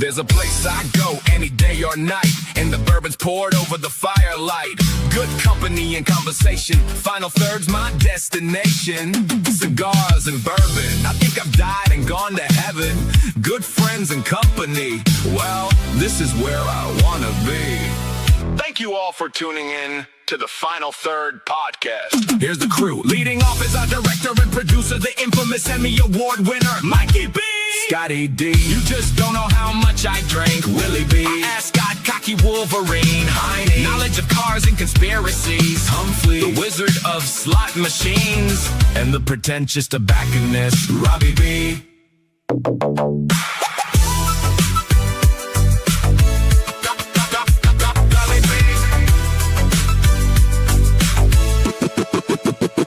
There's a place I go any day or night, and the bourbon's poured over the firelight. Good company and conversation, final third's my destination. Cigars and bourbon, I think I've died and gone to heaven. Good friends and company, well, this is where I wanna be. Thank you all for tuning in to the Final Third podcast. Here's the crew. Leading off is our director and producer, the infamous Emmy Award winner, Mikey B. Scotty D. You just don't know how much I drank, Willie B. Ascot, Cocky Wolverine, Heine. Knowledge of cars and conspiracies, Humphrey. The wizard of slot machines, and the pretentious tobacconist, Robbie B.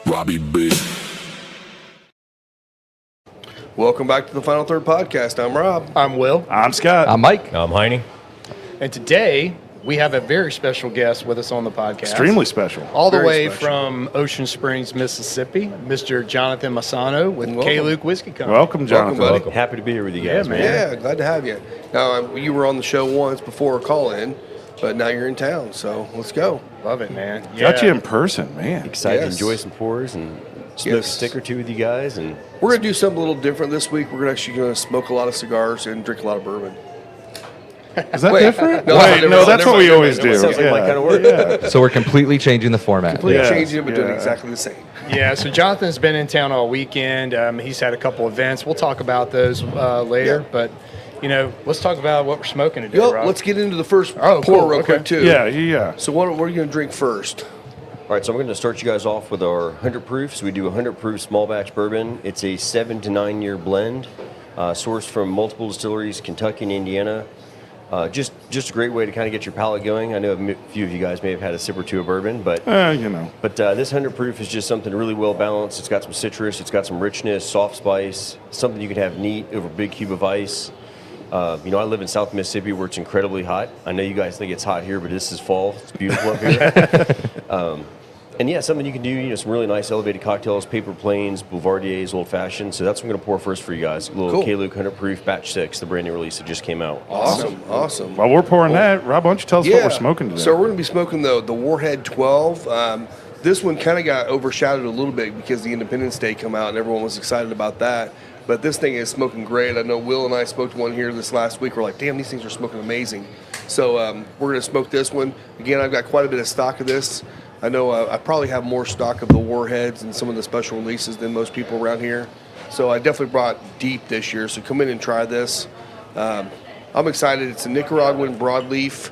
Robbie B. Welcome back to the Final Third podcast. I'm Rob. I'm Will. I'm Scott. I'm Mike. I'm Heine. And today we have a very special guest with us on the podcast. Extremely special. All the Very way special. from Ocean Springs, Mississippi, Mr. Johnathan Masiano with K-Luke Whiskey Company. Welcome, Jonathan. Welcome, buddy. Happy to be here with you guys, Yeah, man. Yeah, glad to have you. Now, you were on the show once before a call-in, but now you're in town, so let's go. Love it, man. Got you in person, man. Excited Yes. to enjoy some pours and smoke Yes. a stick or two with you guys. And We're going to do something a little different this week. We're actually going to smoke a lot of cigars and drink a lot of bourbon. Is that Wait, different? no, Wait, never no, mind, that's never what we mind, always never do. mind. sounds like my kind of work. Yeah. So we're completely changing the format. Completely Yeah, changing it, but doing yeah. exactly the same. Yeah, so Jonathan's been in town all weekend. He's had a couple events. We'll talk about those later. Yeah. But, you know, let's talk about what we're smoking today, Yo, Rob. let's get into the first Oh, pour cool, real okay. quick, too. Yeah. So what are you going to drink first? all right, so I'm going to start you guys off with our 100 proof. So we do a 100 proof small batch bourbon. It's a 7 to 9 year blend, sourced from multiple distilleries, Kentucky and Indiana. Just a great way to kind of get your palate going. I know a few of you guys may have had a sip or two of bourbon, but You know. But this 100 proof is just something really well balanced. It's got some citrus, it's got some richness, soft spice, something you can have neat over a big cube of ice. You know, I live in South Mississippi where it's incredibly hot. I know you guys think it's hot here, but this is fall. It's beautiful up here. And yeah, something you can do, you know, some really nice elevated cocktails, paper planes, Boulevardiers, old fashioned. So that's what I'm going to pour first for you guys. A little Cool. K-Luke 100 proof batch 6, the brand new release that just came out. Awesome. While we're pouring that, Rob, why don't you tell us what we're smoking today? So we're going to be smoking the Warhead 12. This one kind of got overshadowed a little bit because the Independence Day come out and everyone was excited about that. But this thing is smoking great. I know Will and I smoked one here this last week. We're like, damn, these things are smoking amazing. So we're going to smoke this one. Again, I've got quite a bit of stock of this. I know I probably have more stock of the Warheads and some of the special releases than most people around here. So I definitely brought deep this year. So come in and try this. I'm excited. It's a Nicaraguan broadleaf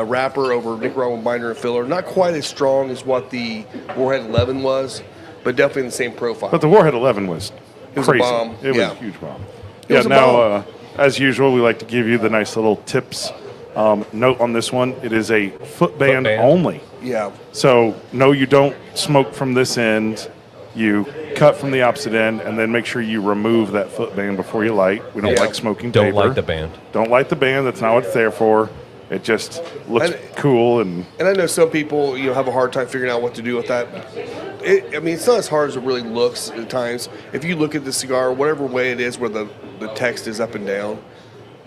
wrapper over Nicaraguan binder and filler. Not quite as strong as what the Warhead 11 was, but definitely in the same profile. But the Warhead 11 was was a crazy. bomb. It was Yeah. a huge bomb. It was a now, bomb. as usual, we like to give you the nice little tips. Note on this one, it is a foot band only. Yeah. So, no, you don't smoke from this end. You cut from the opposite end, and then make sure you remove that foot band before you light. We don't Yeah. like smoking Don't paper. light the band. Don't light the band. That's not what it's there for. It just looks cool and And I know some people, have a hard time figuring out what to do with that. It's not as hard as it really looks at times. If you look at the cigar, whatever way it is where the text is up and down,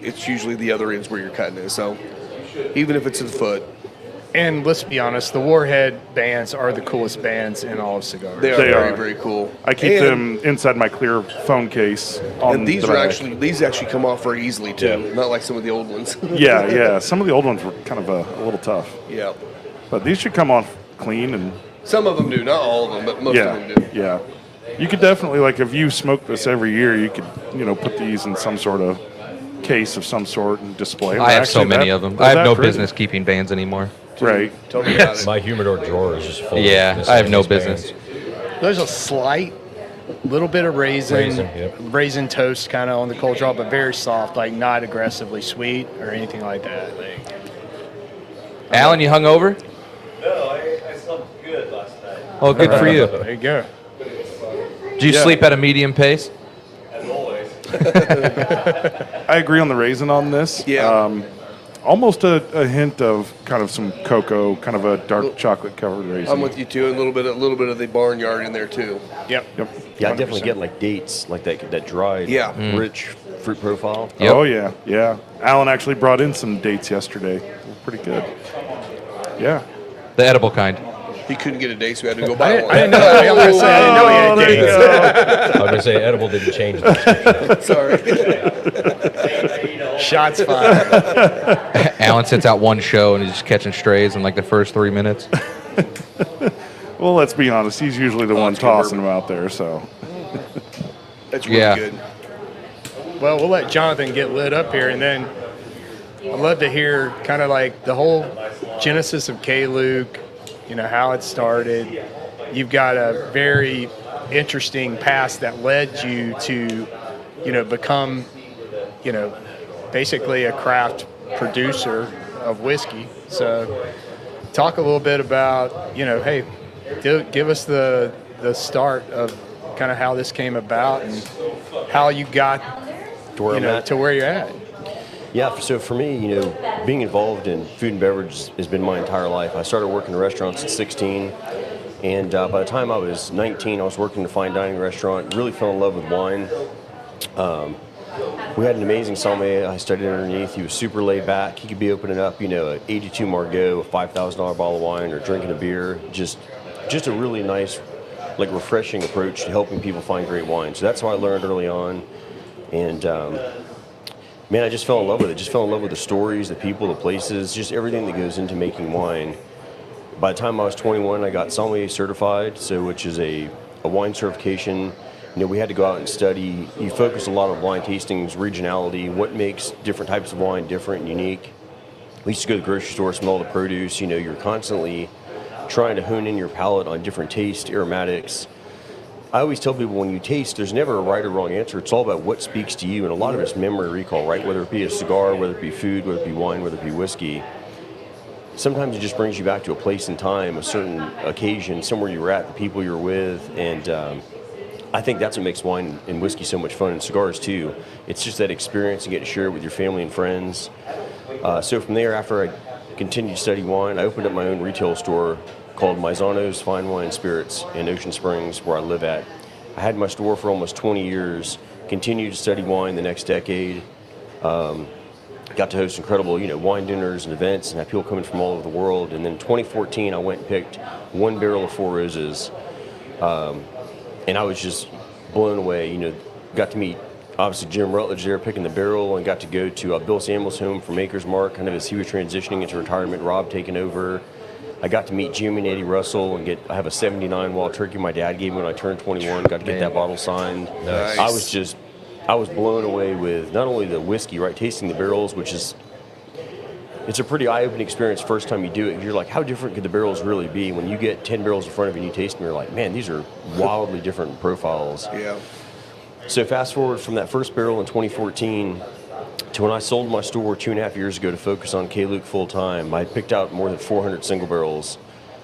it's usually the other ends where you're cutting it. So even if it's a foot, And let's be honest, the Warhead bands are the coolest bands in all of cigars. they are They very, are. very cool. I keep And- them inside my clear phone case. On And these the are back. these actually come off very easily too, not like some of the old ones. Yeah. Some of the old ones were kind of a little tough, Yeah. but these should come off clean and Some of them do, not all of them, but most of them do. yeah. You could definitely, like, if you smoke this every year, you could, put these in some sort of case of some sort and display them. I have so Actually, many that- of them. they're I have that no pretty. business keeping bands anymore. Right. Totally got it. My humidor drawer is just full Yeah, of I have no these business. bands. There's a slight little bit of raisin Raisin, yep. toast kind of on the cold draw, but very soft, like not aggressively sweet or anything like that. Alan, you hung over? No, I slept good last night, Oh, good for you. There you go. Do you sleep at a medium pace? as always. I agree on the raisin on this. Yeah. Almost a hint of kind of some cocoa, kind of a dark chocolate covered raisin. I'm with you too. A little bit of the barnyard in there too. Yep. Yep. Yeah, I definitely get like dates, like that dried, Yeah. rich fruit profile. Yep. Oh, yeah, yeah. Alan actually brought in some dates yesterday. Pretty good. Yeah. The edible kind. He couldn't get a date, so we had to go buy one. I didn't know. I was gonna say, I didn't know he had there you dates. go. I was going to say edible didn't change the description. Sorry. Shots fired. Alan sits out one show and he's just catching strays in like the first 3 minutes. Well, let's be honest. He's usually the one it's good tossing bourbon. them out there, so. That's really Yeah. good. Well, we'll let Jonathan get lit up here, and then I'd love to hear kind of like the whole genesis of K-Luke, you know, how it started. You've got a very interesting past that led you to, you know, become, you know, basically a craft producer of whiskey. So talk a little bit about, you know, hey, give us the start of kind of how this came about and how you got, To where you I'm know, at. to where you're at. Yeah, so for me, you know, being involved in food and beverage has been my entire life. I started working in restaurants at 16, and by the time I was 19, I was working in a fine dining restaurant, really fell in love with wine. We had an amazing sommelier I studied underneath. He was super laid back. He could be opening up, you know, an 82 Margaux, a $5,000 bottle of wine, or drinking a beer. Just a really nice, like, refreshing approach to helping people find great wine. So that's how I learned early on. And man, I just fell in love with it. Just fell in love with the stories, the people, the places, just everything that goes into making wine. By the time I was 21, I got sommelier certified, which is a wine certification. You know, we had to go out and study. You focus a lot on wine tastings, regionality, what makes different types of wine different and unique. We used to go to the grocery store, smell the produce. You know, you're constantly trying to hone in your palate on different tastes, aromatics. I always tell people when you taste, there's never a right or wrong answer. It's all about what speaks to you, and a lot of it's memory recall, right? Whether it be a cigar, whether it be food, whether it be wine, whether it be whiskey. Sometimes it just brings you back to a place and time, a certain occasion, somewhere you were at, the people you were with, and I think that's what makes wine and whiskey so much fun, and cigars too. It's just that experience and get to share it with your family and friends. So from there, after I continued to study wine, I opened up my own retail store called Masiano's Fine Wine Spirits in Ocean Springs, where I live at. I had my store for almost 20 years, continued to study wine the next decade, got to host incredible, you know, wine dinners and events, and had people coming from all over the world. And then in 2014, I went and picked one barrel of Four Roses, and I was just blown away. You know, got to meet, obviously, Jim Rutledge there picking the barrel, and got to go to Bill Samuel's home from Maker's Mark, kind of as he was transitioning into retirement, Rob taking over. I got to meet Jimmy and Eddie Russell and I have a 79 Wild Turkey my dad gave me when I turned 21, got to get that bottle signed. Nice. I was blown away with not only the whiskey, right, tasting the barrels, which is, it's a pretty eye-opening experience first time you do it. You're like, how different could the barrels really be? When you get 10 barrels in front of you and you taste them, you're like, man, these are wildly different profiles. Yeah. So fast forward from that first barrel in 2014 to when I sold my store 2.5 years ago to focus on K-Luke full time. I picked out more than 400 single barrels.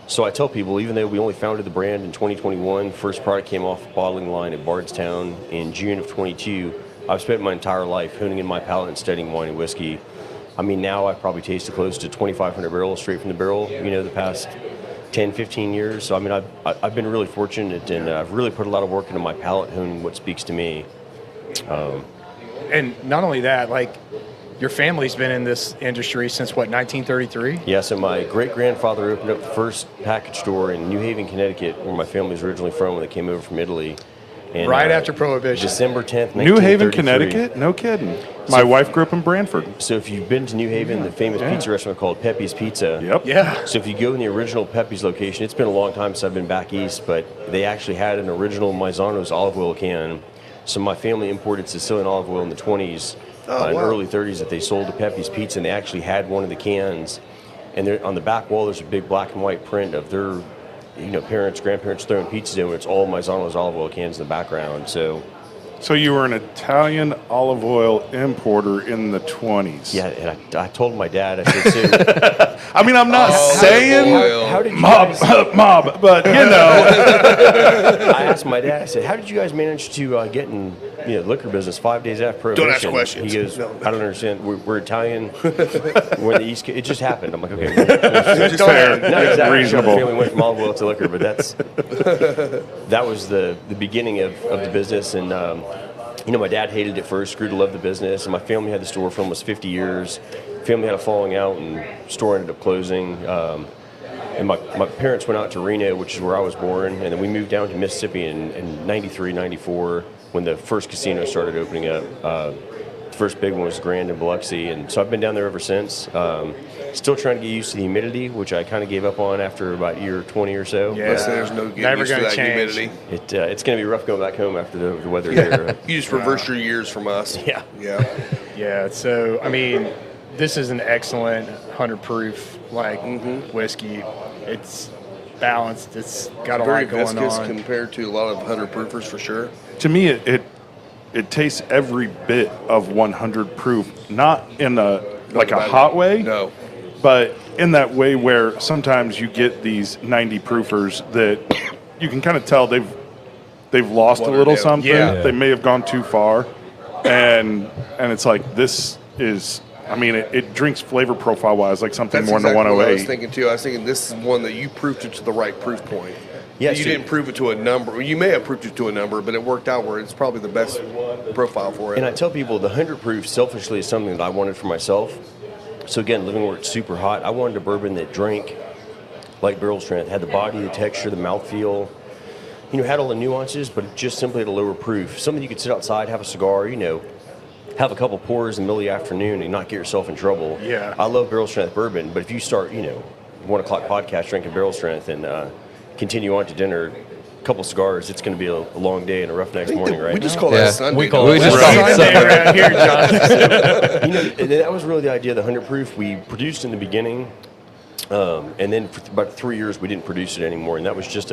So I tell people, even though we only founded the brand in 2021, first product came off the bottling line at Bardstown in June of 22, I've spent my entire life honing in my palate and studying wine and whiskey. I mean, now I've probably tasted close to 2,500 barrels straight from the barrel, you know, the past 10, 15 years. So, I mean, I've been really fortunate, and I've really put a lot of work into my palate, honing what speaks to me. And not only that, like, your family's been in this industry since, what, 1933? Yeah, so my great-grandfather opened up the first package store in New Haven, Connecticut, where my family's originally from when they came over from Italy. And, Right after Prohibition. December 10th, New Haven, 1933. Connecticut? No kidding. My wife grew up in Branford. So if you've been to New Haven, the famous pizza restaurant called Pepe's Pizza. Yep. Yeah. So if you go in the original Pepe's location, it's been a long time since I've been back east, but they actually had an original Masiano's olive oil can. So my family imported Sicilian olive oil in the 20s and early 30s that they sold to Pepe's Pizza, and they actually had one of the cans. And on the back wall, there's a big black and white print of their, you know, parents, grandparents throwing pizzas in, and it's all Masiano's olive oil cans in the background. So you were an Italian olive oil importer in the 20s. Yeah, and I told my dad, I said, so I mean, I'm not saying how did you mob, but you know. I asked my dad, I said, how did you guys manage to get in liquor business 5 days after Prohibition? Don't ask questions. He goes, No. I don't understand. We're Italian. We're in the East Coast. It just happened. I'm like, okay. It's fair. Not exactly. Reasonable. The family went from olive oil to liquor, but that was the beginning of the business. And my dad hated it first, grew to love the business, and my family had the store for almost 50 years. Family had a falling out, and the store ended up closing. And my parents went out to Reno, which is where I was born, and then we moved down to Mississippi in 93, 94, when the first casino started opening up. The first big one was Grand in Biloxi, and so I've been down there ever since. Still trying to get used to the humidity, which I kind of gave up on after about year 20 or so. Yeah. Listen, there's no getting Never used to gonna that change. It's humidity. going to be rough going back home after the weather here. You just reverse your years from us. Yeah. Yeah. Yeah, so I mean, this is an excellent 100 proof whiskey. It's balanced. It's got a Very lot going viscous on. compared to a lot of 100 proofers for sure. To me, it tastes every bit of 100 proof, not in a hot way. No. But in that way where sometimes you get these 90 proofers that you can kind of tell they've lost a Watered little down. something. Yeah. They may have gone too far. And it's like this is, I mean, it drinks flavor profile wise like something That's more exactly than what I was 108. thinking too. I was thinking this is one that you proved it to the right proof point. Yeah, You so- didn't prove it to a number. You may have proved it to a number, but it worked out where it's probably the best profile for it. And I tell people the 100 proof selfishly is something that I wanted for myself. So again, living where it's super hot, I wanted a bourbon that drank like barrel strength, had the body, the texture, the mouthfeel, had all the nuances, but just simply at a lower proof. Something you could sit outside, have a cigar, have a couple pours in the middle of the afternoon and not get yourself in trouble. Yeah. I love barrel strength bourbon, but if you start, 1 o'clock podcast drinking barrel strength and continue on to dinner, a couple cigars, it's going to be a long day and a rough next morning, right? We just call Yeah. that Sunday. We call don't it just Sunday. call it Sunday around here, John. And that was really the idea of the 100 proof. We produced in the beginning, and then for about 3 years we didn't produce it anymore, and that was just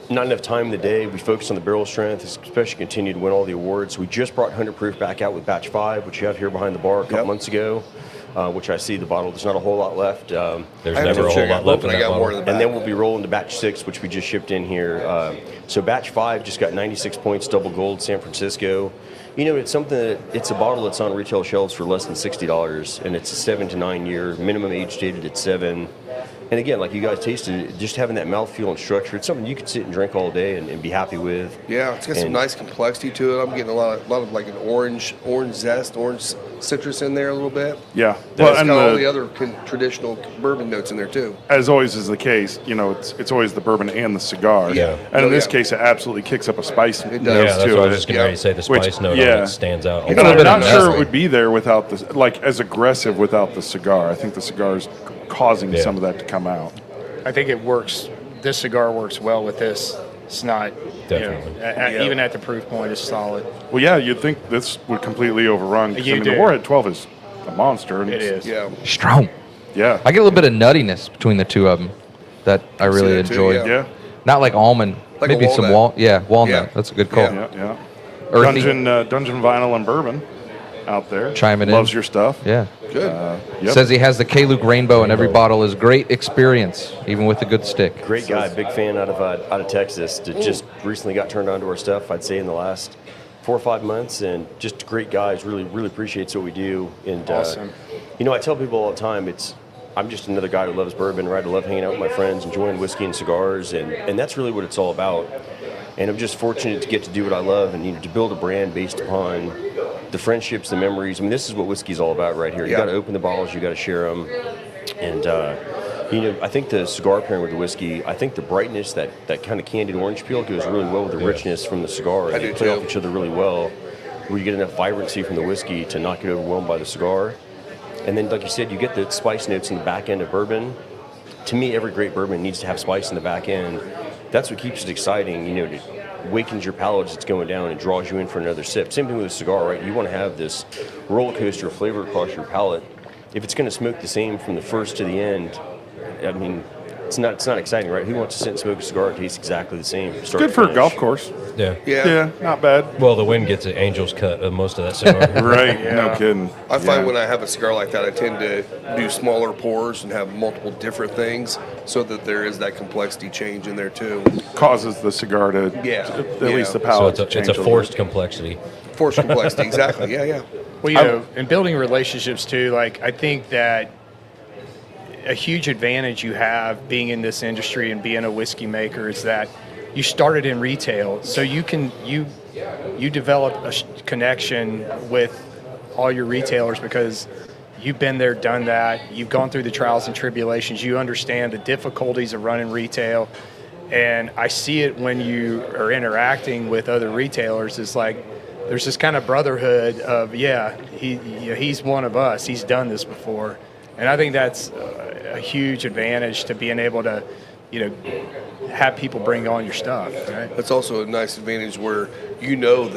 not enough time in the day. We focused on the barrel strength, especially continued to win all the awards. We just brought 100 proof back out with batch 5, which you have here behind the bar a couple Yep. months ago, which I see the bottle. There's not a whole lot left. There's I have never to a whole check. lot I'm left in hoping I that got more bottle. in the And back. then we'll be rolling to batch 6, which we just shipped in here. So batch 5 just got 96 points, double gold, San Francisco. It's something that it's a bottle that's on retail shelves for less than $60, and it's a 7 to 9 year minimum age dated at 7. And again, like you guys tasted it, just having that mouthfeel and structure, it's something you could sit and drink all day and be happy with. Yeah, it's got some And- nice complexity to it. I'm getting a lot of like an orange zest, orange citrus in there a little bit. Yeah. Well, it's and got all the other traditional bourbon notes in there too. as always is the case, it's always the bourbon and the cigar. Yeah. And in Oh, this yeah. case, it absolutely kicks up a spice does. note Yeah, that's to what I it. was just getting ready to say. The Which- spice note yeah. on it stands out. You And got a I'm bit not of sure nutmeg. it would be there without the, as aggressive without the cigar. I think the cigar is causing Yeah. some of that to come out. I think it works. This cigar works well with this. It's not, Definitely. even at the proof point, it's solid. Well, yeah, you'd think this would completely overrun. 'Cause, You the do. Warhead 12 is a monster. And It is. Yeah. Strong. Yeah. I get a little bit of nuttiness between the two of them that I really that too, enjoy. yeah. Yeah. Not like almond. Like a maybe some walnut. walnut. Yeah. That's a good call. Yeah. Yeah. Earthy. Dungeon Vinyl and Bourbon out there. Chiming in. Loves your stuff. Yeah. Good. Yep. Says he has the K-Luke Rainbow, and every bottle is great experience, even with a good stick. Great guy, big fan out of Texas. That just recently got turned on to our stuff. I'd say in the last 4 or 5 months, and just great guys. Really appreciates what we do. And Awesome. I tell people all the time, I'm just another guy who loves bourbon. Right, I love hanging out with my friends, enjoying whiskey and cigars, and that's really what it's all about. And I'm just fortunate to get to do what I love, and to build a brand based upon the friendships, the memories. I mean, this is what whiskey's all about right here. You Yeah. got to open the bottles, you got to share them, and I think the cigar pairing with the whiskey, I think the brightness, that kind of candied orange peel goes really well with the richness from the cigar. I And they do play too. off each other really well, where you get enough vibrancy from the whiskey to not get overwhelmed by the cigar. And then, like you said, you get the spice notes in the back end of bourbon. To me, every great bourbon needs to have spice in the back end. That's what keeps it exciting, it wakens your palate as it's going down and draws you in for another sip. Same thing with a cigar, right? You want to have this roller coaster of flavor across your palate. If it's going to smoke the same from the first to the end, I mean, it's not exciting, right? Who wants to sit and smoke a cigar that tastes exactly the same? Start Good to for a finish? golf course. Yeah. Yeah. Not bad. Well, the wind gets an angel's cut of most of that cigar. Right. No kidding. I find Yeah. when I have a cigar like that, I tend to do smaller pours and have multiple different things so that there is that complexity change in there too. Causes the cigar to, Yeah. at Yeah. least the So palate it's to a change little forced bit. complexity. Forced complexity, exactly. Yeah. Well, in building relationships too, like I think that a huge advantage you have being in this industry and being a whiskey maker is that you started in retail, so you you develop a connection with all your retailers because you've been there, done that. You've gone through the trials and tribulations. You understand the difficulties of running retail. And I see it when you are interacting with other retailers. It's like there's this kind of brotherhood of, he's one of us. He's done this before. And I think that's a huge advantage to being able to, have people bring on your stuff. Right? That's also a nice advantage where you know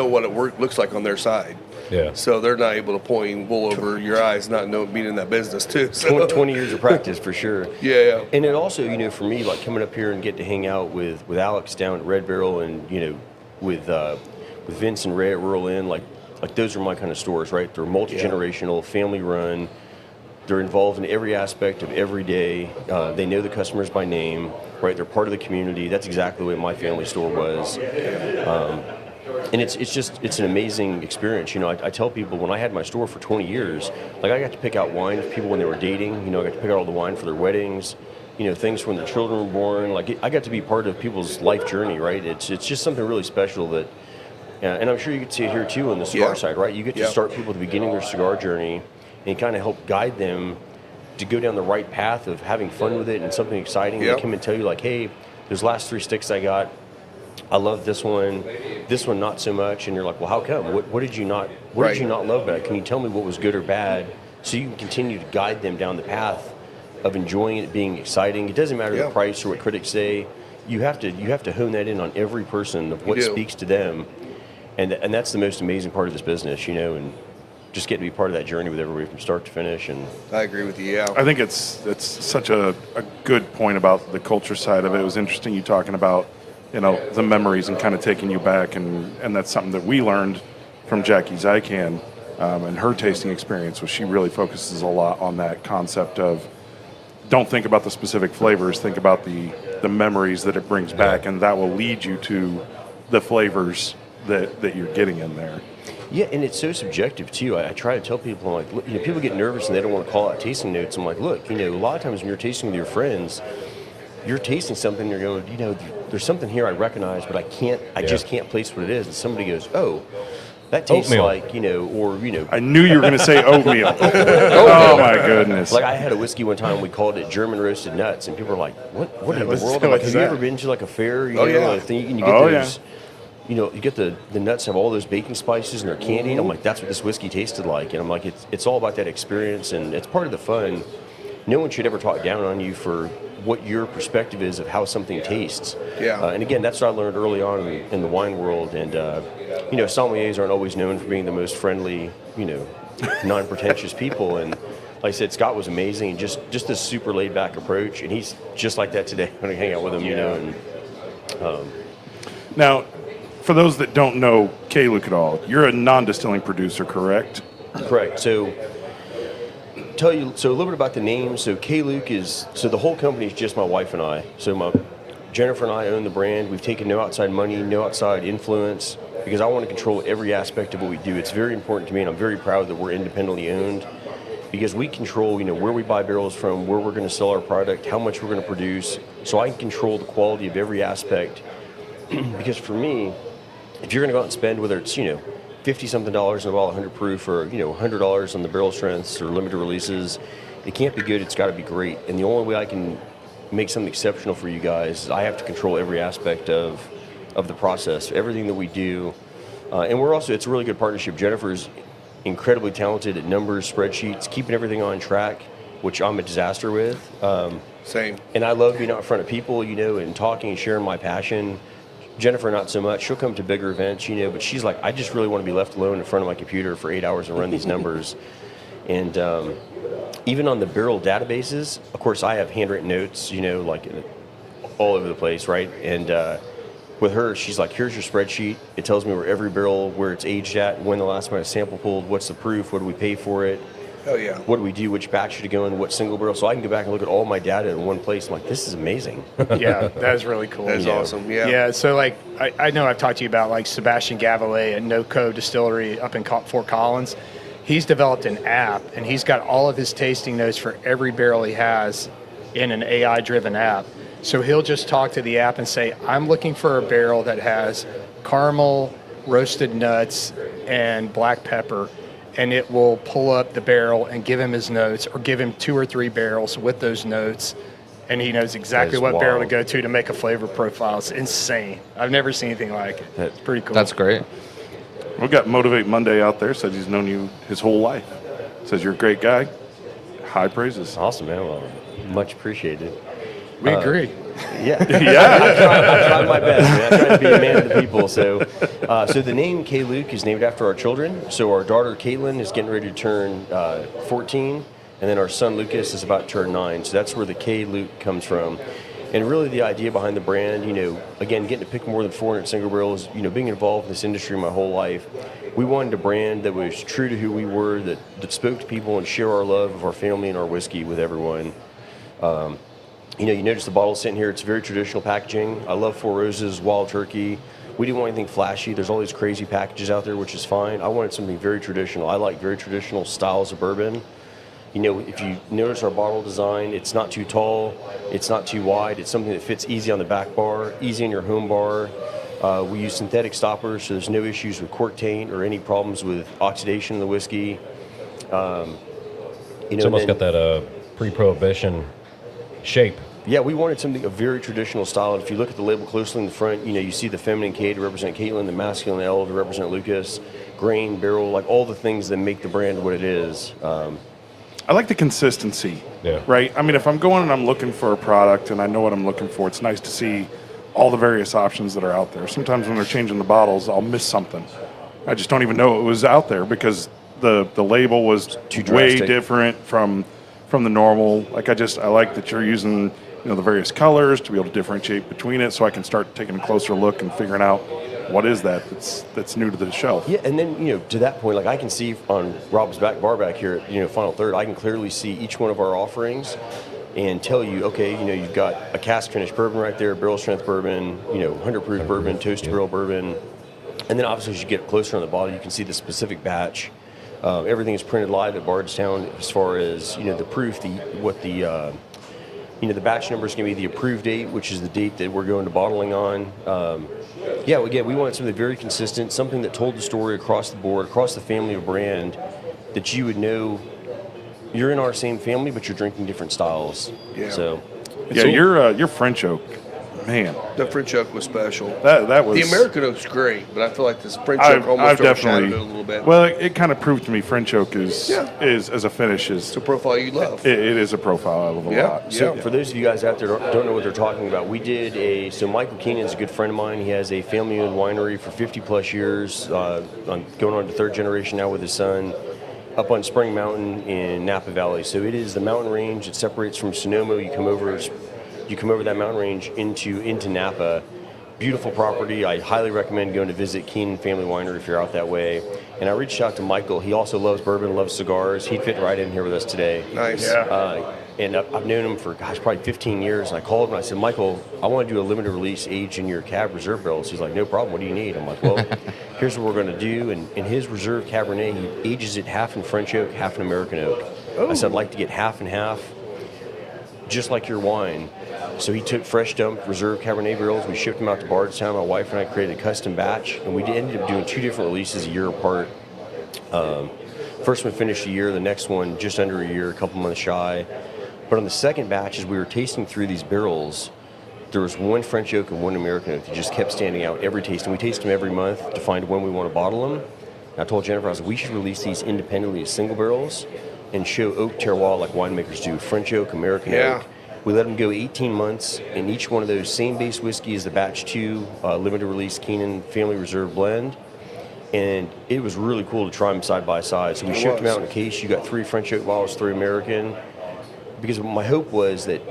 what it looks like on their side. Yeah. So they're not able to point wool over your eyes, not being in that business too. So. 20 years of practice for sure. Yeah. And it also, for me, like coming up here and get to hang out with Alex down at Red Barrel and, with Vince and Ray at Rural Inn, like those are my kind of stores, right? They're multi-generational, family run. They're involved in every aspect of every day. They know the customers by name, right? They're part of the community. That's exactly what my family store was. And it's an amazing experience. I tell people when I had my store for 20 years, like I got to pick out wine for people when they were dating. I got to pick out all the wine for their weddings, things when their children were born. Like I got to be part of people's life journey, right? It's just something really special that, and I'm sure you could see it here too on the cigar side, right? You get to start people at the beginning of their cigar journey and kind of help guide them to go down the right path of having fun with it and something exciting. They come and tell you like, hey, those last 3 sticks I got, I love this one not so much, and you're like, well, how come? What did you not love about it? Can you tell me what was good or bad, so you can continue to guide them down the path of enjoying it, being exciting. It doesn't matter the price or what critics say. You have to hone that in on every person of what speaks to them, and that's the most amazing part of this business, and just get to be part of that journey with everybody from start to finish. And I agree with you. Yeah, I think it's such a good point about the culture side of it. It was interesting you talking about the memories and kind of taking you back, and that's something that we learned from Jackie Zykan and her tasting experience, was she really focuses a lot on that concept of don't think about the specific flavors, think about the memories that it brings back, and that will lead you to the flavors that you're getting in there. Yeah, and it's so subjective too. I try to tell people, I'm like, look, people get nervous and they don't want to call out tasting notes. I'm like, look, a lot of times when you're tasting with your friends, you're tasting something, you're going, there's something here I recognize, but I just can't place what it is. And somebody goes, oh, that tastes oatmeal. like, I knew you were going to say oatmeal. Oh my goodness. Like I had a whiskey one time, we called it German roasted nuts, and people were like, what in the world? I'm like, have you ever been to like a fair, and you get those, you get the nuts have all those baking spices and they're candy, and I'm like, that's what this whiskey tasted like. And I'm like, it's all about that experience, and it's part of the fun. No one should ever talk down on you for what your perspective is of how something tastes. Yeah. And again, that's what I learned early on in the wine world. And, sommeliers aren't always known for being the most friendly, non-pretentious people. And like I said, Scott was amazing. Just this super laid-back approach. And he's just like that today when I hang out with him, Now, for those that don't know K-Luke at all, you're a non-distilling producer, correct? Correct. So a little bit about the name. So K-Luke the whole company is just my wife and I. So Jennifer and I own the brand. We've taken no outside money, no outside influence, because I want to control every aspect of what we do. It's very important to me, and I'm very proud that we're independently owned, because we control, where we buy barrels from, where we're going to sell our product, how much we're going to produce. So I can control the quality of every aspect. Because for me, if you're going to go out and spend, whether it's, $50-something in a bottle, 100 proof, or, $100 on the barrel strengths or limited releases, it can't be good, it's got to be great. And the only way I can make something exceptional for you guys is I have to control every aspect of the process, everything that we do. And it's a really good partnership. Jennifer's incredibly talented at numbers, spreadsheets, keeping everything on track, which I'm a disaster with. Same. And I love being out in front of people, and talking and sharing my passion. Jennifer, not so much. She'll come to bigger events, but she's like, I just really want to be left alone in front of my computer for 8 hours and run these numbers. And even on the barrel databases, of course, I have handwritten notes, like all over the place, right? And with her, she's like, here's your spreadsheet. It tells me where every barrel, where it's aged at, when the last time I sample pulled, what's the proof, what do we pay for it? Oh, yeah. What do we do? Which batch should it go in? What single barrel? So I can go back and look at all my data in one place. I'm like, this is amazing. Yeah, that is really cool. That's awesome. Yeah. Yeah. So I know I've talked to you about like Sebastian Gavelet at NoCo Distillery up in Fort Collins. He's developed an app, and he's got all of his tasting notes for every barrel he has in an AI-driven app. So he'll just talk to the app and say, I'm looking for a barrel that has caramel, roasted nuts, and black pepper, and it will pull up the barrel and give him his notes, or give him 2 or 3 barrels with those notes, and he knows exactly what barrel to go to make a flavor profile. It's insane. I've never seen anything like it. It's pretty cool. That's great. We got Motivate Monday out there. Says he's known you his whole life. Says you're a great guy. High praises. Awesome, man. Well, much appreciated. We agree. Yeah. Yeah. I tried my best, man. I tried to be a man of the people. So the name K. Luke is named after our children. So our daughter Caitlin is getting ready to turn 14. And then our son Lucas is about to turn 9. So that's where the K. Luke comes from. And really the idea behind the brand, again, getting to pick more than 400 single barrels, being involved in this industry my whole life, we wanted a brand that was true to who we were, that spoke to people and share our love of our family and our whiskey with everyone. You notice the bottle sitting here, it's very traditional packaging. I love Four Roses, Wild Turkey. We didn't want anything flashy. There's all these crazy packages out there, which is fine. I wanted something very traditional. I like very traditional styles of bourbon. If you notice our bottle design, it's not too tall, it's not too wide. It's something that fits easy on the back bar, easy in your home bar. We use synthetic stoppers, so there's no issues with cork taint or any problems with oxidation in the whiskey. It's almost got that pre-prohibition shape. Yeah, we wanted something, a very traditional style. And if you look at the label closely in the front, you see the feminine K to represent Caitlin, the masculine L to represent Lucas, grain, barrel, like all the things that make the brand what it is. I like the consistency, right? I mean, if I'm going and I'm looking for a product and I know what I'm looking for, it's nice to see all the various options that are out there. Sometimes when they're changing the bottles, I'll miss something. I just don't even know it was out there because the label was way different from the normal. Like I like that you're using the various colors to be able to differentiate between it, so I can start taking a closer look and figuring out what is that's new to the shelf. Yeah, and then to that point, like I can see on Rob's bar back here at Final Third, I can clearly see each one of our offerings and tell you, okay, you've got a cask finished bourbon right there, barrel strength bourbon, 100 proof bourbon, toasted barrel bourbon, and then obviously as you get closer on the bottle, you can see the specific batch. Everything is printed live at Bardstown as far as the proof, the batch number is going to be the approved date, which is the date that we're going to bottling on. Again, we wanted something very consistent, something that told the story across the board, across the family of brand, that you would know you're in our same family, but you're drinking different styles. Yeah. So your French oak, man. The French oak was special. That was the American oak's great, but I feel like this French oak almost overshadowed it a little bit. Well, it kind of proved to me French oak is as a finish it's a profile you love. It is a profile I love a lot. So for those of you guys out there who don't know what they're talking about, we did so Michael Keenan's a good friend of mine. He has a family-owned winery for 50 plus years, going on to third generation now with his son, up on Spring Mountain in Napa Valley. So it is the mountain range. It separates from Sonoma. You come over that mountain range into Napa. Beautiful property. I highly recommend going to visit Keenan Family Winery if you're out that way. And I reached out to Michael. He also loves bourbon, loves cigars. He'd fit right in here with us today. Nice. And I've known him for, probably 15 years. And I called him and I said, Michael, I want to do a limited release aged in your Cab Reserve barrels. He's like, no problem. What do you need? I'm like, well, here's what we're going to do. And in his Reserve Cabernet, he ages it half in French oak, half in American oak. I said, I'd like to get half and half, just like your wine. So he took fresh dumped Reserve Cabernet barrels. We shipped them out to Bardstown. My wife and I created a custom batch, and we ended up doing 2 different releases a year apart. First one finished a year, the next one just under a year, a couple months shy. But on the second batch, as we were tasting through these barrels, there was one French oak and one American oak that just kept standing out every tasting. We taste them every month to find when we want to bottle them. And I told Jennifer, I was like, we should release these independently as single barrels and show oak terroir like winemakers do, French oak, American oak. We let them go 18 months, and each one of those same base whiskey is the batch 2 limited release Keenan Family Reserve blend. And it was really cool to try them side by side. So we shipped them out in a case. You got 3 French oak bottles, 3 American. Because my hope was that,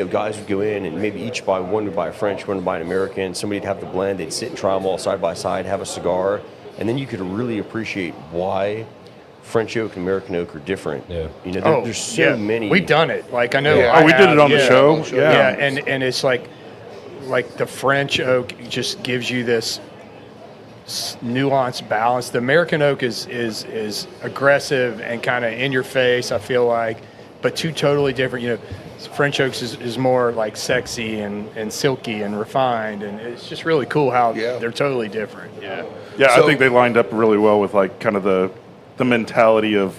guys would go in and maybe each buy one would buy a French, one would buy an American. Somebody'd have the blend. They'd sit and try them all side by side, have a cigar, and then you could really appreciate why French oak and American oak are different. Yeah. There's so many. We've done it. Like I know. We did it on the show. Yeah. And it's like the French oak just gives you this nuanced balance. The American oak is aggressive and kind of in your face, I feel like, but 2 totally different. French oaks is more like sexy and silky and refined, and it's just really cool how they're totally different. Yeah. Yeah, So- I think they lined up really well with like kind of the mentality of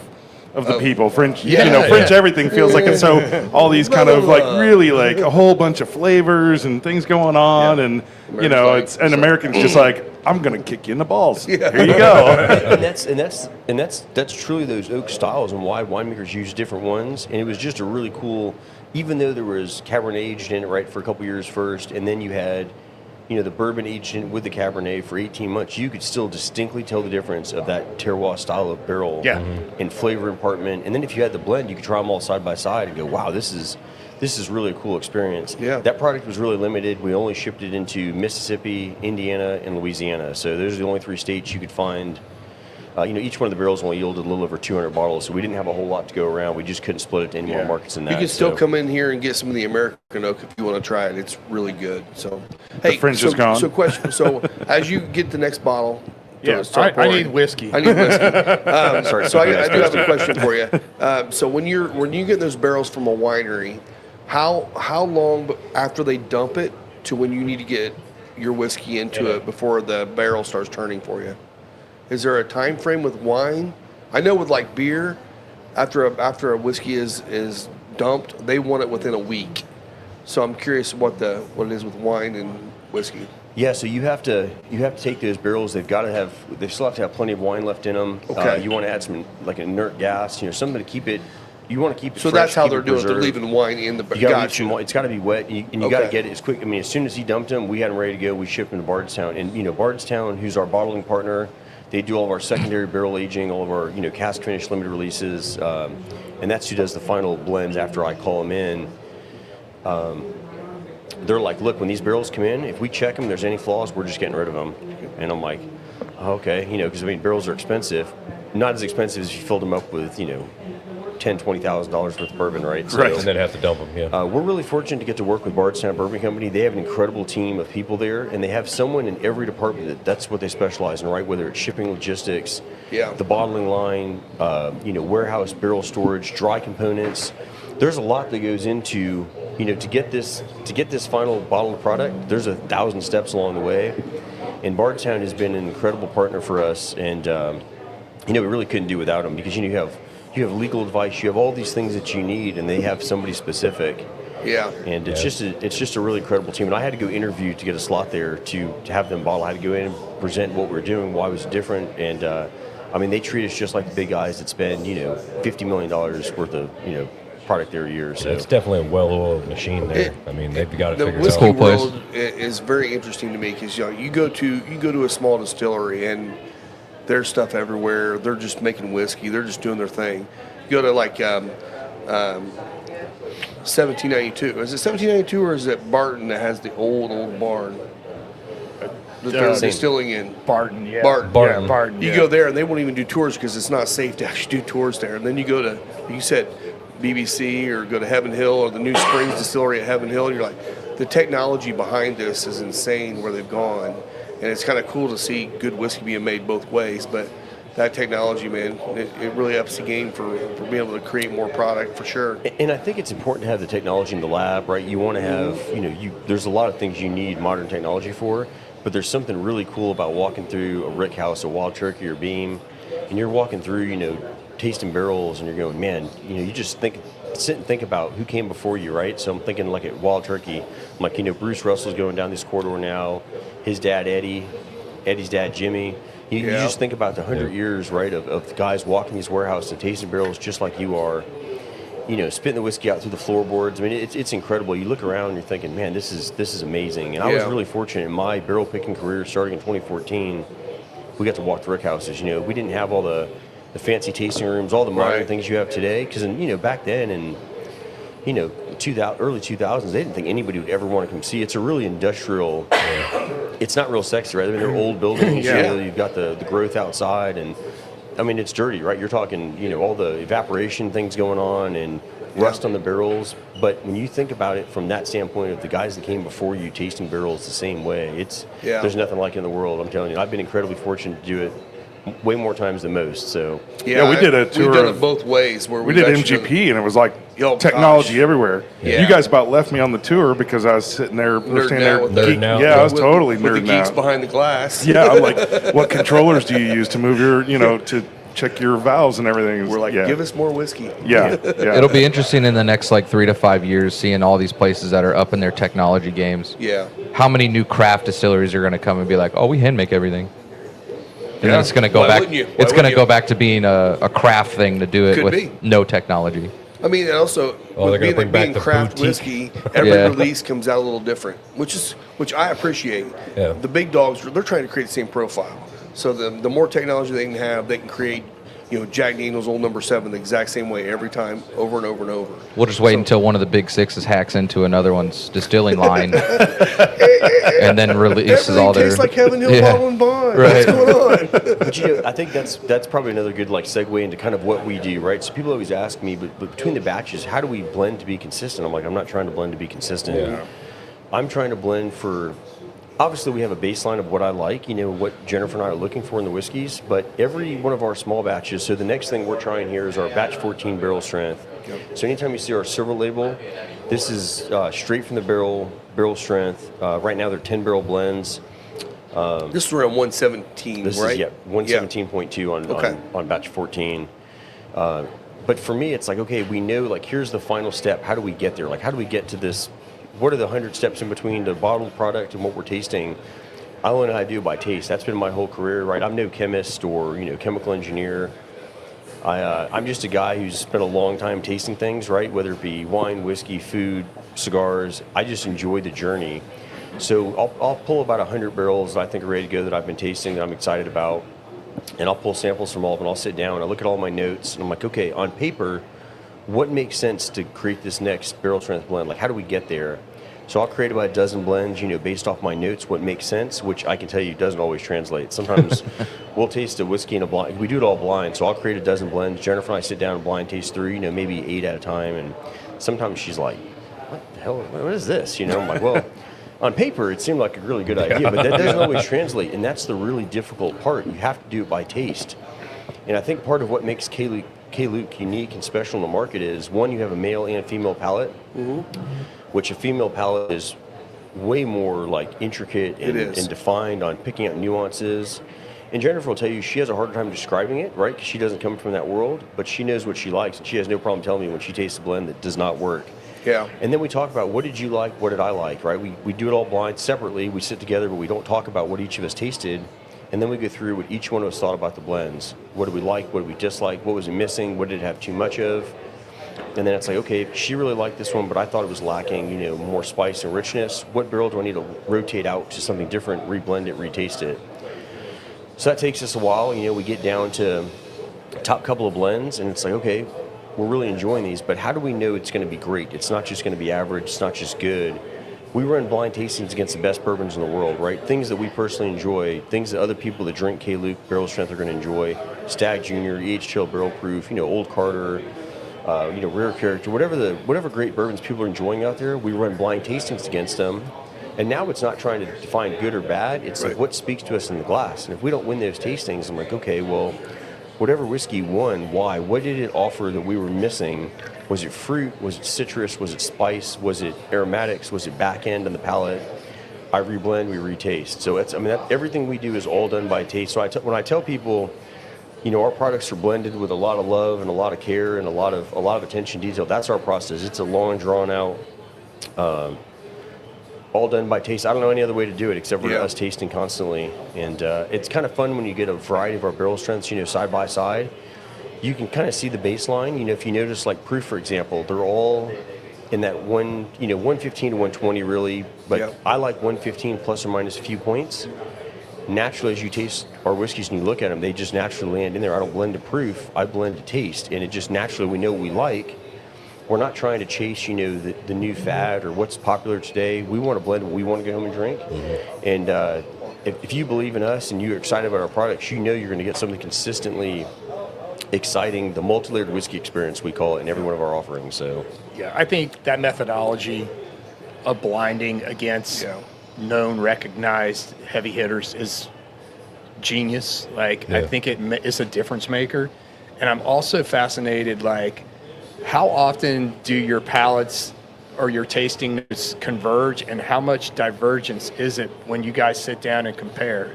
the people. French, French everything feels like it's so all these kind of like really like a whole bunch of flavors and things going on, and American's like, Americans just like, I'm gonna kick you in the balls. Yeah. Here you go. and that's truly those oak styles and why winemakers use different ones. And it was just a really cool, even though there was Cabernet aged in it right for a couple years first, and then you had the bourbon aged in with the Cabernet for 18 months, you could still distinctly tell the difference of that terroir style of barrel and flavor impartment. And then if you had the blend, you could try them all side by side and go, wow, this is really a cool experience. Yeah. That product was really limited. We only shipped it into Mississippi, Indiana, and Louisiana. So those are the only 3 states you could find. Each one of the barrels only yielded a little over 200 bottles, so we didn't have a whole lot to go around. We just couldn't split it to any more markets than that. You can still come in here and get some of the American oak if you want to try it. It's really good. So, hey, French is gone. So, question. So, as you get the next bottle, I need whiskey. I need whiskey. Sorry. So, I do have a question for you. So, when you get those barrels from a winery, how long after they dump it to when you need to get your whiskey into it before the barrel starts turning for you? Is there a time frame with wine? I know with like beer, after a whiskey is dumped, they want it within a week. So I'm curious what it is with wine and whiskey. Yeah, so you have to take those barrels. They still have to have plenty of wine left in them. Okay. You want to add some like inert gas, something to keep it. You want to keep it. So fresh, that's how keep they're it doing it. They're preserved. leaving wine in the You gotta leave gotcha. some wine. It's got to be wet, and you got to get it as quick. I mean, as soon as he dumped them, we had them ready to go. We shipped them to Bardstown, and Bardstown, who's our bottling partner, they do all of our secondary barrel aging, all of our cask finish limited releases, and that's who does the final blends after I call them in. They're like, look, when these barrels come in, if we check them, there's any flaws, we're just getting rid of them. And I'm like, okay, because barrels are expensive, not as expensive as if you filled them up with $10,000-$20,000 worth of bourbon, right? Right, and then have to dump them. Yeah. We're really fortunate to get to work with Bardstown Bourbon Company. They have an incredible team of people there, and they have someone in every department that's what they specialize in, right? Whether it's shipping, logistics, the bottling line, warehouse, barrel storage, dry components. There's a lot that goes into to get this final bottled product. There's 1,000 steps along the way, and Bardstown has been an incredible partner for us, and we really couldn't do without them because you have legal advice, you have all these things that you need, and they have somebody specific. Yeah. And it's just a really incredible team. And I had to go interview to get a slot there to have them bottle. I had to go in and present what we're doing, why it was different, and they treat us just like the big guys that spend $50 million worth of product there a year. So it's definitely a well-oiled machine there. They've got it the figured whiskey out. Cool place. world is very interesting to me because you go to a small distillery and there's stuff everywhere. They're just making whiskey. They're just doing their thing. You go to like 1792. Is it 1792 or is it Barton that has the old barn that they're distilling in? Barton, yeah. Barton. Yeah, Barton. You go there and they won't even do tours because it's not safe to actually do tours there. And then you go to, you said BBC or go to Heaven Hill or the New Springs Distillery at Heaven Hill, and you're like, the technology behind this is insane where they've gone. And it's kind of cool to see good whiskey being made both ways. But that technology, man, it really ups the game for being able to create more product for sure. And I think it's important to have the technology in the lab, right? You want to have, there's a lot of things you need modern technology for, but there's something really cool about walking through a rick house, a Wild Turkey or Beam, and you're walking through, tasting barrels, and you're going, man, you just sit and think about who came before you, right? So I'm thinking like at Wild Turkey, I'm like, Bruce Russell's going down this corridor now, his dad Eddie, Eddie's dad Jimmy. You just think about the 100 years, right, of the guys walking these warehouses and tasting barrels just like you are, spitting the whiskey out through the floorboards. It's incredible. You look around and you're thinking, man, this is amazing. And I was really fortunate in my barrel picking career starting in 2014. We got to walk the rick houses. We didn't have all the fancy tasting rooms, all the modern things you have today. Because back then in early 2000s, they didn't think anybody would ever want to come see. It's a really industrial. It's not real sexy, right? They're old buildings. You've got the growth outside, and it's dirty, right? You're talking, all the evaporation things going on and rust on the barrels. But when you think about it from that standpoint of the guys that came before you tasting barrels the same way, there's nothing like it in the world. I'm telling you, I've been incredibly fortunate to do it way more times than most. So Yeah, we did a tour We've done of- it both ways. Where We we've did actually MGP, and it was like Oh, technology gosh. everywhere. Yeah. You guys about left me on the tour because I was sitting there, standing there. with the- Nerding out. Yeah, I was with- totally with the nerding geeks out. behind the glass. Yeah, I'm like, what controllers do you use to move your, to check your valves and everything? We're like, yeah. give us more whiskey. Yeah, yeah. It'll be interesting in the next like 3 to 5 years seeing all these places that are up in their technology games. Yeah. How many new craft distilleries are going to come and be like, oh, we hand make everything? And Yeah. then it's going to go Why back. wouldn't you? Why It's going to wouldn't go you? back to being a craft thing to do it Could with be. no technology. I mean, and also Oh, they're with gonna being, bring back being the craft boutique. whiskey, every Yeah. release comes out a little different, which I appreciate. Yeah. The big dogs, they're trying to create the same profile. So the more technology they can have, they can create, Jack Daniel's Old Number 7 the exact same way every time, over and over and over. We'll just wait until one of the big sixes hacks into another one's distilling line and then releases Everything all their. tastes like Heaven Hill Yeah. Bottle and Bond. Right. What's going on? But I think that's probably another good segue into kind of what we do, right? So people always ask me, but between the batches, how do we blend to be consistent? I'm like, I'm not trying to blend to be consistent. Yeah. I'm trying to blend for. Obviously, we have a baseline of what I like, what Jennifer and I are looking for in the whiskeys, but every one of our small batches, so the next thing we're trying here is our batch 14 barrel strength. So anytime you see our silver label, this is straight from the barrel strength. Right now they're 10 barrel blends. This is around 117, This right? is 117.2 on batch 14. But for me, it's like, okay, we know, here's the final step. How do we get there? How do we get to this? What are the 100 steps in between the bottled product and what we're tasting? I only know how to do it by taste. That's been my whole career, right? I'm no chemist or chemical engineer. I'm just a guy who's spent a long time tasting things, right? Whether it be wine, whiskey, food, cigars. I just enjoy the journey. So I'll pull about 100 barrels that I think are ready to go that I've been tasting that I'm excited about, and I'll pull samples from all of them. I'll sit down and I look at all my notes, and I'm like, okay, on paper, what makes sense to create this next barrel strength blend? How do we get there? So I'll create about a dozen blends, based off my notes, what makes sense, which I can tell you doesn't always translate. Sometimes we'll taste a whiskey in a blind. We do it all blind, so I'll create a dozen blends. Jennifer and I sit down and blind taste through, maybe 8 at a time, and sometimes she's like, what the hell, what is this? I'm like, well, on paper, it seemed like a really good idea, but that doesn't always translate, and that's the really difficult part. You have to do it by taste. And I think part of what makes K-Luke unique and special in the market is, one, you have a male and female palate, which a female palate is way more intricate and defined on picking out nuances. And Jennifer will tell you she has a harder time describing it, right? Because she doesn't come from that world, but she knows what she likes, and she has no problem telling me when she tastes a blend that does not work. Yeah. And then we talk about what did you like, what did I like, right? We do it all blind separately. We sit together, but we don't talk about what each of us tasted. And then we go through what each one of us thought about the blends. What did we like? What did we dislike? What was it missing? What did it have too much of? And then it's like, okay, she really liked this one, but I thought it was lacking, more spice and richness. What barrel do I need to rotate out to something different, reblend it, retaste it? So that takes us a while. We get down to top couple of blends, and it's like, okay, we're really enjoying these, but how do we know it's going to be great? It's not just going to be average. It's not just good. We run blind tastings against the best bourbons in the world, right? Things that we personally enjoy, things that other people that drink K-Luke Barrel Strength are going to enjoy. Stag Junior, EH Barrel Proof, Old Carter, Rare Character, whatever great bourbons people are enjoying out there, we run blind tastings against them. And now it's not trying to define good or bad. It's like what speaks to us in the glass. And if we don't win those tastings, I'm like, okay, well, whatever whiskey won, why? What did it offer that we were missing? Was it fruit? Was it citrus? Was it spice? Was it aromatics? Was it back end on the palate? I reblend, we retaste. So everything we do is all done by taste. So when I tell people, our products are blended with a lot of love and a lot of care and a lot of attention to detail. That's our process. It's a long, drawn out, all done by taste. I don't know any other way to do it except for us tasting constantly. And it's kind of fun when you get a variety of our barrel strengths, side by side. You can kind of see the baseline. If you notice, proof, for example, they're all in that 115 to 120 really. But I like 115 plus or minus a few points. Naturally, as you taste our whiskeys and you look at them, they just naturally land in there. I don't blend to proof, I blend to taste. And it just naturally, we know what we like. We're not trying to chase, the new fad or what's popular today. We want to blend what we want to go home and drink. Mm-hmm. And if you believe in us and you're excited about our products, you're going to get something consistently exciting, the multi-layered whiskey experience, we call it, in every one of our offerings. So, yeah, I think that methodology of blinding against known, recognized heavy hitters is genius. Like, I Yeah. think it's a difference maker. And I'm also fascinated, like, how often do your palates or your tasting notes converge, and how much divergence is it when you guys sit down and compare?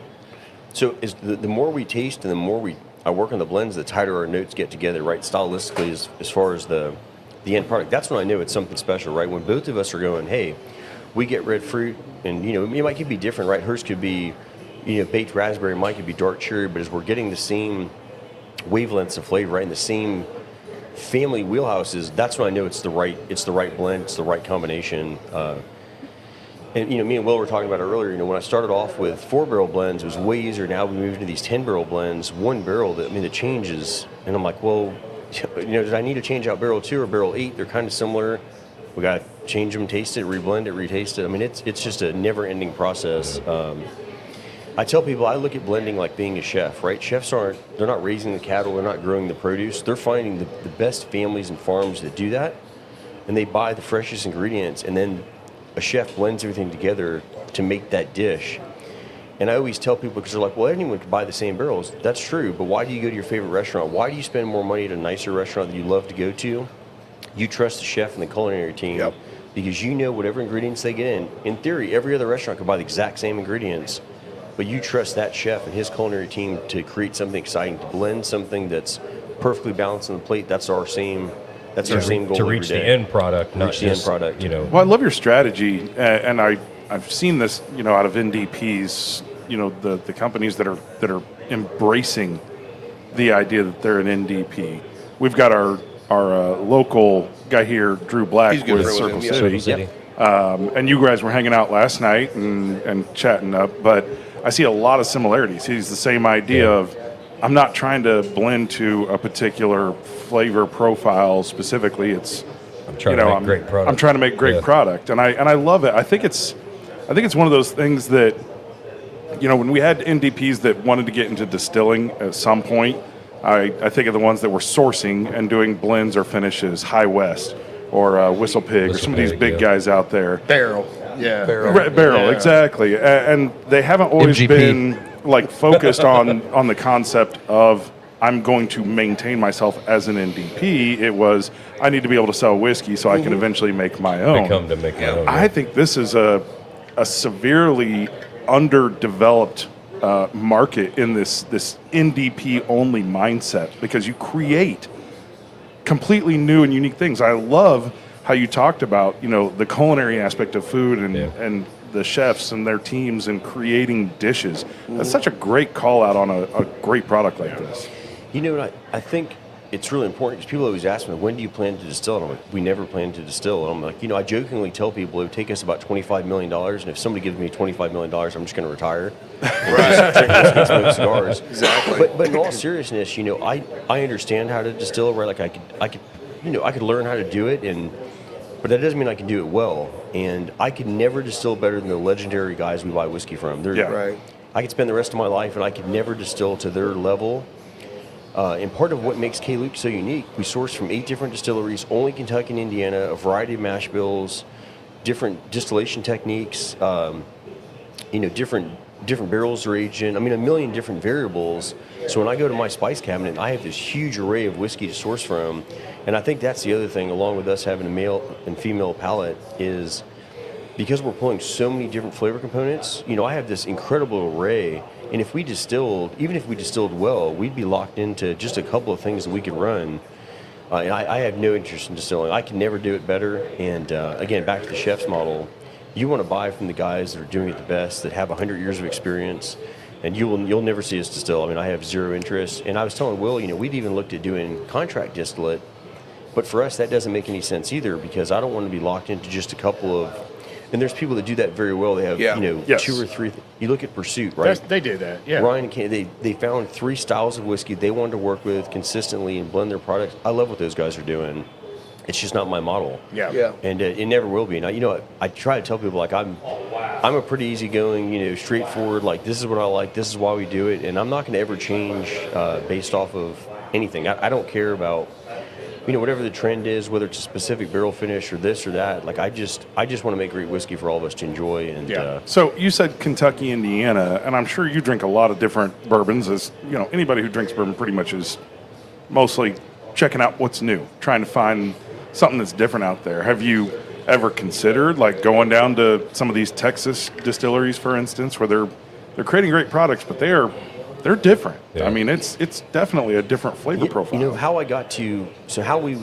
So is the more we taste and the more I work on the blends, the tighter our notes get together, right? Stylistically, as far as the end product, that's when I know it's something special, right? When both of us are going, hey, we get red fruit, and it might could be different, right? Hers could be, baked raspberry, mine could be dark cherry, but as we're getting the same wavelengths of flavor, right, and the same family wheelhouses, that's when I know it's the right blend, it's the right combination. And me and Will were talking about it earlier. When I started off with 4-barrel blends, it was way easier. Now we moved into these 10-barrel blends. 1 barrel, the changes, and I'm like, well, did I need to change out barrel 2 or barrel 8? They're kind of similar. We got to change them, taste it, reblend it, retaste it. It's just a never-ending process. I tell people I look at blending like being a chef, right? Chefs they're not raising the cattle, they're not growing the produce. They're finding the best families and farms that do that, and they buy the freshest ingredients, and then a chef blends everything together to make that dish. And I always tell people, because they're like, well, anyone could buy the same barrels. That's true, but why do you go to your favorite restaurant? Why do you spend more money at a nicer restaurant that you love to go to? You trust the chef and the culinary team. Yep. Because you know whatever ingredients they get in. In theory, every other restaurant could buy the exact same ingredients, but you trust that chef and his culinary team to create something exciting, to blend something that's perfectly balanced on the plate. That's our same goal to reach every the day. end product, not Reach the end just product. Well, I love your strategy, and I've seen this, out of NDPs, the companies that are embracing the idea that they're an NDP. We've got our local guy here, Drew Black, He's good with friend Circle with him, City. City. And you guys were hanging out last night and chatting up, but I see a lot of similarities. He's the same idea of, I'm not trying to blend to a particular flavor profile specifically. I'm trying to make great product. I'm trying to make great product, and I love it. I think it's one of those things that, when we had NDPs that wanted to get into distilling at some point, I think of the ones that were sourcing and doing blends or finishes, High West or Whistle Pig, or some of these big guys out there. Barrel. Yeah. Barrel, Yeah. exactly. And they haven't always MGP. been focused on the concept of, I'm going to maintain myself as an NDP. It was, I need to be able to sell whiskey so I can eventually make my own. Become to make my own. I think this is a severely underdeveloped market in this NDP only mindset, because you create completely new and unique things. I love how you talked about the culinary aspect of food and the chefs and their teams and creating dishes. That's such a great call out on a great product like this. I think it's really important, because people always ask me, when do you plan to distill? And I'm like, we never plan to distill. And I'm like, I jokingly tell people it would take us about $25 million, and if somebody gives me $25 million, I'm just going to retire. Right. Drink whiskey and smoke cigars. Exactly. But in all seriousness, I understand how to distill, right? Like I could learn how to do it, but that doesn't mean I can do it well. And I could never distill better than the legendary guys we buy whiskey from. Right. I could spend the rest of my life, and I could never distill to their level. And part of what makes K-Luke so unique, we source from 8 different distilleries, only Kentucky and Indiana, a variety of mash bills, different distillation techniques, different barrels are aged in. A million different variables. So when I go to my spice cabinet, I have this huge array of whiskey to source from. And I think that's the other thing, along with us having a male and female palate, is because we're pulling so many different flavor components, I have this incredible array. And if we distilled, even if we distilled well, we'd be locked into just a couple of things that we could run. And I have no interest in distilling. I can never do it better. And again, back to the chef's model, you want to buy from the guys that are doing it the best, that have 100 years of experience, and you'll never see us distill. I have zero interest. And I was telling Will, we'd even looked at doing contract distillate, but for us that doesn't make any sense either, because I don't want to be locked into just a couple of. And there's people that do that very well. They have, Yes. 2 or 3. You look at Pursuit, right? They do that, yeah. Ryan and Ken, they found 3 styles of whiskey they wanted to work with consistently and blend their products. I love what those guys are doing. It's just not my model. Yeah. And it never will be. And I try to tell people, like, I'm a pretty easygoing, straightforward, like, this is what I like, this is why we do it, and I'm not going to ever change based off of anything. I don't care about whatever the trend is, whether it's a specific barrel finish or this or that, like I just want to make great whiskey for all of us to enjoy. And So you said Kentucky, Indiana, and I'm sure you drink a lot of different bourbons. As anybody who drinks bourbon pretty much is mostly checking out what's new, trying to find something that's different out there. Have you ever considered like going down to some of these Texas distilleries, for instance, where they're creating great products, but they're different. Yeah. I mean, it's definitely a different flavor profile. How how we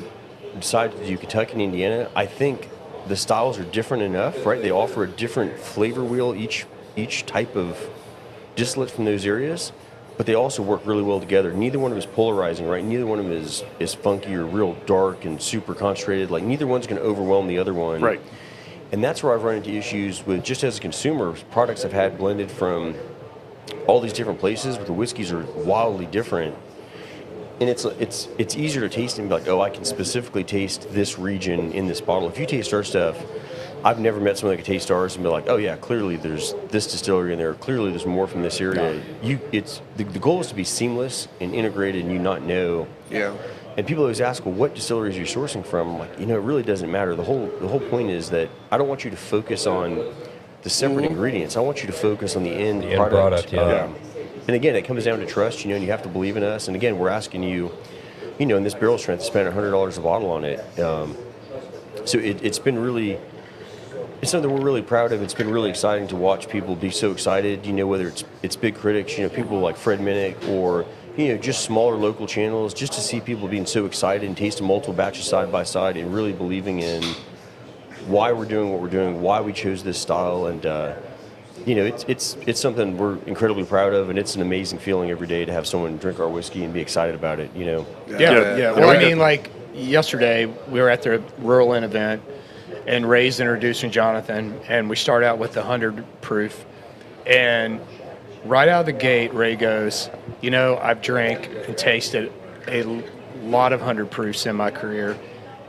decided to do Kentucky and Indiana, I think the styles are different enough, right? They offer a different flavor wheel, each type of distillate from those areas, but they also work really well together. Neither one of them is polarizing, right? Neither one of them is funky or real dark and super concentrated. Like neither one's going to overwhelm the other one. Right. And that's where I've run into issues with, just as a consumer, products I've had blended from all these different places, but the whiskeys are wildly different. And it's easier to taste and be like, oh, I can specifically taste this region in this bottle. If you taste our stuff, I've never met someone that could taste ours and be like, oh yeah, clearly there's this distillery in there. Clearly there's more from this area. The goal is to be seamless and integrated, and you not know. Yeah. And people always ask, well, what distilleries are you sourcing from? I'm like, it really doesn't matter. The whole point is that I don't want you to focus on the separate ingredients. I want you to focus on the end product. And again, it comes down to trust, and you have to believe in us. And again, we're asking you, in this barrel strength, to spend $100 a bottle on it. So it's been really, it's something we're really proud of. It's been really exciting to watch people be so excited, whether it's big critics, people like Fred Minnick, or, just smaller local channels, just to see people being so excited and tasting multiple batches side by side and really believing in why we're doing what we're doing, why we chose this style. And, it's something we're incredibly proud of, and it's an amazing feeling every day to have someone drink our whiskey and be excited about it, Yeah. Well, I mean, like yesterday, we were at the Rural Inn event, and Ray's introducing Johnathan, and we start out with the 100 proof. And right out of the gate, Ray goes, I've drank and tasted a lot of 100 proofs in my career,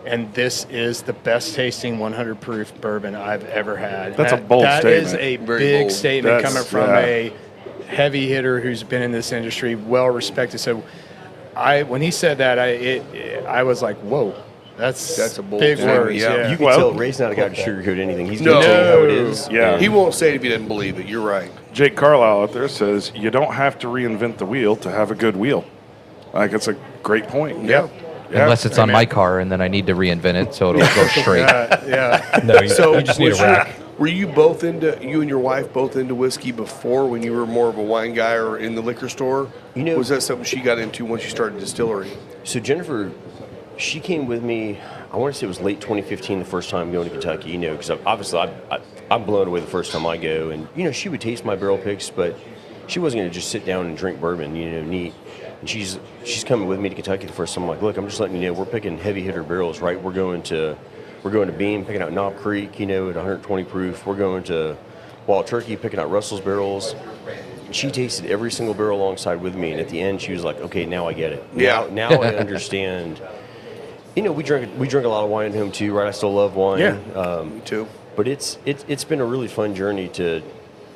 and this is the best tasting 100 proof bourbon I've ever had. That's a bold statement. That is a Very big bold. statement That's- coming from yeah. a heavy hitter who's been in this industry, well respected. So when he said that, I was like, whoa. That's a bold big statement, words. yeah. Yeah. You can tell Ray's not a guy to sugarcoat anything. He's No. going to tell you how it is. Yeah. He won't say it if he doesn't believe it. You're right. Jake Carlisle out there says you don't have to reinvent the wheel to have a good wheel. Like, it's a great point. Yeah. Unless it's on my car, and then I need to reinvent it so it'll go straight. Yeah. No, you, So you just need a was rack. Were you and your wife both into whiskey before, when you were more of a wine guy or in the liquor store? Was that something she got into once you started distillery? So Jennifer, she came with me, I want to say it was late 2015, the first time going to Kentucky, because obviously I'm blown away the first time I go. And, she would taste my barrel picks, but she wasn't going to just sit down and drink bourbon, neat. And she's coming with me to Kentucky the first time. I'm like, look, I'm just letting you know, we're picking heavy hitter barrels, right? We're going to Beam, picking out Knob Creek, at 120 proof. We're going to Wild Turkey, picking out Russell's barrels. She tasted every single barrel alongside with me, and at the end, she was like, okay, now I get it. Yeah. Now I understand. We drink a lot of wine at home too, right? I still love wine. Yeah. Me too. But it's been a really fun journey to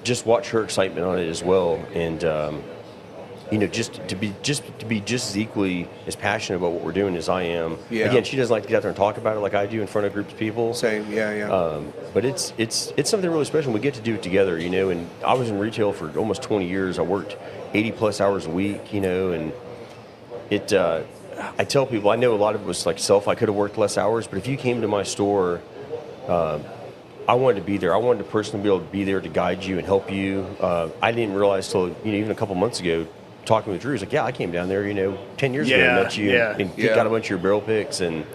just watch her excitement on it as well, and just to be just as equally as passionate about what we're doing as I am. Yeah. Again, she doesn't like to get out there and talk about it like I do in front of groups of people. Same. Yeah. But it's something really special. We get to do it together, And I was in retail for almost 20 years. I worked 80 plus hours a week, and it. I tell people, I know a lot of it was like self. I could have worked less hours, but if you came to my store, I wanted to be there. I wanted to personally be able to be there to guide you and help you. I didn't realize till even a couple months ago, talking with Drew, he's like, yeah, I came down there, 10 years ago and met you and got a bunch of your barrel picks. And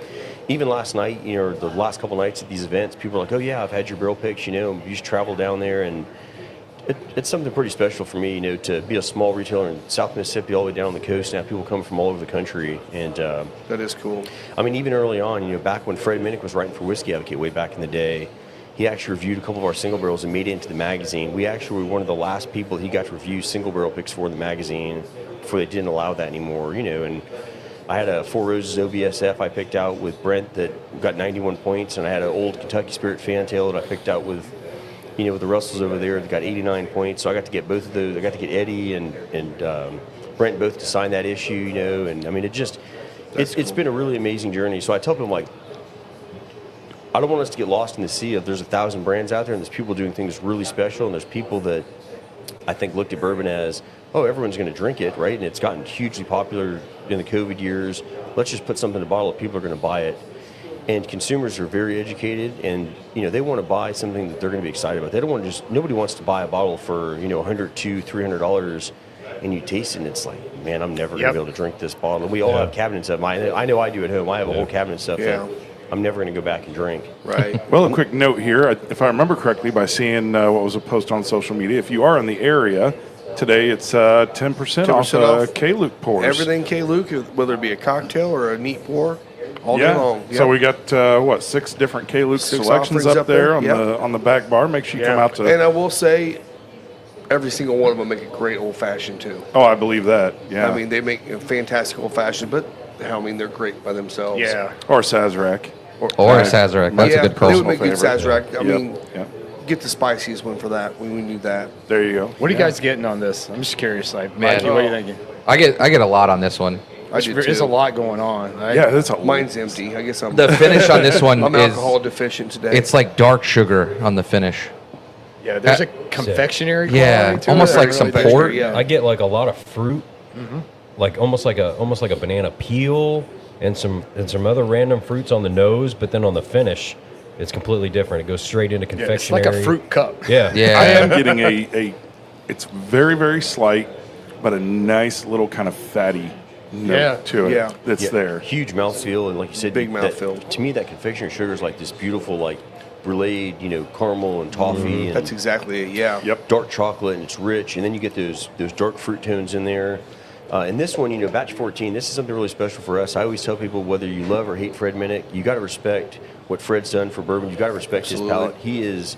even last night, or the last couple nights at these events, people are like, oh yeah, I've had your barrel picks, you used to travel down there. And it's something pretty special for me, to be a small retailer in South Mississippi all the way down the coast. Now people come from all over the country. And that is cool. I mean, even early on, back when Fred Minnick was writing for Whiskey Advocate way back in the day, he actually reviewed a couple of our single barrels and made it into the magazine. We actually were one of the last people he got to review single barrel picks for the magazine before they didn't allow that anymore, And I had a Four Roses OBSF I picked out with Brent that got 91 points, and I had an old Kentucky Spirit Fantail that I picked out with, with the Russells over there that got 89 points. So I got to get both of those. I got to get Eddie and Brent both to sign that issue, And I mean, it just, It's been a really amazing journey. So I tell people, like, I don't want us to get lost in the sea of there's 1,000 brands out there, and there's people doing things really special, and there's people that I think looked at bourbon as, oh, everyone's going to drink it, right? And it's gotten hugely popular in the COVID years. Let's just put something in a bottle, people are going to buy it. And consumers are very educated, and they want to buy something that they're going to be excited about. They don't want to nobody wants to buy a bottle for $100, $200, $300, and you taste it, and it's like, man, I'm never going to be able to drink this bottle. We all have cabinets of them. I know I do at home. I have a whole cabinet of stuff that I'm never going to go back and drink. Right. Well, a quick note here. If I remember correctly, by seeing what was a post on social media, if you are in the area today, it's 10% off K-Luke pours. Everything K-Luke, whether it be a cocktail or a neat pour, all day long. So we got 6 different K-Luke selections up there on the back bar. Make sure you come out to. And I will say, every single one of them make a great old fashioned too. Oh, I believe that. Yeah. I mean, they make a fantastic old fashioned, but they're great by themselves. Yeah. Or Sazerac. Or a Sazerac. That's a good They would personal make good favorite. Sazerac. I mean, Yep. get the spiciest one for that when we need that. There you go. What are you guys getting on this? I'm just curious. Like, Man. Mikey, what are you thinking? I get a lot on this one. There's a lot going on. Right? Yeah, that's Mine's empty. I guess I'm. The finish on this one I'm is alcohol deficient today. it's like dark sugar on the finish. Yeah, there's a confectionery. Yeah, quality to almost it. like some Confectionery, port. yeah. I get like a lot of fruit, like almost like a banana peel and some other random fruits on the nose, but then on the finish, it's completely different. It goes straight into Yeah, confectionery. it's like a fruit cup. Yeah. Yeah. I am getting it's very, very slight, but a nice little kind of fatty note to it Yeah. that's there. Huge mouthfeel, and like you said, Big that- mouthfeel. To me, that confectionery sugar is like this beautiful, like brulee, caramel and toffee, and That's exactly it. Yeah. Yep. dark chocolate, and it's rich, and then you get those dark fruit tones in there. And this one, batch 14, this is something really special for us. I always tell people, whether you love or hate Fred Minnick, you got to respect what Fred's done for bourbon. You got to respect his palate. He is.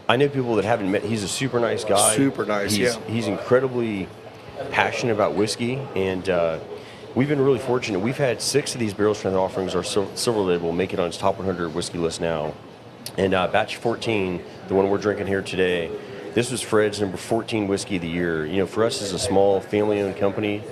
I know people that haven't met. He's a super nice guy. Super nice, He's incredibly passionate about whiskey, and we've been really fortunate. We've had 6 of these barrel strength offerings. Our silver label make it on its top 100 whiskey list now. And batch 14, the one we're drinking here today, this was Fred's number 14 whiskey of the year. For us as a small family-owned company,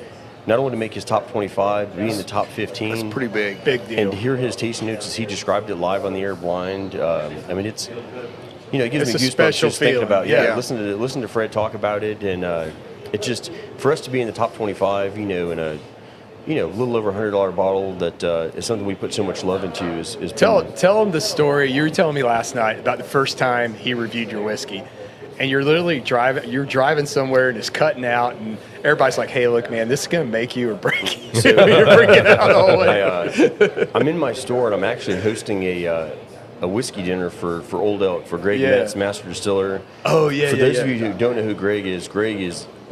not only to make his top 25, but be in the top 15. That's pretty big. Big deal. And to hear his tasting notes as he described it live on the air blind, I mean, it's, it gives It's me a goosebumps special just thinking feeling. about, Yeah. listen to Fred talk about it, and it just, for us to be in the top 25, in a, little over $100 bottle that is something we put so much love into is Tell him the story. You were telling me last night about the first time he reviewed your whiskey. And you're literally driving somewhere and it's cutting out, and everybody's like, "Hey, look, man, this is gonna make you or break you." You're freaking out the whole way. I'm in my store, and I'm actually hosting a whiskey dinner for Old Elk, for Greg Metz, master distiller. Oh, yeah, For yeah, those yeah. of you who don't know who Greg is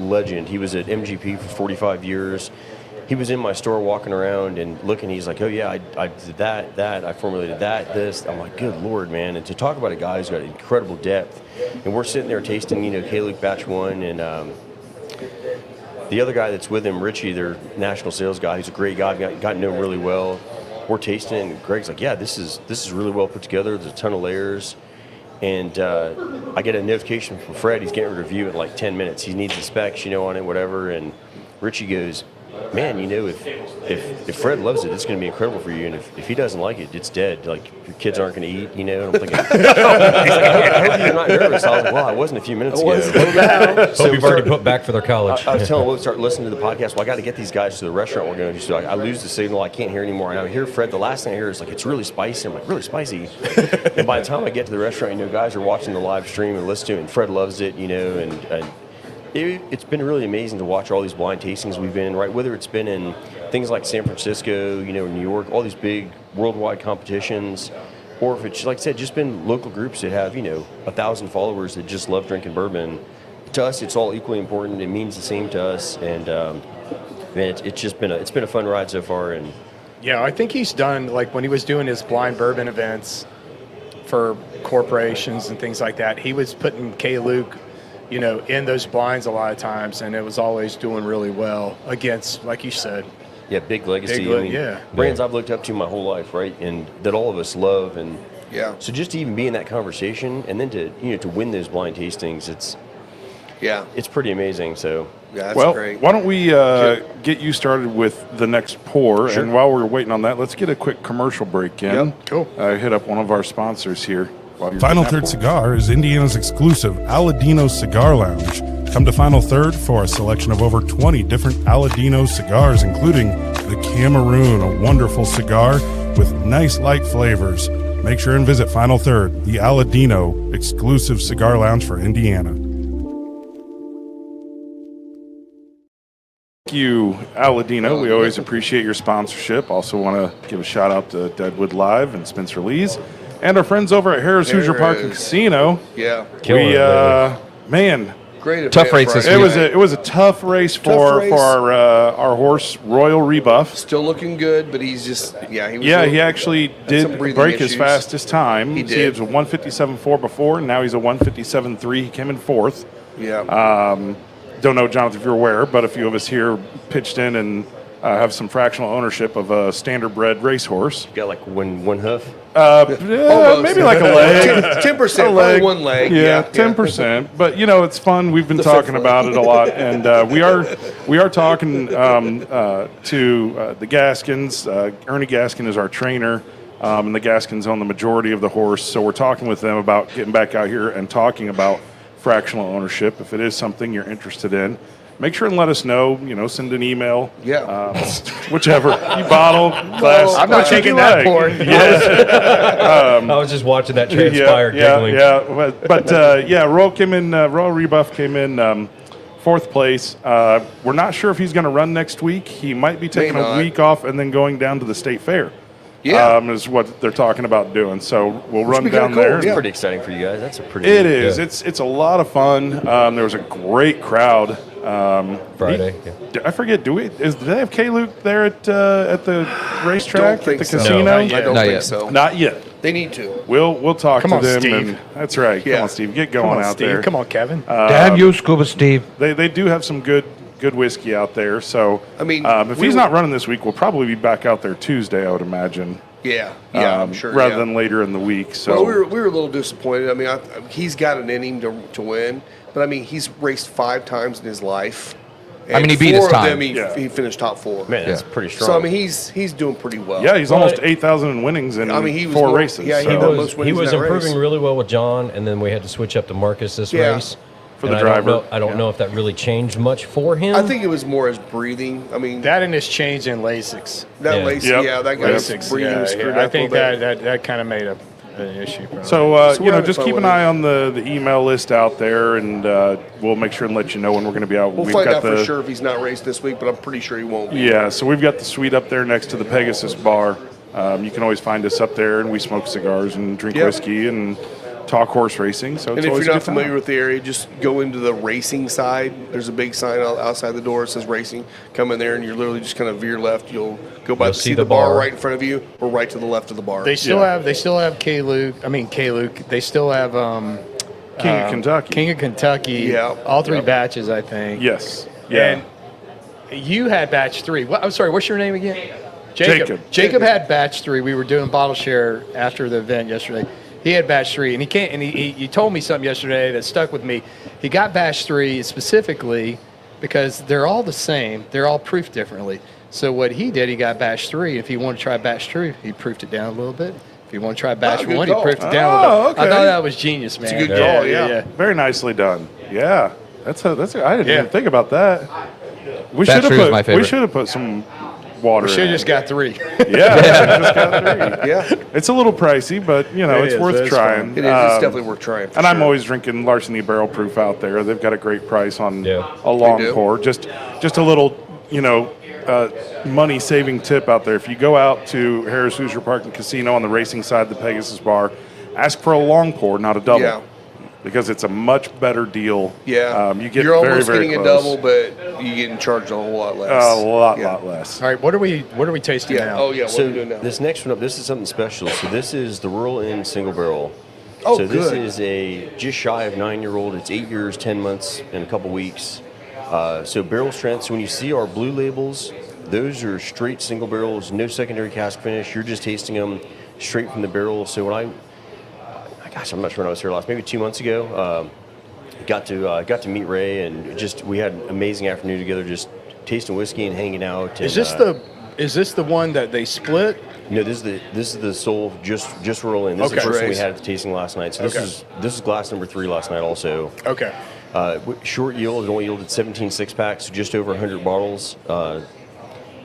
legend. He was at MGP for 45 years. He was in my store walking around and looking. He's like, "Oh yeah, I did that. I formulated that. This." I'm like, "Good Lord, man!" And to talk about a guy who's got incredible depth, and we're sitting there tasting, K-Luke Batch 1, and the other guy that's with him, Richie, their national sales guy, he's a great guy. I've gotten to know him really well. We're tasting it, and Greg's like, "Yeah, this is really well put together. There's a ton of layers." And I get a notification from Fred. He's getting a review in like 10 minutes. He needs the specs, on it, whatever. And Richie goes, "Man, if Fred loves it, it's going to be incredible for you. And if he doesn't like it, it's dead. Like, your kids aren't going to eat, And I'm thinking, I hope you're not nervous." I was like, "Well, I wasn't a few minutes ago." So we've already put back for their college. I was telling Will to start listening to the podcast. Well, I got to get these guys to the restaurant we're going to. So I lose the signal. I can't hear anymore. And I hear Fred. The last thing I hear is like, "It's really spicy." I'm like, "Really spicy?" And by the time I get to the restaurant, guys are watching the live stream and listening to it. And Fred loves it, and it's been really amazing to watch all these blind tastings we've been in, right? Whether it's been in things like San Francisco, New York, all these big worldwide competitions, or if it's, like I said, just been local groups that have, 1,000 followers that just love drinking bourbon. To us, it's all equally important. It means the same to us, and man, it's been a fun ride so far. And Yeah, I think he's done, like when he was doing his blind bourbon events for corporations and things like that, he was putting K-Luke, in those blinds a lot of times, and it was always doing really well against, like you said. yeah, big legacy. Yeah. Brands I've looked up to my whole life, right, and that all of us love. And Yeah. so just to even be in that conversation, and then to to win those blind tastings, it's Yeah. pretty amazing. So Yeah, that's Well, great. why don't we get you started with the next pour? Sure. And while we're waiting on that, let's get a quick commercial break in. Yep. Cool. Hit up one of our sponsors here. while you're Final getting Third that Cigar is Indiana's exclusive Aladino Cigar Lounge. Come to Final Third for a selection of over 20 different Aladino cigars, including the Cameroon, a wonderful cigar with nice light flavors. Make sure and visit Final Third, the Aladino exclusive cigar lounge for Indiana. Thank you, Aladino. We always appreciate your sponsorship. Also want to give a shout out to Deadwood Live and Spencer Lee's and our friends over at Harris Hoosier Park and Casino. Yeah. Killing We, it lately. man, Great event Tough race this Friday week. night. it was a tough race Tough for race. for our horse Royal Rebuff. Still looking good, but he's just, he was Yeah, he actually some did breathing break his issues. fastest time. He He did. was a 157.4 before, and now he's a 157.3. He came in fourth. Yeah. Don't know, Jonathan, if you're aware, but a few of us here pitched in and have some fractional ownership of a standard-bred racehorse. Got like one hoof. Almost. Maybe like a leg. 10%, A probably one leg. Yeah, 10%. But it's fun. We've been The talking fifth about leg. it a lot, and we are talking to the Gaskins. Ernie Gaskin is our trainer, and the Gaskins own the majority of the horse. So we're talking with them about getting back out here and talking about fractional ownership. If it is something you're interested in, make sure and let us know. Send an email. Yeah. Whichever. You bottle, glass. I'm not whichever taking you that like. pour. I was just watching that transpire, giggling. Royal came in. Royal Rebuff came in fourth place. We're not sure if he's going to run next week. He might be taking a not. week off and then going down to the state fair. Yeah. Is what they're talking about doing. So we'll run be down kinda cool, there. yeah. Pretty exciting for you guys. That's a pretty. It is. Yeah. It's a lot of fun. There was a great crowd. Friday. I forget. Do they have K Luke there at the racetrack Don't think at the so. casino? No, I not yet. don't Not think yet. so. Not yet. They need to. We'll talk Come to on, them. Steve. And that's right. Yeah. Come on, Steve. Get Come going on, out Steve. there. Come on, Kevin. Damn you, Scuba Steve. They do have some good whiskey out there. So I mean, if we he's were- not running this week, we'll probably be back out there Tuesday. I would imagine. Yeah. I'm sure. Rather yeah. than later in the week. So Well, we were a little disappointed. I mean, he's got it in him to win, but I mean, he's raced 5 times in his life. I mean, he and beat his 4 of time. them Yeah. he finished top 4. Man, that's Yeah. pretty strong. So I mean, he's doing pretty well. yeah, he's Well, almost 8,000 in winnings in I mean, he was 4 more- races. yeah, he so. was- most He winnings was in that improving race. really well with John, and then we had to switch up to Marcus this Yeah. race. For the And driver. I don't know if that really changed much for him. I think it was more his breathing. I mean, That and his change in Lasix. that Yeah. Lacey, Yep. that guy's Lasix, breathing was screwed up I a think little bit. that kind of made an issue. Probably. So, So we're having just fun keep an with it. eye on the email list out there, and we'll make sure and let you know when we're going to be out. We'll We've find got out the, for sure if he's not raced this week, but I'm pretty sure he won't be. Yeah, so we've got the suite up there next to the Pegasus bar. You can always find us up there, and we smoke cigars and drink Yep. whiskey and talk horse racing. So it's And if always you're a not good time. familiar with the area, just go into the racing side. There's a big sign outside the door that says racing. Come in there, and you're literally just kind of veer left. You'll go by You'll to see see the the bar bar. right in front of you, or right to the left of the bar. They still Yeah. have K Luke. They still have King of Kentucky. King of Kentucky. Yeah. All 3 Yep. batches, I think. Yes. Yeah. And you had batch 3. I'm sorry. What's your name again? Jacob. Jacob. Jacob had batch 3. We were doing bottle share after the event yesterday. He had batch 3, and he can't. And he told me something yesterday that stuck with me. He got batch 3 specifically because they're all the same. They're all proofed differently. So what he did, he got batch 3. If he wanted to try batch 3, he proofed it down a little bit. If he wanted to try batch good 1, he call. proofed it down a little bit. Oh, I okay. thought that was genius, man. a good call, yeah. Very nicely done. Yeah. I didn't Yeah. even think about that. We That should have tree was put. my We favorite. should have put some water. We should have in. just got 3. Yeah. Just got 3. yeah, It's a little pricey, but It it's is. worth It's trying. fun. it is. It's definitely worth trying. For And I'm sure. always drinking Larceny Barrel Proof out there. They've got a great price on Yeah. a long They do. pour. Just a little, money saving tip out there. If you go out to Harris Hoosier Park and Casino on the racing side of the Pegasus Bar, ask for a long pour, not a double. Yeah. Because it's a much better deal. Yeah, you get you're very, almost very getting close. a double, but you're getting charged a whole lot less. A lot Yeah. less. All right, what are we tasting Yeah. now? Oh yeah. What are So we doing now? this next one up, this is something special. So this is the Rural Inn Single Barrel. Oh, so this good. is a just shy of 9-year-old. It's 8 years, 10 months, and a couple weeks. So barrel strength. So when you see our blue labels, those are straight single barrels, no secondary cask finish. You're just tasting them straight from the barrel. So when I'm not sure when I was here last, maybe 2 months ago. got to meet Ray, and we had an amazing afternoon together, just tasting whiskey and hanging out. Is And, this the one that they split? No, this is the Soul just roll in. This is the first one we had at the tasting last night. So this is glass number 3 last night also. Okay. Short yield, it only yielded 17 6-packs, just over 100 bottles.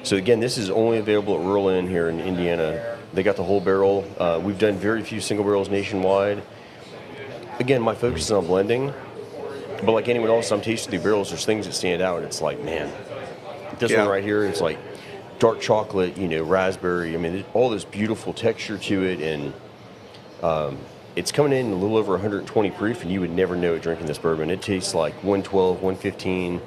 So again, this is only available at Rural Inn here in Indiana. They got the whole barrel. We've done very few single barrels nationwide. Again, my focus is on blending, but like anyone else, I'm tasting the barrels. There's things that stand out, and it's like, man, this one right here, it's like dark chocolate, raspberry. I mean, all this beautiful texture to it, and it's coming in a little over 120 proof, and you would never know it drinking this bourbon. It tastes like 112, 115.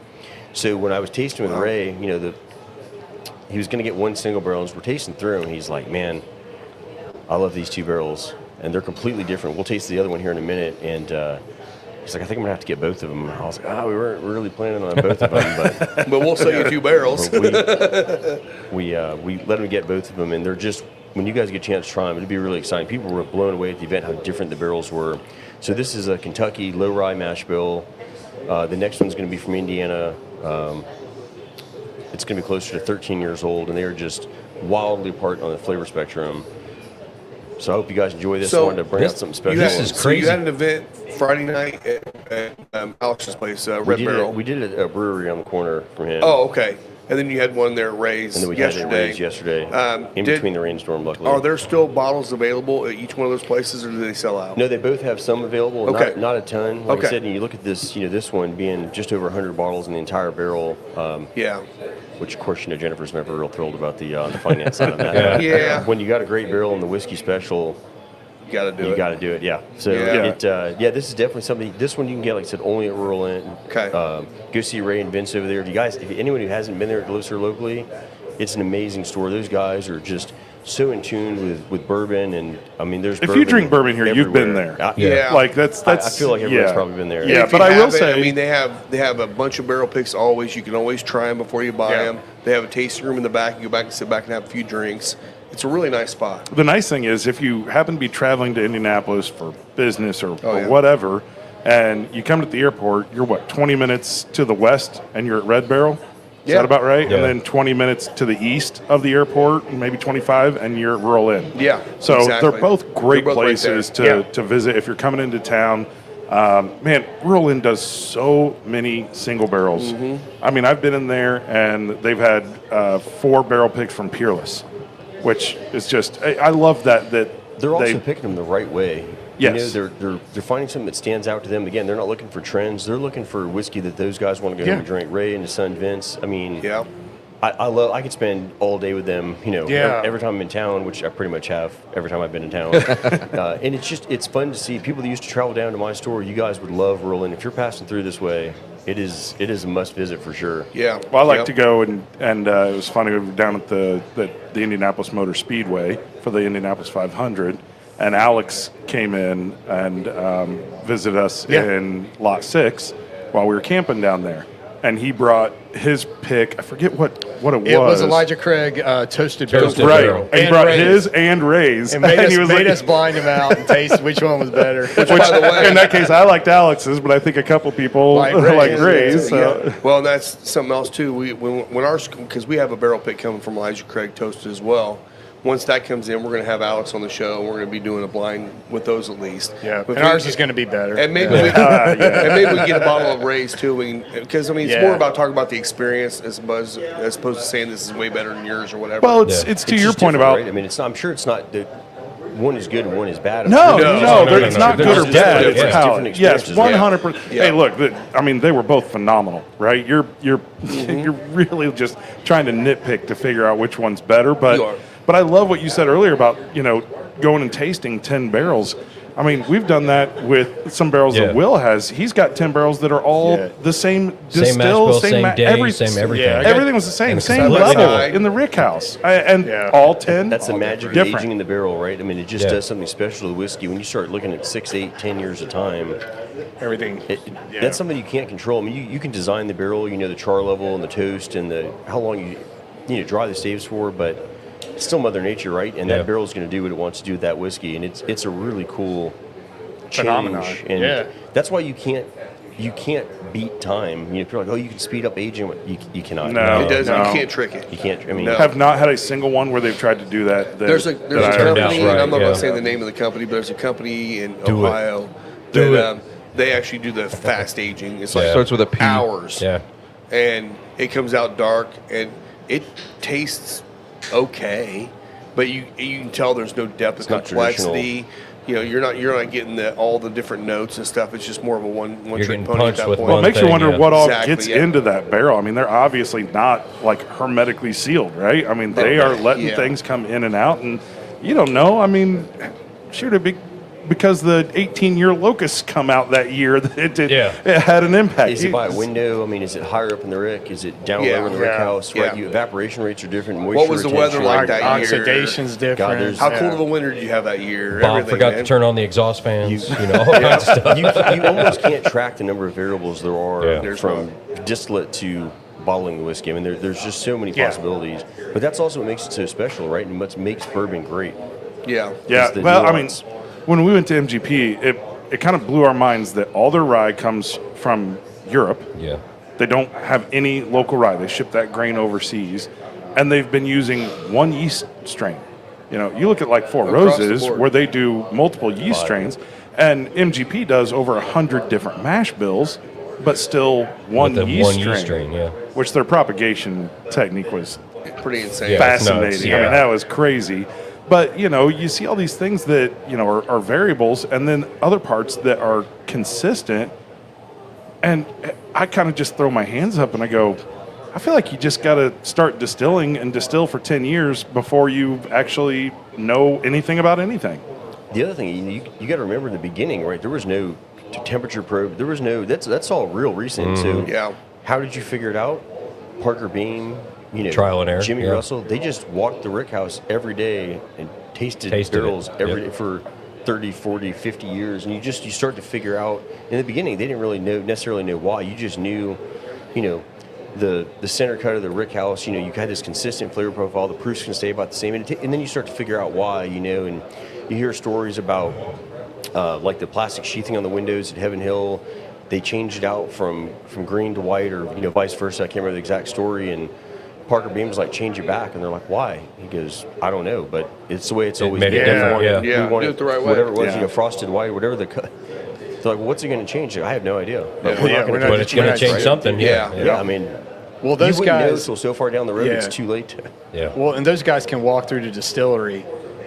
So when I was tasting with Ray, he was going to get one single barrel, and we're tasting through them, and he's like, man, I love these 2 barrels, and they're completely different. We'll taste the other one here in a minute, and he's like, I think I'm going to have to get both of them. I was like, we weren't really planning on both of them, but But we'll sell you 2 barrels. we let him get both of them, and they're just, when you guys get a chance to try them, it'd be really exciting. People were blown away at the event how different the barrels were. So this is a Kentucky low rye mash bill. The next one's going to be from Indiana. It's going to be closer to 13 years old, and they are just wildly apart on the flavor spectrum. So I hope you guys enjoy this. I wanted to bring out something special. So you had an event Friday night at Alex's place, Red Barrel. We did it at a brewery on the corner from him. Oh, okay. And then you had one there at Ray's And then we yesterday. had it at Ray's yesterday, in between the rainstorm, luckily. Are there still bottles available at each one of those places, or do they sell out? No, they both have some available, Okay. not a ton. Like I said, and you look at this, this one being just over 100 bottles in the entire barrel. Yeah. Which, of course, Jennifer's never real thrilled about the finance side of that. Yeah. When you got a great barrel in the whiskey special, you got to do it. You got to do it, yeah. So this is definitely something. This one you can get, like I said, only at Rural Inn. Okay. Go see Ray and Vince over there. If anyone who hasn't been there, lives here locally, it's an amazing store. Those guys are just so in tune with bourbon, and I mean, there's. If you drink bourbon here, you've been everywhere. there. Yeah. Like that's. I feel like everyone's probably been there. Yeah, If but you I will haven't, say, I mean, they have a bunch of barrel picks always. You can always try them before you buy them. They have a tasting room in the back. You go back and sit back and have a few drinks. It's a really nice spot. the nice thing is if you happen to be traveling to Indianapolis for business or yeah. whatever, and you come to the airport, you're 20 minutes to the west, and you're at Red Barrel. Is that about right? Yeah. And then 20 minutes to the east of the airport, maybe 25, and you're at Rural Inn. Yeah, So exactly. they're both great They're both right places there. to visit if you're coming into town. Man, Rural Inn does so many single barrels. Mm-hmm. I mean, I've been in there, and they've had 4 barrel picks from Peerless, which is just, I love that They're also picking them the right way. Yes. They're finding something that stands out to them. Again, they're not looking for trends. They're looking for whiskey that those guys want to go home and drink. Ray and his son Vince. I mean, I could spend all day with them. Every time I'm in town, which I pretty much have every time I've been in town. And it's fun to see people that used to travel down to my store. You guys would love Rural Inn. If you're passing through this way, it is a must visit for sure. Yeah. Well, I like to go, and it was funny. We were down at the Indianapolis Motor Speedway for the Indianapolis 500, and Alex came in and visited us in Lot 6 while we were camping down there. And he brought his pick. I forget what it was. It was Elijah Craig toasted barrel. Right. barrel. And he brought his and Ray's. And made he us blind him out and taste which one was better. By the way, in that case, I liked Alex's, but I think a couple people Like like Ray's. Ray's. So. Yeah. Well, and that's something else too. When ours, because we have a barrel pick coming from Elijah Craig toasted as well. Once that comes in, we're going to have Alex on the show, and we're going to be doing a blind with those at least. Yeah, But and ours is going to be better. And maybe we can, and maybe we can get a bottle of Ray's too. Because it's more about talking about the experience as opposed to saying this is way better than yours or whatever. Well, it's to your just point different, about. right? I mean, I'm sure it's not that one is good and one is bad. No, No, it's not They're good or just bad. different. It's Yeah. palate. Different Yes, experiences. 100%. Yeah. Hey, look, I mean, they were both phenomenal, right? You're you're really just trying to nitpick to figure out which one's better. You are. But I love what you said earlier about going and tasting 10 barrels. I mean, we've done that with some barrels that Will has. He's got 10 barrels that are all the same Same mash bill, same day, everything. same everything. Yeah, Everything was the same, And same completely level different. in the Rick House, and all 10. That's the all magic of different. aging in the barrel, right? I mean, it just does something special to the whiskey. When you start looking at 6, 8, 10 years of time, Everything. that's something you can't control. I mean, you can design the barrel, the char level and the toast and how long you dry the staves for, but it's still Mother Nature, right? And that barrel is going to do what it wants to do with that whiskey, and it's a really cool change. Phenomenon. And that's why you can't you can't beat time. You know, people are like, oh, you can speed up aging. You cannot. No. It doesn't. No. You can't trick it. You can't. I mean, No. Have not had a single one where they've tried to do that. There's a that I company, heard. and I'm not yeah. going to say the name of the company, but there's a company in Do it. Ohio Do that it. they actually do the fast aging. It's Yeah. like Starts with a P. hours. Yeah. And it comes out dark, and it tastes okay, but you can tell there's no depth of not complexity. You know, you're not getting all the different notes and stuff. It's just more of a one You're trick getting pony at punched that with point. Well, it one makes you thing, wonder yeah. what all Exactly, gets yeah. into that barrel. I mean, they're obviously not like hermetically sealed, right? I mean, they are letting Yeah. things come in and out, and you don't know. I mean, shoot, it'd be because the 18-year locusts come out that year, that it had an impact. is it by a window? I mean, is it higher up in the rick? Is it down Yeah. lower in the rick Yeah. house? Right, Yeah. evaporation rates are different. What was the weather retention. like that year? Oxidation's different. there's- How yeah. cold of a winter did you have that year? Bob Everything, forgot man. to turn on the exhaust fans. You know, all kinds of stuff. You almost can't track the number of variables there are Yeah. from distillate to bottling the whiskey. I mean, there's just so many Yeah. possibilities. But that's also what makes it so special, right? And what makes bourbon great. Yeah. Yeah, is the well, nuance. I mean, when we went to MGP, it kind of blew our minds that all their rye comes from Europe. Yeah. They don't have any local rye. They ship that grain overseas, and they've been using one yeast strain. You know, you look at like Four Across the Roses, board. where they do multiple yeast strains, and MGP does over 100 different mash bills, but still one With the yeast one strain, yeast strain, yeah. which their propagation technique was Pretty insane. Yeah. fascinating. nuts, I yeah. mean, that was crazy. But, you know, you see all these things that, you know, are variables, and then other parts that are consistent. And I kind of just throw my hands up and I go, I feel like you just got to start distilling and distill for 10 years before you actually know anything about anything. The other thing, you got to remember in the beginning, right? There was no temperature probe. There was no, that's all real recent. So Yeah. how did you figure it out? Parker Beam, you know, Trial and error, Jimmy yeah. Russell, they just walked the rick house every day and tasted Tasted barrels it, every yep. day for 30, 40, 50 years. And you start to figure out, in the beginning, they didn't really necessarily know why. You just knew, you know, the center cut of the rick house, you know, you had this consistent flavor profile, the proofs can stay about the same. And then you start to figure out why, you know, and you hear stories about like the plastic sheathing on the windows at Heaven Hill. They changed it out from green to white, or you know, vice versa. I can't remember the exact story. And Parker Beam was like, change it back, and they're like, why? He goes, I don't know, but it's the way it's always made been. it different, We wanted- yeah. we wanted Do it the right way. Whatever it was, Yeah. you know, frosted white, whatever the cut. They're like, well, what's it going to change? I have no idea. But Yeah. we're Yeah, not we're going not- to But it's going to change right. something. Yeah. Yeah. Yeah, I mean, Well, you those wouldn't know guys. till so far down the road. Yeah. It's too late. Yeah. Well, and those guys can walk through the distillery,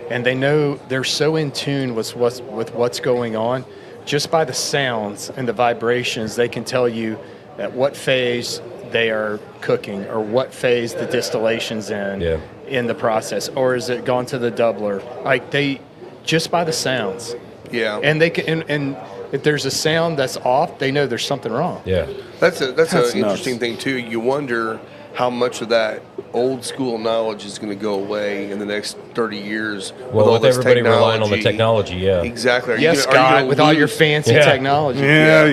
and they know they're so in tune with what's going on, just by the sounds and the vibrations. They can tell you at what phase they are cooking, or what phase the distillation's in in the process, or is it gone to the doubler? Like they, just by the sounds, Yeah. and they can. And if there's a sound that's off, they know there's something wrong. Yeah. That's an nuts. interesting thing too. You wonder how much of that old school knowledge is going to go away in the next 30 years. Well, all with this everybody relying on the technology, yeah. Exactly. Are Yes, you gonna- are you Scott, gonna with all your lose- fancy Yeah. technology. Yeah.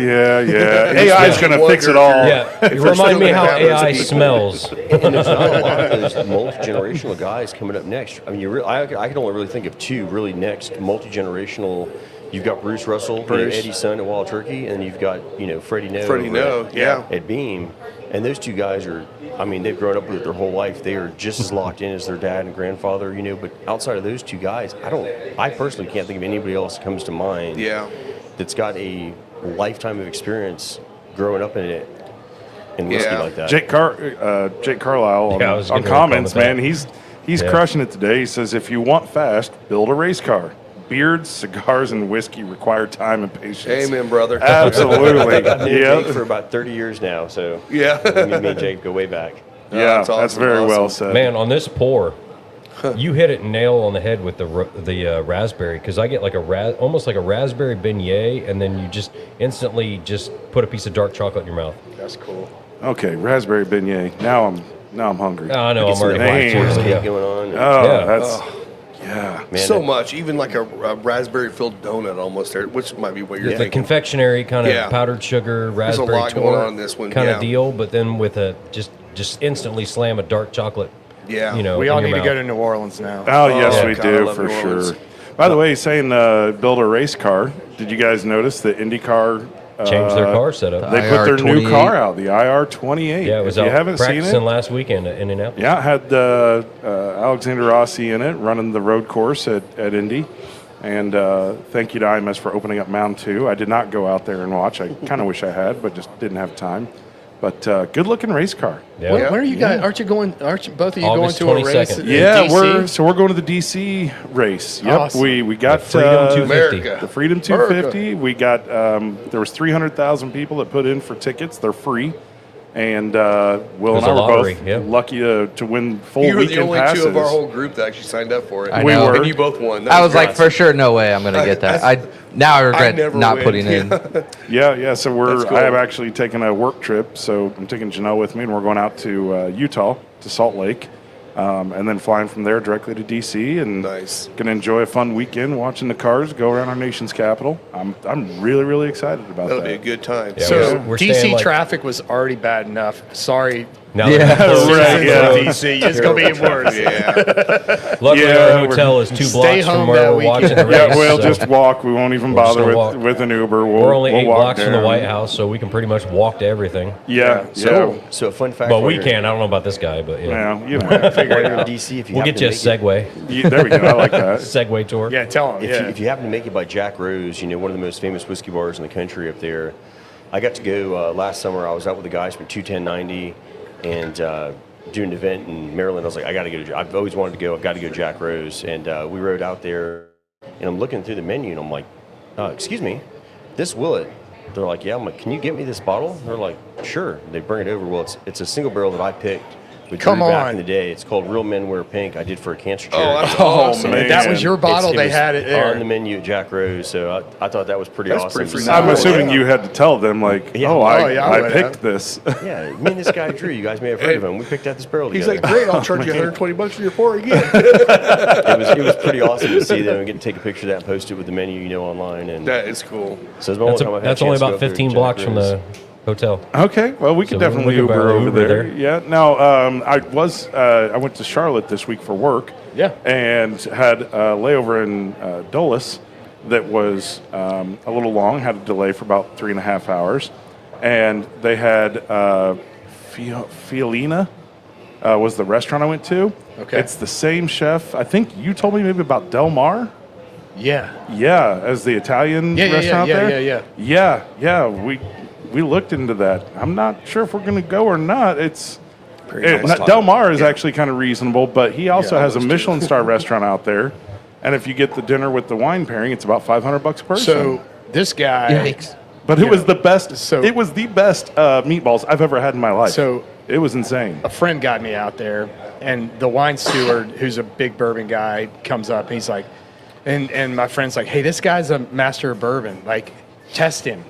AI's going to fix it all. Yeah. You we're remind still me gonna how have those AI people. smells. And there's not a lot of those multi-generational guys coming up next. I mean, I can only really think of two really next multi-generational. You've got Bruce Russell, you know, Bruce. Eddie's son at Wild Turkey, and you've got, you know, Freddie No. Freddie over No, at- yeah. At Beam. And those two guys are, I mean, they've grown up with it their whole life. They are just as locked in as their dad and grandfather, you know. But outside of those two guys, I personally can't think of anybody else that comes to mind Yeah. that's got a lifetime of experience growing up in it, in whiskey Yeah. like that. Jake Carlisle Yeah, I was on gonna comments, comment man. that. He's Yeah. crushing it today. He says, if you want fast, build a race car. Beards, cigars, and whiskey require time and patience. Amen, brother. Absolutely. I've known Jake yeah. for about 30 years now, so Yeah. me and Jake go way back. Yeah, that's that's awesome, very well awesome. said. Man, on this pour, you hit it nail on the head with the raspberry, because I get like almost like a raspberry beignet, and then you just instantly just put a piece of dark chocolate in your mouth. That's cool. Okay, raspberry beignet. Now I'm hungry. Oh, I know, Get I'm some already of that Man. forest hungry. cake going on. Oh, Yeah. that's yeah. Man, So that- much, even like a raspberry filled donut almost there, which might be what you're The thinking. confectionery kind of Yeah. powdered sugar, a raspberry lot going on in this one, kind yeah. of deal, but then with a just instantly slam a dark chocolate. Yeah. You know, We in all your need to mouth. go to New Orleans now. Oh, yes, Oh, we God, I do love for New sure. Orleans. By the way, saying build a race car. Did you guys notice that IndyCar Changed their car setup. They put their new IR28. car out, the IR28. Yeah, it was if out you haven't seen practicing it, last weekend at Indianapolis. yeah, it had Alexander Rossi in it, running the road course at Indy. And thank you to IMS for opening up Mound 2. I did not go out there and watch. I kind of wish I had, but just didn't have time. But good-looking race car. Yeah. Where are you guys? Aren't you going? Aren't both of you August going to a race? 22nd. in Yeah, DC? we're going to the DC race. Yep, Awesome. we got Freedom 250. America. the Freedom 250. We got there was 300,000 people that put in for tickets. They're free, and Will and There's I a were lottery, both yeah. lucky to win full You were the weekend only passes. two of our whole group that actually signed up for it. I know. And you both won. That I was like, great. for sure, no way I'm going to get that. Now I regret never not win. putting in. Yeah. So That's cool. I have actually taken a work trip. So I'm taking Janelle with me, and we're going out to Utah, to Salt Lake, and then flying from there directly to DC. And Nice. going to enjoy a fun weekend watching the cars go around our nation's capital. I'm really excited about That'll that. be a good time. Yeah, So we're DC staying, like- traffic was already bad enough. Sorry, Now Yeah, that we're closed, right, yeah. DC. It's gonna be even worse. Yeah. luckily Yeah, our hotel is 2 Stay blocks home from where that we're watching the weekend. race. Yeah, we'll so just walk. We won't even We're just bother gonna walk. with an Uber. we're only we'll 8 walk blocks from the down. White House, so we can pretty much walk to everything. Yeah. So a fun fact. Well, while we you're- can. I don't know about this guy, but yeah. Yeah. You know. While you're in DC, if you We'll happen get you a to make it- Segway. There we go. I like that. Segway tour. Yeah, tell them. If you happen to make it by Jack Rose, one of the most famous whiskey bars in the country up there. I got to go last summer. I was out with the guys from 21090 and doing an event in Maryland. I was like, I got to go to. I've always wanted to go. I've got to go to Jack Rose, and we rode out there. And I'm looking through the menu, and I'm like, excuse me, this Willet. They're like, yeah. I'm like, can you get me this bottle? They're like, sure. They bring it over. Well, it's a single barrel that I picked. With Come Drew back on. in the day. It's called Real Men Wear Pink. I did for a cancer Oh, charity. that's awesome. man. that was your bottle. It They was had it there. on the menu at Jack Rose, so I thought that was pretty That's awesome. pretty to freaking see. I'm assuming you had to tell them, like, Yeah. I would picked have. this. Yeah, me and this guy Drew, you guys may have heard of him. We picked out this barrel He's together. like, great, I'll charge you $120 for your pour again. It was pretty awesome to see them and get to take a picture of that and post it with the menu, online. And That is cool. so it's been a long That's, time I've had a that's only chance to go about up there to 15 Jack blocks from Rose. the hotel. Okay, well, we So could we definitely can buy Uber an over Uber there. there. Yeah. Now, I went to Charlotte this week for work. Yeah. And had a layover in Dulles that was a little long. Had a delay for about 3.5 hours, and they had Fiolina was the restaurant I went to. Okay. It's the same chef. I think you told me maybe about Del Mar. Yeah. Yeah, as the Italian Yeah, yeah, restaurant yeah, there. yeah. Yeah. We looked into that. I'm not sure if we're going to go or not. It's nice. Del Mar is actually kind of reasonable, but he also Yeah, has a those two. Michelin star restaurant out there. And if you get the dinner with the wine pairing, it's about $500 a person. So this guy. Yikes. but it was the best. So- it was the best meatballs I've ever had in my life. So- it was insane. A friend got me out there, and the wine steward, who's a big bourbon guy, comes up and he's like, and my friend's like, hey, this guy's a master of bourbon. Like, test him.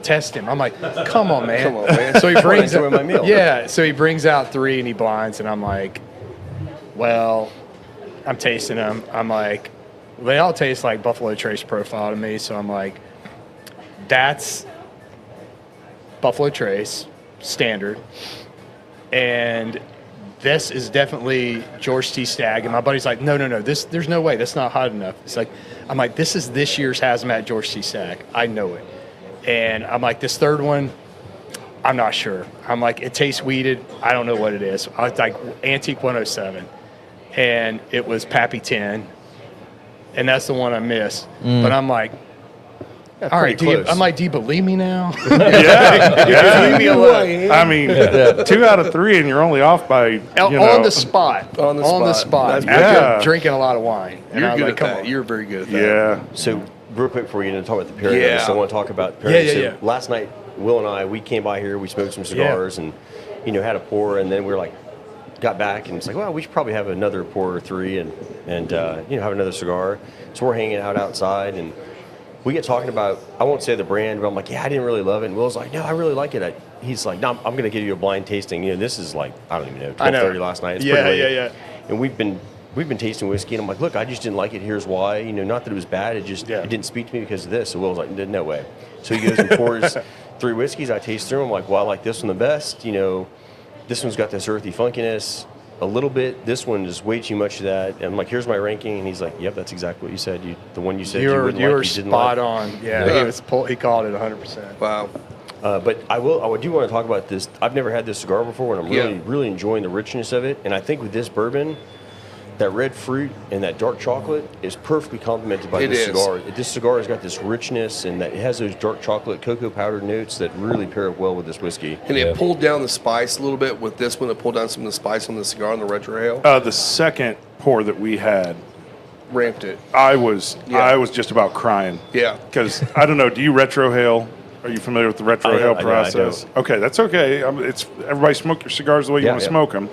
I'm like, come on, man. Come on, man. So he brings enjoy my meal. Yeah. So he brings out 3 and he blinds, and I'm like, well, I'm tasting them. I'm like, they all taste like Buffalo Trace profile to me. So I'm like, that's Buffalo Trace standard, and this is definitely George T. Stagg. And my buddy's like, no, there's no way. That's not hot enough. It's like, I'm like, this is this year's Hazmat George T. Stagg. I know it. And I'm like, this third one, I'm not sure. I'm like, it tastes weeded. I don't know what it is. I was like, Antique 107. And it was Pappy 10. And that's the one I missed. But I'm like, all right, pretty close. I'm like, do you believe me now? Yeah. Leave me alone. I mean, 2 out of 3, and you're only off by On the spot. On the spot. That's Yeah. After drinking a lot of wine. And You're I was good like, at come that. on. You're very good at that. Yeah. So real quick before we get into talk about the pairing, Yeah. I want to talk about the pairing. Yeah, So yeah. last night, Will and I, we came by here, we smoked some cigars, and had a pour, and then we were like, got back, and it's like, well, we should probably have another pour or 3, and have another cigar. So we're hanging out outside, and we get talking about, I won't say the brand, but I'm like, yeah, I didn't really love it. And Will's like, no, I really like it. He's like, no, I'm going to give you a blind tasting. This is like, I don't even know, 12:30 last night. It's pretty late. Yeah. And we've been tasting whiskey, and I'm like, look, I just didn't like it. Here's why. Not that it was bad. It just it didn't speak to me because of this. So Will's like, no way. So he goes and pours 3 whiskeys. I taste through them. I'm like, well, I like this one the best. This one's got this earthy funkiness a little bit. This one is way too much of that. And I'm like, here's my ranking. And he's like, yep, that's exactly what you said. The one you said you wouldn't You were like, you didn't spot like. on. Yeah, he called it 100%. Wow. But I do want to talk about this. I've never had this cigar before, and I'm really enjoying the richness of it. And I think with this bourbon, that red fruit and that dark chocolate is perfectly complemented by this cigar. This cigar has got this richness, and that it has those dark chocolate cocoa powder notes that really pair up well with this whiskey. And it pulled down the spice a little bit with this one. It pulled down some of the spice on the cigar and the retro ale. The second pour that we had, Ramped it. I was just about crying. Yeah. Because I don't know. Do you retrohale? Are you familiar with the retrohale I process? don't. Okay, that's okay. It's everybody smoke your cigars the way you want to smoke them.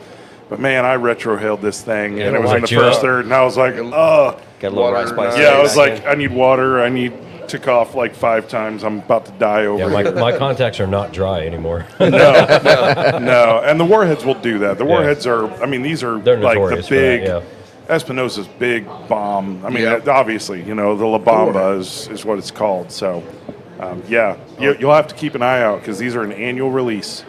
But man, I retrohaled this thing, and it was in the first third, and I was like, oh. Got a little rye spice. Yeah, I was like, I need water. I need to cough like 5 times. I'm about to die over Yeah, here. my contacts are not dry anymore. No. And the Warheads will do that. The Warheads are, I mean, these are They're like the notorious for big, that, Espinosa's big bomb. I mean, obviously, the La Bamba is what it's called. So, you'll have to keep an eye out because these are an annual release.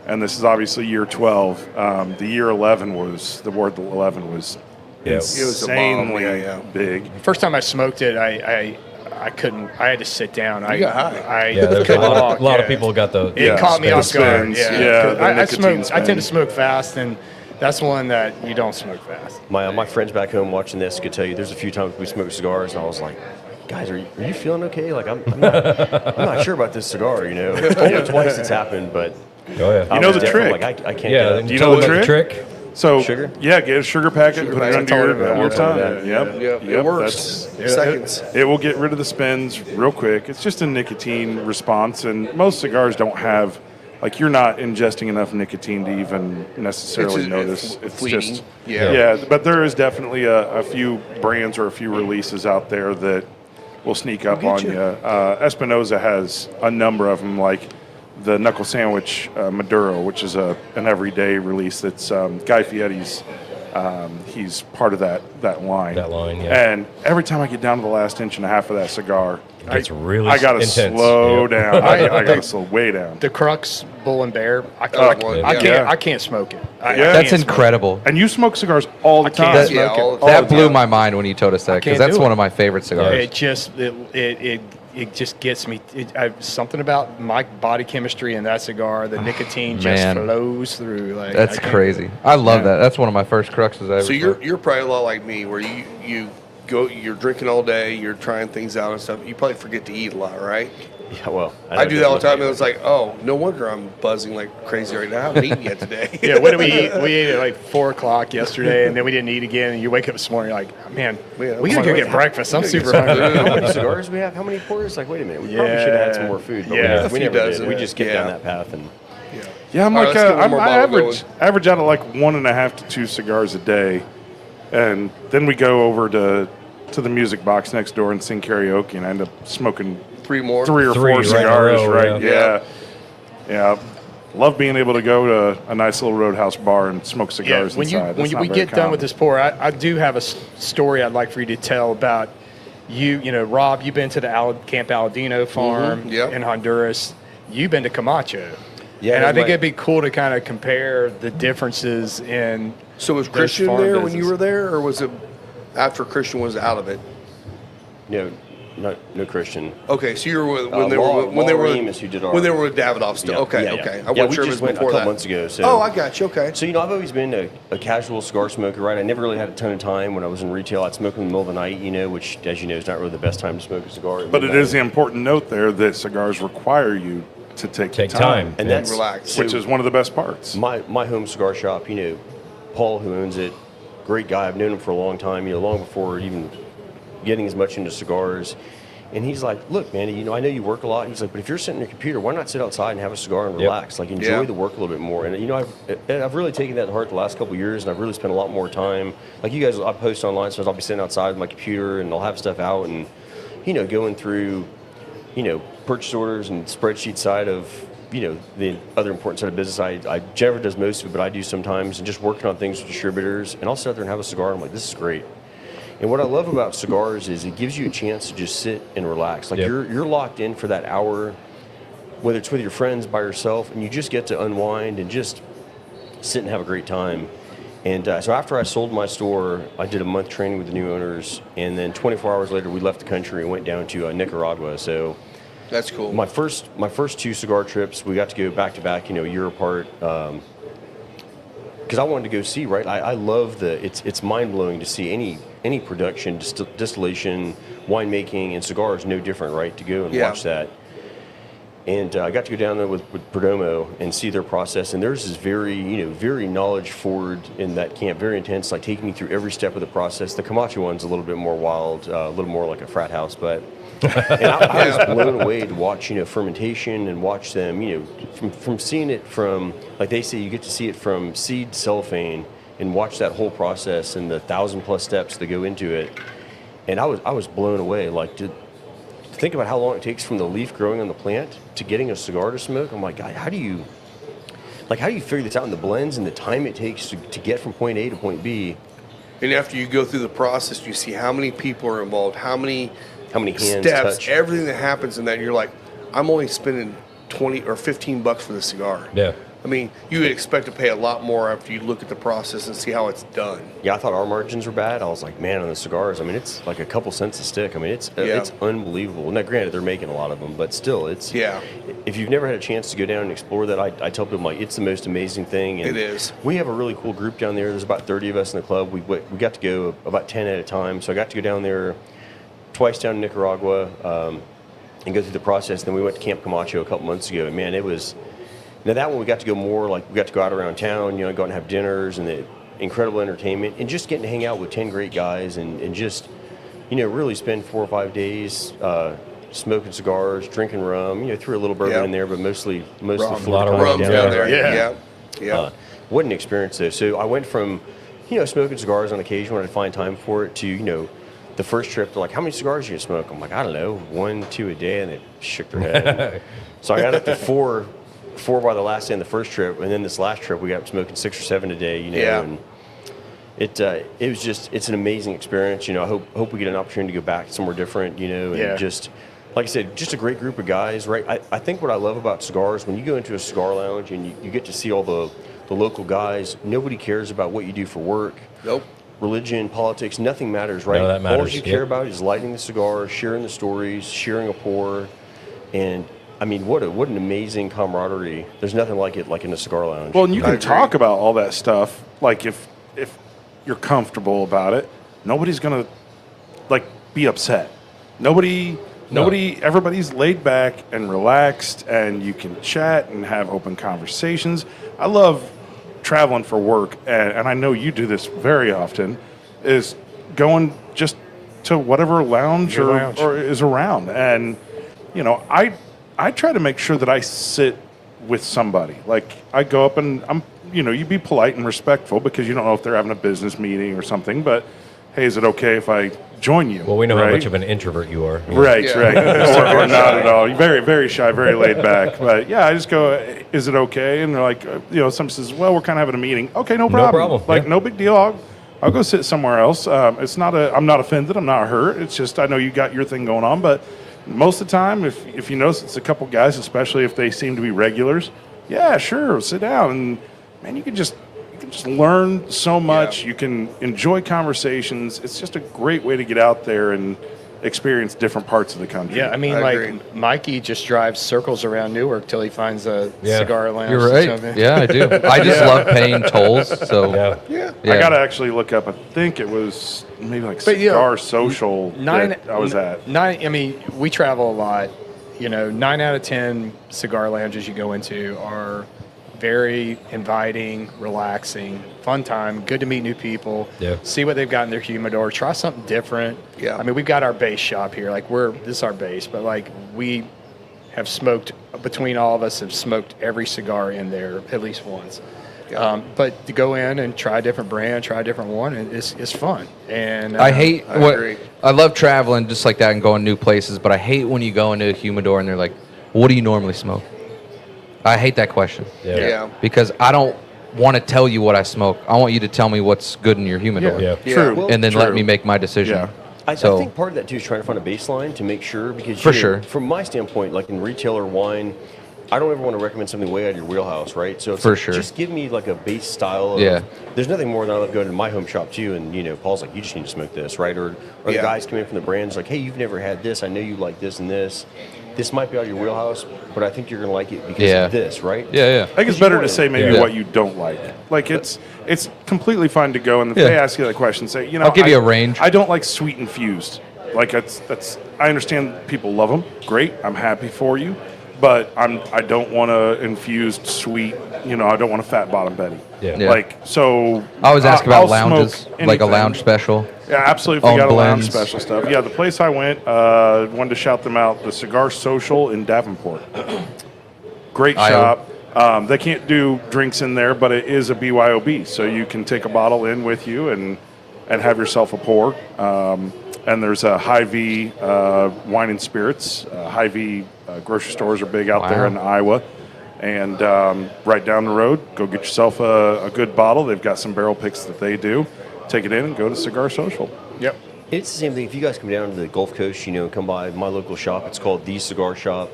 And this is obviously year 12. The year 11 was, the Ward 11 was insanely big. First time I smoked it, I couldn't. I had to sit down. I There's couldn't a walk. lot of people got the. It caught me off guard. spins. Yeah, The I nicotine smoke. I tend to spin. smoke fast, and that's one that you don't smoke fast. My friends back home watching this could tell you there's a few times we smoked cigars, and I was like, guys, are you feeling okay? Like, I'm not sure about this cigar, Only twice it's happened, but... Oh, yeah. I You know was the definitely trick. Like, I can't Yeah, get Do you know the about trick? So, Sugar? yeah, get a sugar packet, put it packet. under your Works tongue. on that. Yep. It works. Seconds. It will get rid of the spins real quick. It's just a nicotine response, and most cigars don't have, like, you're not ingesting enough nicotine to even necessarily It's notice. It's fleeting. just, Yeah. but there is definitely a few brands or a few releases out there that will sneak up on you. Espinosa has a number of them, like the Knuckle Sandwich Maduro, which is an everyday release. That's Guy Fieri's. He's part of that line. That line, yeah. And every time I get down to the last inch and a half of that cigar, It's really I gotta intense. slow Yeah. down. I gotta slow way down. The Crux Bull and Bear. I yeah. can't smoke it. I Yeah. That's can't smoke incredible. And you smoke cigars all the can't time. smoke Yeah, it. all the That time. blew my mind when you told us that because can't that's do one it. of my favorite cigars. It just it just gets me. Something about my body chemistry and that cigar. The nicotine just Man. flows through. Like That's I can't- crazy. I love Yeah. that. That's one of my first cruxes I ever. So smoked. you're probably a lot like me, where you go, you're drinking all day, you're trying things out and stuff. You probably forget to eat a lot, right? Yeah, well, I do that all the time, and it's like, oh, no wonder I'm buzzing like crazy right now. I haven't eaten yet today. Yeah, what did we eat? We ate at like 4 o'clock yesterday, and then we didn't eat again. And you wake up this morning, you're like, man, we gotta go get breakfast. I'm super hungry. How many cigars we have? How many pours? Like, wait a minute. We probably should have had some more food. But Yeah. we A few never dozen. did. We just kept Yeah. down that path. And Yeah, I'm All right, like let's get one more I bottle average out at like 1.5 to 2 cigars a day, and then we go over to the music box next door and sing karaoke, and I end up smoking 3 more. 3 or Three 4 right in a cigars. row, Right? yeah. Yeah. Love being able to go to a nice little roadhouse bar and smoke Yeah, cigars when inside. That's not we very get done with common. this pour, I do have a story I'd like for you to tell about you. You know, Rob, you've been to the Camp Aladino farm Yep. in Honduras. You've been to Camacho. Yeah, and I that's think my- it'd be cool to kind of compare the differences in. So was those Christian farm there when you business. were there, or was it after Christian was out of it? no Christian. Okay, so you were with, when Uh, they Law- were when they Law were Remus, who did our- when they were with Davidoff still. Okay, Yeah, okay. yeah. I Yeah, wasn't we sure if it just was went a before couple that. months ago. So Oh, I got you. Okay. So, I've always been a casual cigar smoker, right? I never really had a ton of time when I was in retail. I'd smoke in the middle of the night, which, as you know, is not really the best time to smoke a cigar. at But it midnight. is the important note there that cigars require you to take time. And Yeah. that's Relax. which is one of the best parts. my home cigar shop. Paul, who owns it, great guy. I've known him for a long time. Long before even getting as much into cigars. And he's like, look, man, I know you work a lot. He's like, but if you're sitting at your computer, why not sit outside and have a cigar and relax? Like, enjoy Yeah. the work a little bit more. And, I've really taken that to heart the last couple of years, and I've really spent a lot more time. Like, you guys, I post online, so I'll be sitting outside with my computer, and I'll have stuff out and, going through, purchase orders and spreadsheet side of, the other important side of business. Jennifer does most of it, but I do sometimes, and just working on things with distributors. And I'll sit there and have a cigar, and I'm like, this is great. And what I love about cigars is it gives you a chance to just sit and relax. Like, Yep. you're locked in for that hour, whether it's with your friends, by yourself, and you just get to unwind and just sit and have a great time. And so after I sold my store, I did a month training with the new owners, and then 24 hours later, we left the country and went down to Nicaragua. So That's cool. My first 2 cigar trips, we got to go back to back, a year apart. Because I wanted to go see, right? I love it's mind blowing to see any production, distillation, winemaking, and cigars no different, right? To go and watch that. And I got to go down there with Perdomo and see their process, and theirs is very knowledge forward in that camp, very intense, like taking me through every step of the process. The Camacho one's a little bit more wild, a little more like a frat house, but. And I was blown away to watch, fermentation and watch them, from seeing it from, like they say, you get to see it from seed to cellophane and watch that whole process and the 1,000+ steps that go into it. And I was blown away. Like, to think about how long it takes from the leaf growing on the plant to getting a cigar to smoke. I'm like, God, how do you figure this out in the blends and the time it takes to get from point A to point B? And after you go through the process, you see how many people are involved, how many hands steps, touch. everything that happens in that. You're like, I'm only spending $20 or $15 for the cigar. Yeah. I mean, you would expect to pay a lot more after you look at the process and see how it's done. Yeah, I thought our margins were bad. I was like, man, on the cigars, I mean, it's like a couple cents a stick. I mean, it's unbelievable. Now, granted, they're making a lot of them, but still, it's If you've never had a chance to go down and explore that, I tell people, like, it's the most amazing thing. And it is. We have a really cool group down there. There's about 30 of us in the club. We got to go about 10 at a time. So I got to go down there twice down to Nicaragua and go through the process. Then we went to Camp Camacho a couple months ago, and man, it was. Now that one we got to go more, like we got to go out around town, go out and have dinners and the incredible entertainment and just getting to hang out with 10 great guys and just, really spend 4 or 5 days smoking cigars, drinking rum, threw a little bourbon in there, but mostly a lot of rum down there. Yeah. What an experience though. So I went from, smoking cigars on occasion when I find time for it to, the first trip, they're like, how many cigars do you smoke? I'm like, I don't know, 1, 2 a day, and they shook their head. So I got up to four by the last day in the first trip, and then this last trip we got up smoking 6 or 7 a day, and it was just, it's an amazing experience. I hope we get an opportunity to go back somewhere different, and just, like I said, just a great group of guys, right? I think what I love about cigars, when you go into a cigar lounge and you get to see all the local guys, nobody cares about what you do for work. Nope. Religion, politics, nothing matters, right? No, that matters. All you care about is lighting the cigar, sharing the stories, sharing a pour, and I mean, what an amazing camaraderie. There's nothing like it, like in a cigar lounge. Well, and you can talk about all that stuff, like if you're comfortable about it, nobody's gonna be upset. Nobody. Everybody's laid back and relaxed, and you can chat and have open conversations. I love traveling for work, and I know you do this very often, is going just to whatever lounge or is around. And, I try to make sure that I sit with somebody. Like, I go up and you be polite and respectful because you don't know if they're having a business meeting or something, but hey, is it okay if I join you? Well, we know how much of an introvert you are. Right. Or not at all. You're very, very shy, very laid back. But yeah, I just go, is it okay? And they're like, someone says, well, we're kind of having a meeting. Okay, no problem. No big deal. I'll go sit somewhere else. I'm not offended. I'm not hurt. It's just, I know you got your thing going on. But most of the time, if you notice it's a couple guys, especially if they seem to be regulars, yeah, sure, sit down. And man, you can just learn so much. You can enjoy conversations. It's just a great way to get out there and experience different parts of the country. Yeah, I mean, Mikey just drives circles around Newark till he finds a cigar lounge. You're right. Yeah, I do. I just love paying tolls. So yeah. I got to actually look up. I think it was maybe like Cigar Social that I was at. I mean, we travel a lot. 9 out of 10 cigar lounges you go into are very inviting, relaxing, fun time, good to meet new people, see what they've got in their humidor, try something different. Yeah. I mean, we've got our base shop here. This is our base, but we have smoked, between all of us, have smoked every cigar in there at least once. Yeah. But to go in and try a different brand, try a different one, it's fun. And I love traveling just like that and going new places, but I hate when you go into a humidor and they're like, what do you normally smoke? I hate that question. Yeah. Because I don't want to tell you what I smoke. I want you to tell me what's good in your humidor. Yeah. True. Well, and then let me make my decision. Yeah. I think part of that too is trying to find a baseline to make sure, because from my standpoint, like in retail or wine, I don't ever want to recommend something way out of your wheelhouse, right? So just give me like a base style. There's nothing more than I love going to my home shop too, and Paul's like, you just need to smoke this, right? Or the guys come in from the brands like, hey, you've never had this. I know you like this and this. this might be out of your wheelhouse, but I think you're going to like it because of this, right? Yeah. I think it's better to say maybe what you don't like. Like it's completely fine to go and if they ask you that question, say, I'll give you a range. I don't like sweet infused. Like that's I understand people love them. Great, I'm happy for you, but I don't want a infused sweet. I don't want a fat bottom Betty. Yeah. Like so. I always ask about I'll lounges, smoke like a anything. lounge special. Yeah, absolutely. If we Own got a lounge blends. special stuff. Yeah, the place I went, wanted to shout them out. The Cigar Social in Davenport. Great shop. They can't do drinks in there, but it is a BYOB, so you can take a bottle in with you and have yourself a pour. And there's a Hy-Vee wine and spirits. Hy-Vee grocery stores are big out there in Iowa. And right down the road, go get yourself a good bottle. They've got some barrel picks that they do. Take it in and go to Cigar Social. Yep. It's the same thing. If you guys come down to the Gulf Coast, come by my local shop. It's called The Cigar Shop.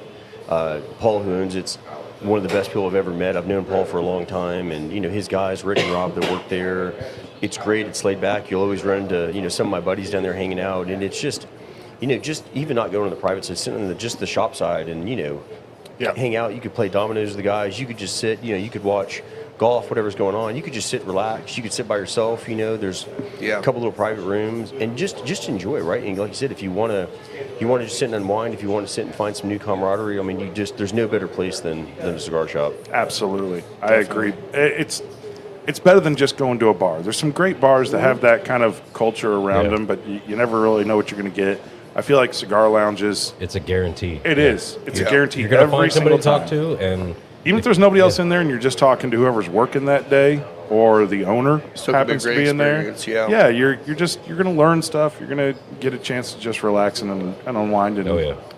Paul, who owns it's one of the best people I've ever met. I've known Paul for a long time, and his guys, Rick and Rob, that work there. It's great. It's laid back. You'll always run into some of my buddies down there hanging out, and it's just just even not going on the private side, sitting on just the shop side, and hang out. You could play dominoes with the guys. You could just sit. You could watch golf, whatever's going on. You could just sit, relax. You could sit by yourself. There's a couple little private rooms, and just enjoy it, right? And like you said, if you want to just sit and unwind, if you want to sit and find some new camaraderie, I mean, there's no better place than a cigar shop. Absolutely, I agree. It's better than just going to a bar. There's some great bars that have that kind of culture around them, but you never really know what you're going to get. I feel like cigar lounges. It's a guarantee. It is. It's a guarantee. You're going to every find somebody single to talk time. to, and even if there's nobody else in there, and you're just talking to whoever's working that day or the owner Still could be a happens to great be in there. experience, Yeah, you're going to learn stuff. You're going to get a chance to just relax and unwind. And,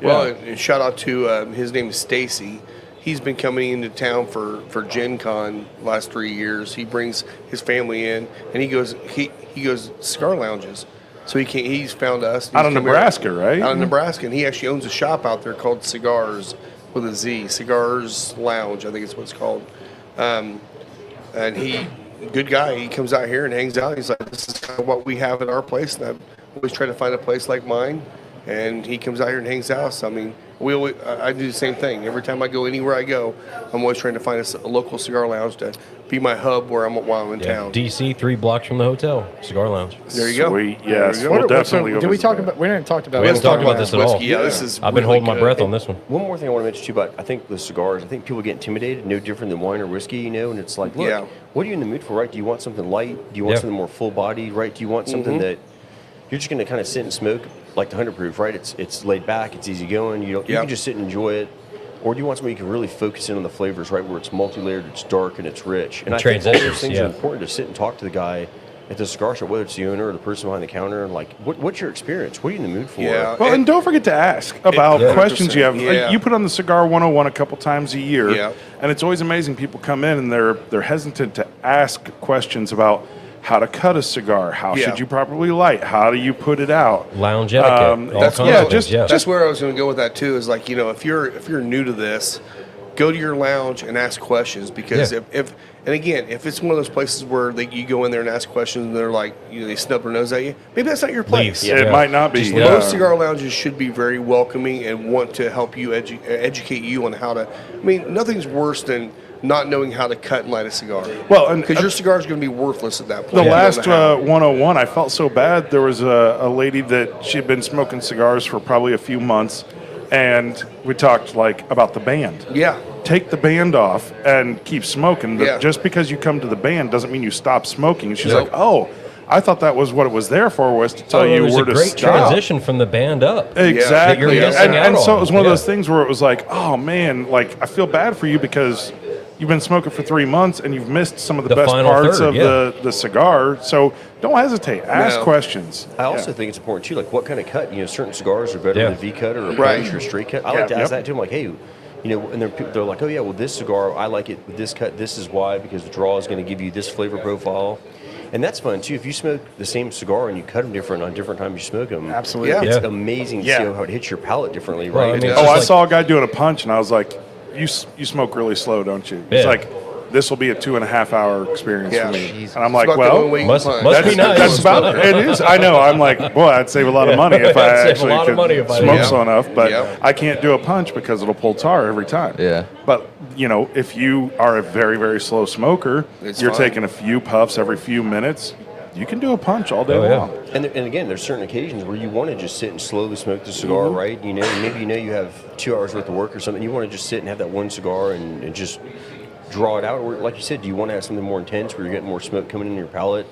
Well, and shout out to his name is Stacy. He's been coming into town for Gen Con last 3 years. He brings his family in, and he goes cigar lounges. So he's found us. Out of Nebraska, right? Out of Nebraska, and he actually owns a shop out there called Cigars with a Z, Cigars Lounge, I think it's what it's called. And good guy. He comes out here and hangs out. He's like, this is kind of what we have at our place, and I always try to find a place like mine. And he comes out here and hangs out. So, I mean, I do the same thing. Every time I go anywhere I go, I'm always trying to find a local cigar lounge to be my hub while I'm in town. DC, 3 blocks from the hotel, cigar lounge. There you go. Sweet. Yes, There you go. we'll definitely go Did we visit talk that. about? We didn't talk about. We haven't talked about this at all. Whiskey. Yeah, this is I've been really holding my good. breath on this one. One more thing I want to mention too about I think the cigars. I think people get intimidated, no different than wine or whiskey, and it's like, look, what are you in the mood for, right? Do you want something light? Do you want something more full bodied, right? Do you want something that you're just going to kind of sit and smoke like the 100 proof, right? It's laid back, it's easy going. You can just sit and enjoy it. Or do you want something you can really focus in on the flavors, right? Where it's multi-layered, it's dark, and it's rich. And I think all those things are important to sit and talk to the guy at the cigar shop, whether it's the owner or the person behind the counter, and like, what's your experience? What are you in the mood for? Yeah. Well, and don't forget to ask about questions you have. Yeah. You put on the Cigar 101 a couple times a year, Yeah. and it's always amazing. People come in and they're hesitant to ask questions about how to cut a cigar, how should you properly light, how do you put it out, lounge etiquette. That's where I was going to go with that too. Is like, if you're new to this, go to your lounge and ask questions, because if it's one of those places where you go in there and ask questions and they're like, they snub their nose at you, maybe that's not your place. It might not be. Most cigar lounges should be very welcoming and want to help you educate you on how to. I mean, nothing's worse than not knowing how to cut and light a cigar. Well, because your cigar is going to be worthless at that The point. last 101, I felt so bad. There was a lady that she had been smoking cigars for probably a few months, and we talked about the band. Yeah. Take the band off and keep smoking. Just because you come to the band doesn't mean you stop smoking. And she's like, oh, I thought that was what it was there for, was to tell you where to stop. It was a great transition from the band up. Exactly. And so it was one of Yeah. those things where it was like, oh, man, I feel bad for you because you've been smoking for 3 months and you've missed some of the best final parts third, of the cigar. So don't hesitate. Ask questions. I also think it's important too, what kind of cut? Certain cigars are better than a V cut or a punch or a straight cut. I like to ask that to them, hey, and they're like, oh yeah, well this cigar, I like it with this cut. This is why, because the draw is going to give you this flavor profile. And that's fun too. If you smoke the same cigar and you cut them different on different times you smoke them, absolutely, it's amazing to see how it hits your palate differently, right? Well, I mean, I saw a guy doing a punch, and I was like, "You smoke really slow, don't you?" He's like, this will be a 2.5 hour experience Yeah. for me. Jesus. And I'm It's like, about the well, only way you must- can must punch. be nice. that's about it. Is. I know. I'm like, boy, I'd save a lot of money if I I'd save a actually lot of could money if I smoke did. slow enough. But Yep. I can't do a punch because it'll pull tar every time. Yeah. But if you are a very, very slow smoker, It's you're fine. taking a few puffs every few minutes. You can do a punch all day Oh, yeah. long. And again, there's certain occasions where you want to just sit and slowly smoke the cigar, Mm-hmm. right? Maybe you have 2 hours worth of work or something. You want to just sit and have that one cigar and just draw it out. Or like you said, do you want to have something more intense where you're getting more smoke coming in your palate?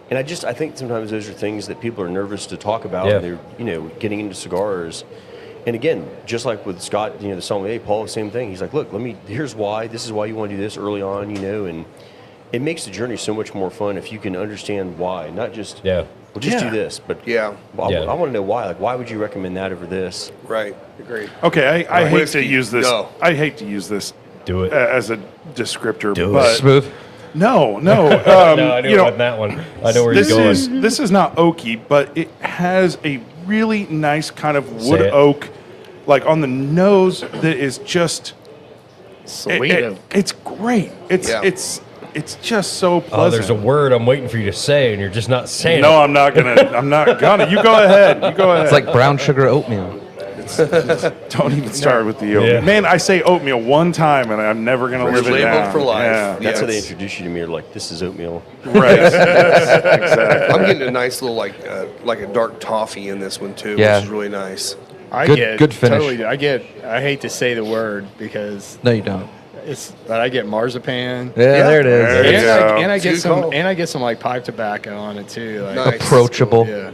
And I think sometimes those are things that people are nervous to talk about. Yeah. When they're getting into cigars. And again, just like with Scott, the sommelier, Paul, same thing. He's like, look, here's why. This is why you want to do this early on, and it makes the journey so much more fun if you can understand why, not just Yeah. well, just Yeah. do this. But Yeah. Yeah. I want to know why. Like, why would you recommend that over this? Right. Agreed. Okay, I hate to Whiskey, use this. go. I hate to use this Do it. as a descriptor, Do it. but Smooth. no. No, I knew it wasn't that one. I know where you're this going. this is not oaky, but it has a really nice kind of wood Say it. oak, like on the nose that is just Sweet. it's great. Yeah. It's just so Oh, pleasant. there's a word I'm waiting for you to say, and you're just not saying No, it. I'm not gonna. I'm not gonna. You go ahead. You go ahead. It's like brown sugar oatmeal. Don't even start with the oatmeal. Yeah. Man, I say oatmeal one time, and I'm never gonna live it labeled down. for life. Yeah, That's how they that's- introduce you to me. They're like, this is oatmeal. right. Exactly. I'm getting a nice little like a dark toffee in this one too, Yeah. which is really nice. I Good- get good finish. Totally, I hate to say the word because No, you don't. but I get marzipan. Yeah, there it is. There you go. And I It's a get good some call. and I get some like pipe tobacco on it too. Like, Nice. Approachable. Yeah.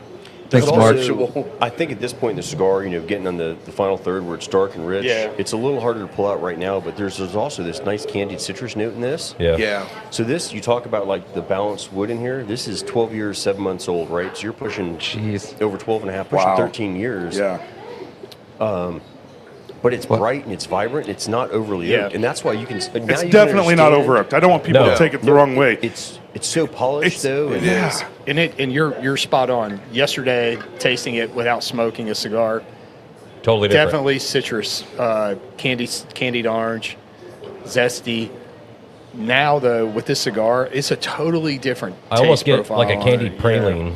Thanks, But Mark. also, I think at this point in the cigar, getting on the final third where it's dark and rich, Yeah. it's a little harder to pull out right now, but there's also this nice candied citrus note in this. Yeah. Yeah. So this, you talk about like the balanced wood in here. This is 12 years, 7 months old, right? So you're pushing Jeez. over 12 and a half, pushing Wow. 13 years. Yeah. But it's bright and it's vibrant. It's not overly Yeah. oaked. And that's why you can. Now It's you can definitely not understand- over oaked. I don't want people No. to take it the wrong way. It's so polished, It's- though. It and is. And you're spot on. Yesterday, tasting it without smoking a cigar, Totally different. definitely citrus, candied orange, zesty. Now though, with this cigar, it's a totally different. I almost taste get profile like a on candied it. praline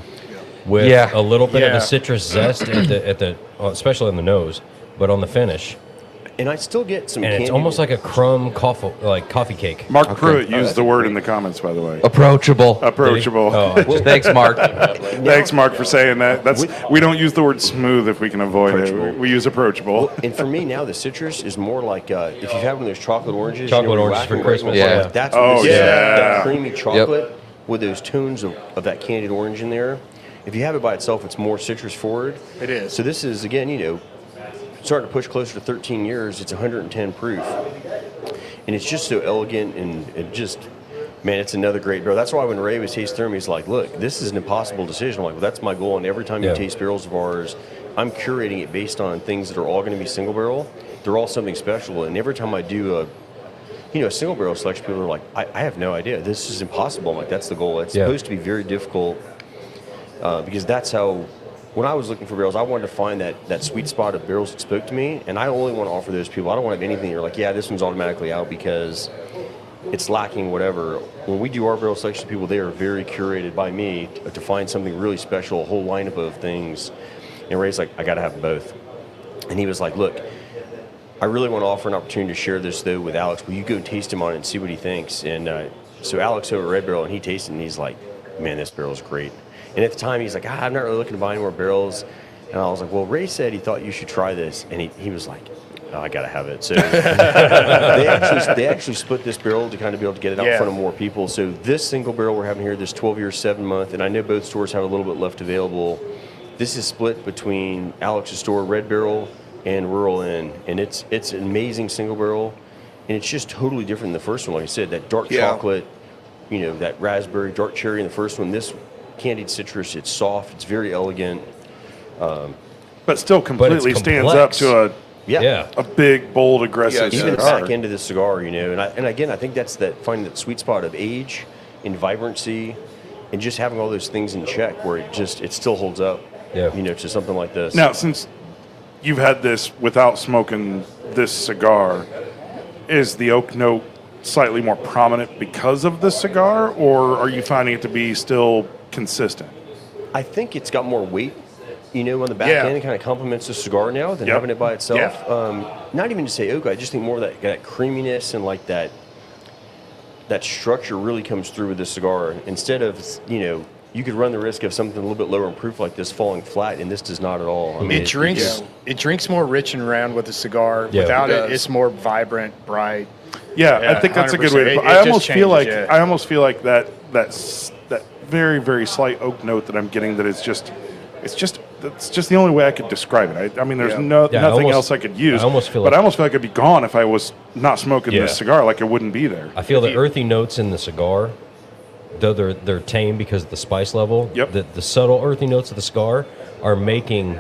with Yeah. a little bit of Yeah. the citrus zest at the especially on the nose, but on the finish, And I still get some. and it's candy almost like a crumb coffee cake. Mark Pruitt used the word in the comments, by the way. Approachable. Approachable. Oh, Thanks, Mark. Thanks, Mark, for saying that. We don't use the word smooth if we can avoid it. Approachable. We use approachable. And for me now, the citrus is more like if you've had one of those chocolate oranges. Chocolate when you oranges whack for them Christmas, right in the yeah. mouth, That's Oh, what this is. yeah. That creamy chocolate with those tones of that candied orange in there. If you have it by itself, it's more citrus forward. It is. So this is, again, starting to push closer to 13 years. It's 110 proof. And it's just so elegant and it just, man, it's another great barrel. That's why when Ray was tasting through them, he's like, look, this is an impossible decision. I'm like, well, that's my goal. And every time you Yeah. taste barrels of ours, I'm curating it based on things that are all going to be single barrel. They're all something special. And every time I do a single barrel selection, people are like, I have no idea. This is impossible. I'm like, that's the goal. It's Yeah. supposed to be very difficult because that's how, when I was looking for barrels, I wanted to find that sweet spot of barrels that spoke to me. And I only want to offer those people. I don't want to have anything you're like, yeah, this one's automatically out because it's lacking whatever. When we do our barrel selection people, they are very curated by me to find something really special, a whole lineup of things. And Ray's like, I got to have both. And he was like, look, I really want to offer an opportunity to share this, though, with Alex. Will you go taste him on it and see what he thinks? And so Alex over at Red Barrel, and he tasted it, and he's like, man, this barrel's great. And at the time, he's like, I'm not really looking to buy any more barrels. And I was like, well, Ray said he thought you should try this. And he was like, oh, I got to have it. So they actually split this barrel to kind of be able to get it out in front of more people. So this single barrel we're having here, this 12 year, 7 month, and I know both stores have a little bit left available. This is split between Alex's store, Red Barrel, and Rural Inn. And it's an amazing single barrel. And it's just totally different than the first one. Like I said, that dark chocolate, that raspberry, dark cherry in the first one. This candied citrus, it's soft, it's very elegant. But still completely stands up complex. to Yeah. a big, bold, aggressive Even the cigar. back end of the cigar, and again, I think that's finding that sweet spot of age and vibrancy and just having all those things in check where it still holds up, to something like this. Now, since you've had this without smoking this cigar, is the oak note slightly more prominent because of the cigar, or are you finding it to be still consistent? I think it's got more weight, on the back Yeah. end. It kind of complements the cigar now than Yep. having it by itself. Yeah. Not even to say oak. I just think more of that creaminess and like that structure really comes through with this cigar. Instead of, you could run the risk of something a little bit lower in proof like this falling flat, and this does not at all. I mean, It drinks more rich and round with the cigar. Yeah. Without It it, does. it's more vibrant, bright. Yeah, I Yeah, think that's a good way to 100%. put It I just almost feel changes, like yeah. I almost feel like that very, very slight oak note that I'm getting, that it's just the only way I could describe it. I mean, there's Yeah. nothing almost- else I could use. I almost feel but like- I almost feel like it'd be gone if I was not smoking Yeah. this cigar. Like it wouldn't be there. I feel the earthy notes in the cigar, though they're tame because of the spice level. Yep. The subtle earthy notes of the cigar are making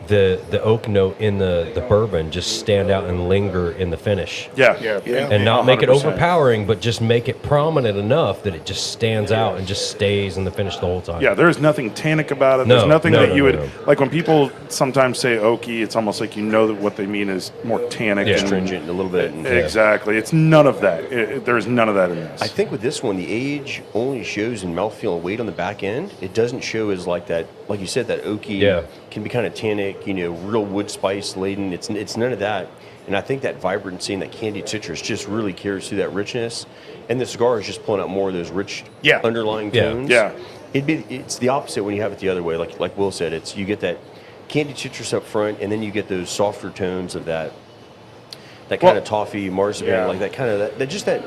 the oak note in the bourbon just stand out and linger in the finish. Yeah, Yeah. And not make it 100%. overpowering, but just make it prominent enough that it just stands out and just stays in the finish the whole time. Yeah, there's nothing tannic about it. No, There's nothing no, that no, you no, would no. like when people sometimes say oaky. It's almost like that what they mean is more tannic, Yeah. and Stringent a little bit. And Exactly. It's none of that. There's none of that in this. I think with this one, the age only shows in mouthfeel and weight on the back end. It doesn't show as like that, like you said, that oaky Yeah. can be kind of tannic, real wood spice laden. It's none of that. And I think that vibrancy and that candied citrus just really carries through that richness. And the cigar is just pulling out more of those rich Yeah. underlying Yeah. tones. Yeah. It's the opposite when you have it the other way. Like Will said, you get that candied citrus up front, and then you get those softer tones of that kind of toffee, marzipan, Yeah. like that kind of that.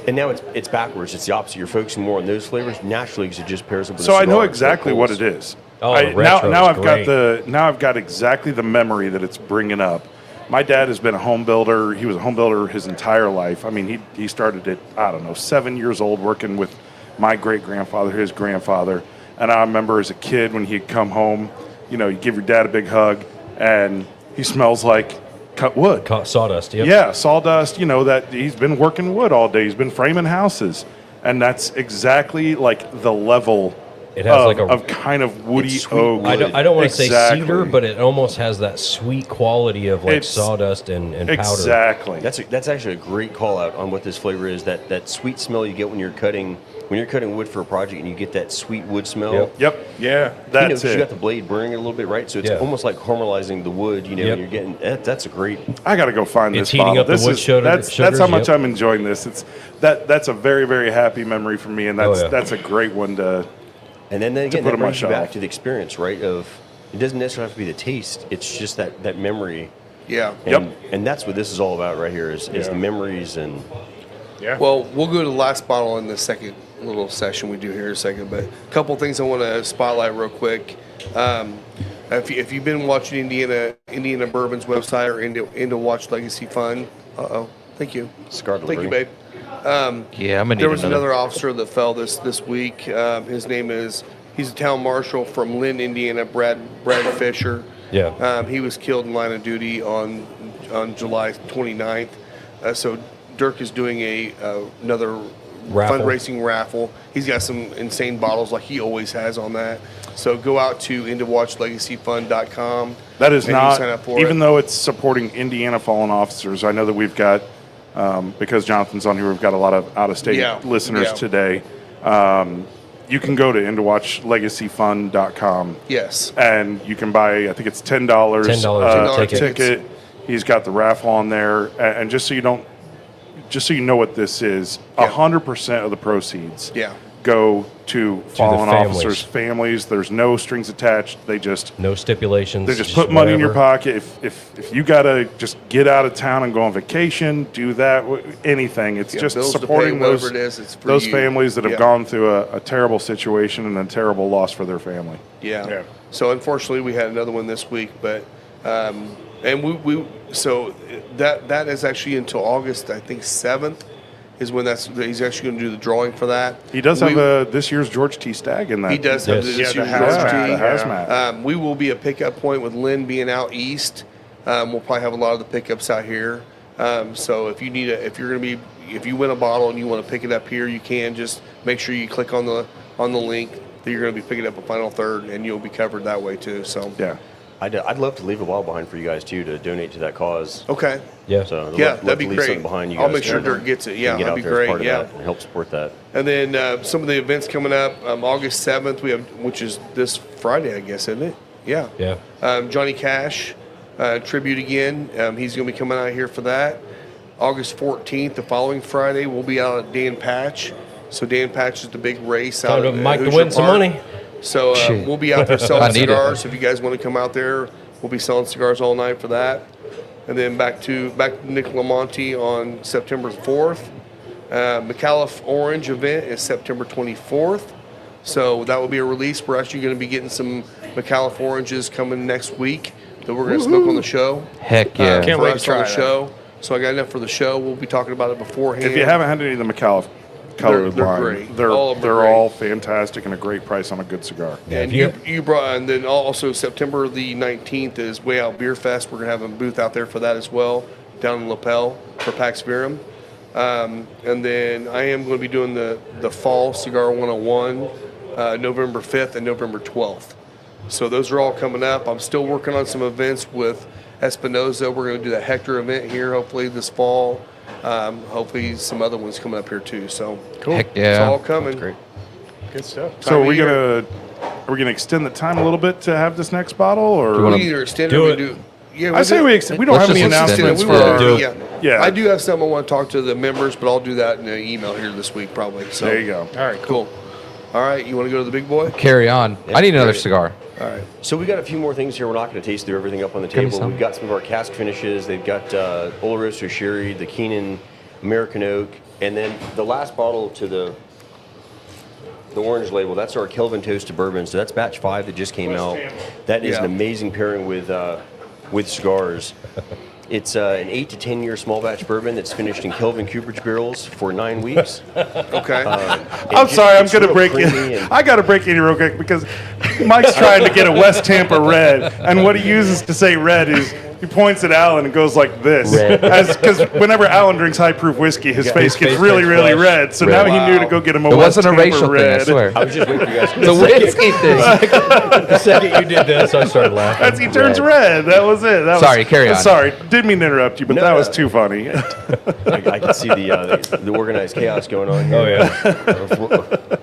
And now it's backwards. It's the opposite. You're focusing more on those flavors naturally because it just pairs up with So the I cigar. know It's exactly what cool. it is. Oh, the retro now is I've got great. now I've got exactly the memory that it's bringing up. My dad has been a home builder. He was a home builder his entire life. I mean, he started at, I don't know, 7 years old working with my great grandfather, his grandfather. And I remember as a kid when he'd come home, you give your dad a big hug, and he smells like cut wood. Sawdust. Yep. Yeah, sawdust, that he's been working wood all day. He's been framing houses. And that's exactly like the level It has like a of kind of woody It's sweet oak. wood. I don't want to say Exactly. cedar, but it almost has that sweet quality of like It's- sawdust and powder. Exactly. That's actually a great call out on what this flavor is. That sweet smell you get when you're cutting wood for a project, and you get that sweet wood smell. Yep. Yeah. That's 'cause it. you got the blade burning it a little bit, right? So it's Yeah. almost like caramelizing the wood. Yep. And you're getting that's a great. I got to go find It's this heating bottle. up the This wood is sugar- that's how sugars, much yep. I'm enjoying this. That's a very, very happy memory for me, and Oh, yeah. that's a great one to. And then again, put that on my brings you back shelf. to the experience, right? Of it doesn't necessarily have to be the taste. It's just that memory. Yeah. And that's what this is all about right here is the memories and Yeah. Well, we'll go to the last bottle in the second little session we do here in a second. But a couple things I want to spotlight real quick. If you've been watching Indiana Bourbon's website or into Watch Legacy Fund, thank you. cigar Thank delivery. you, babe. Yeah, I'm gonna need There was another. another officer that fell this week. His name he's a town marshal from Lynn, Indiana, Brad Fisher. Yeah. He was killed in line of duty on July 29th. So Dirk is doing another Raffle. fundraising raffle. He's got some insane bottles like he always has on that. So go out to IntoWatchLegacyFund.com. That is and you not, sign up for even it. though it's supporting Indiana fallen officers. I know that we've got, because Jonathan's on here, we've got a lot of out-of-state Yeah, listeners yeah. today. You can go to IntoWatchLegacyFund.com. Yes. And you can buy, I think it's $10, $10 a ticket. ticket. He's got the raffle on there. And just so you know what this is, Yeah. 100% of the proceeds Yeah. go to fallen families. officers' families. There's no strings attached. They just No stipulations. they just put money in your whatever. pocket. If you gotta just get out of town and go on vacation, do that. Anything. It's Yeah, just bills to pay, supporting whatever those it is, it's for those you. families that have Yeah. gone through a terrible situation and a terrible loss for their family. Yeah. Yeah. So unfortunately, we had another one this week, but and we so that is actually until August, I think 7th is when he's actually going to do the drawing for that. He does have this year's George T. Stagg in that. He does have Yes. this Yeah, the year's hazmat, George T. The hazmat. We will be a pickup point with Lynn being out east. We'll probably have a lot of the pickups out here. So if you if you win a bottle and you want to pick it up here, you can just make sure you click on the link that you're going to be picking up a final third, and you'll be covered that way too. So Yeah. I'd love to leave a bottle behind for you guys too to donate to that cause. Okay. Yeah. So Yeah, love that'd to be leave great. something behind you I'll guys make sure to Dirk gets it. Yeah, get that'd out be there as great. part of Yeah. that and help support that. And then some of the events coming up, August 7th, we have, which is this Friday, I guess, isn't it? Yeah. Yeah. Johnny Cash, tribute again. He's going to be coming out here for that. August 14th, the following Friday, we'll be out at Dan Patch. So Dan Patch is the big race out Time to at Mike to Hoosier win some Park. money. So Shit. we'll be out there I selling need it. cigars. If you guys want to come out there, we'll be selling cigars all night for that. And then back to Nicola Monte on September 4th. McAuliffe Orange event is September 24th. So that will be a release. We're actually going to be getting some McAuliffe Oranges coming next week that we're going to smoke on the show. Heck yeah. Can't for wait to us try on the that. show. So I got enough for the show. We'll be talking about it beforehand. If you haven't had any of the McAuliffe colored They're line, great. they're All of them are they're great. all fantastic and a great price on a good cigar. And you brought, and then also September the 19th is Way Out Beer Fest. We're going to have a booth out there for that as well, down in Lapel for Pax Verum. And then I am going to be doing the Fall Cigar 101, November 5th and November 12th. So those are all coming up. I'm still working on some events with Espinosa. We're going to do the Hector event here, hopefully this fall. Hopefully some other ones coming up here too. So Cool. Heck it's yeah. all coming. Great. Good stuff. So Time are we of year. gonna extend the time a little bit to have this next bottle, or We either extend it Do or we it. do. Yeah, I say do- we extend. We don't Let's have any just extend it. announcements We for. will. Do it. Yeah. Yeah. I do have some I want to talk to the members, but I'll do that in an email here this week probably. So There you go. All right, cool. Cool. All right, you want to go to the big boy? Carry on. I need another great. cigar. All right. So we got a few more things here. We're not going to taste through everything up on the Give me table. some. We've got some of our cask finishes. They've got Oloroso Sherry, the Keenan American Oak, and then the last bottle to the orange label. That's our Kelvin Toasted Bourbon. So that's batch 5 that just came out. That is Yeah. an amazing pairing with cigars. It's an 8 to 10 year small batch bourbon that's finished in Kelvin Cooperage barrels for 9 weeks. Okay. I'm sorry, I'm going to break in. I got to break in here real quick because Mike's trying to get a West Tampa red, and what he uses to say red is he points at Alan and goes like this. Red. Because whenever Alan drinks high proof whiskey, his Yeah, face his gets face really, turns really flush. red. So Red. now he knew to Wow. go get him a It West wasn't a Tampa racial red. thing, I swear. I was just waiting for you guys to The whiskey thing. The second you did this, I started laughing. That's he turns red. That was it. That Sorry, was, carry on. Sorry, didn't mean to interrupt you, but No, that was no. too funny. I can see the organized chaos going on here. Oh yeah,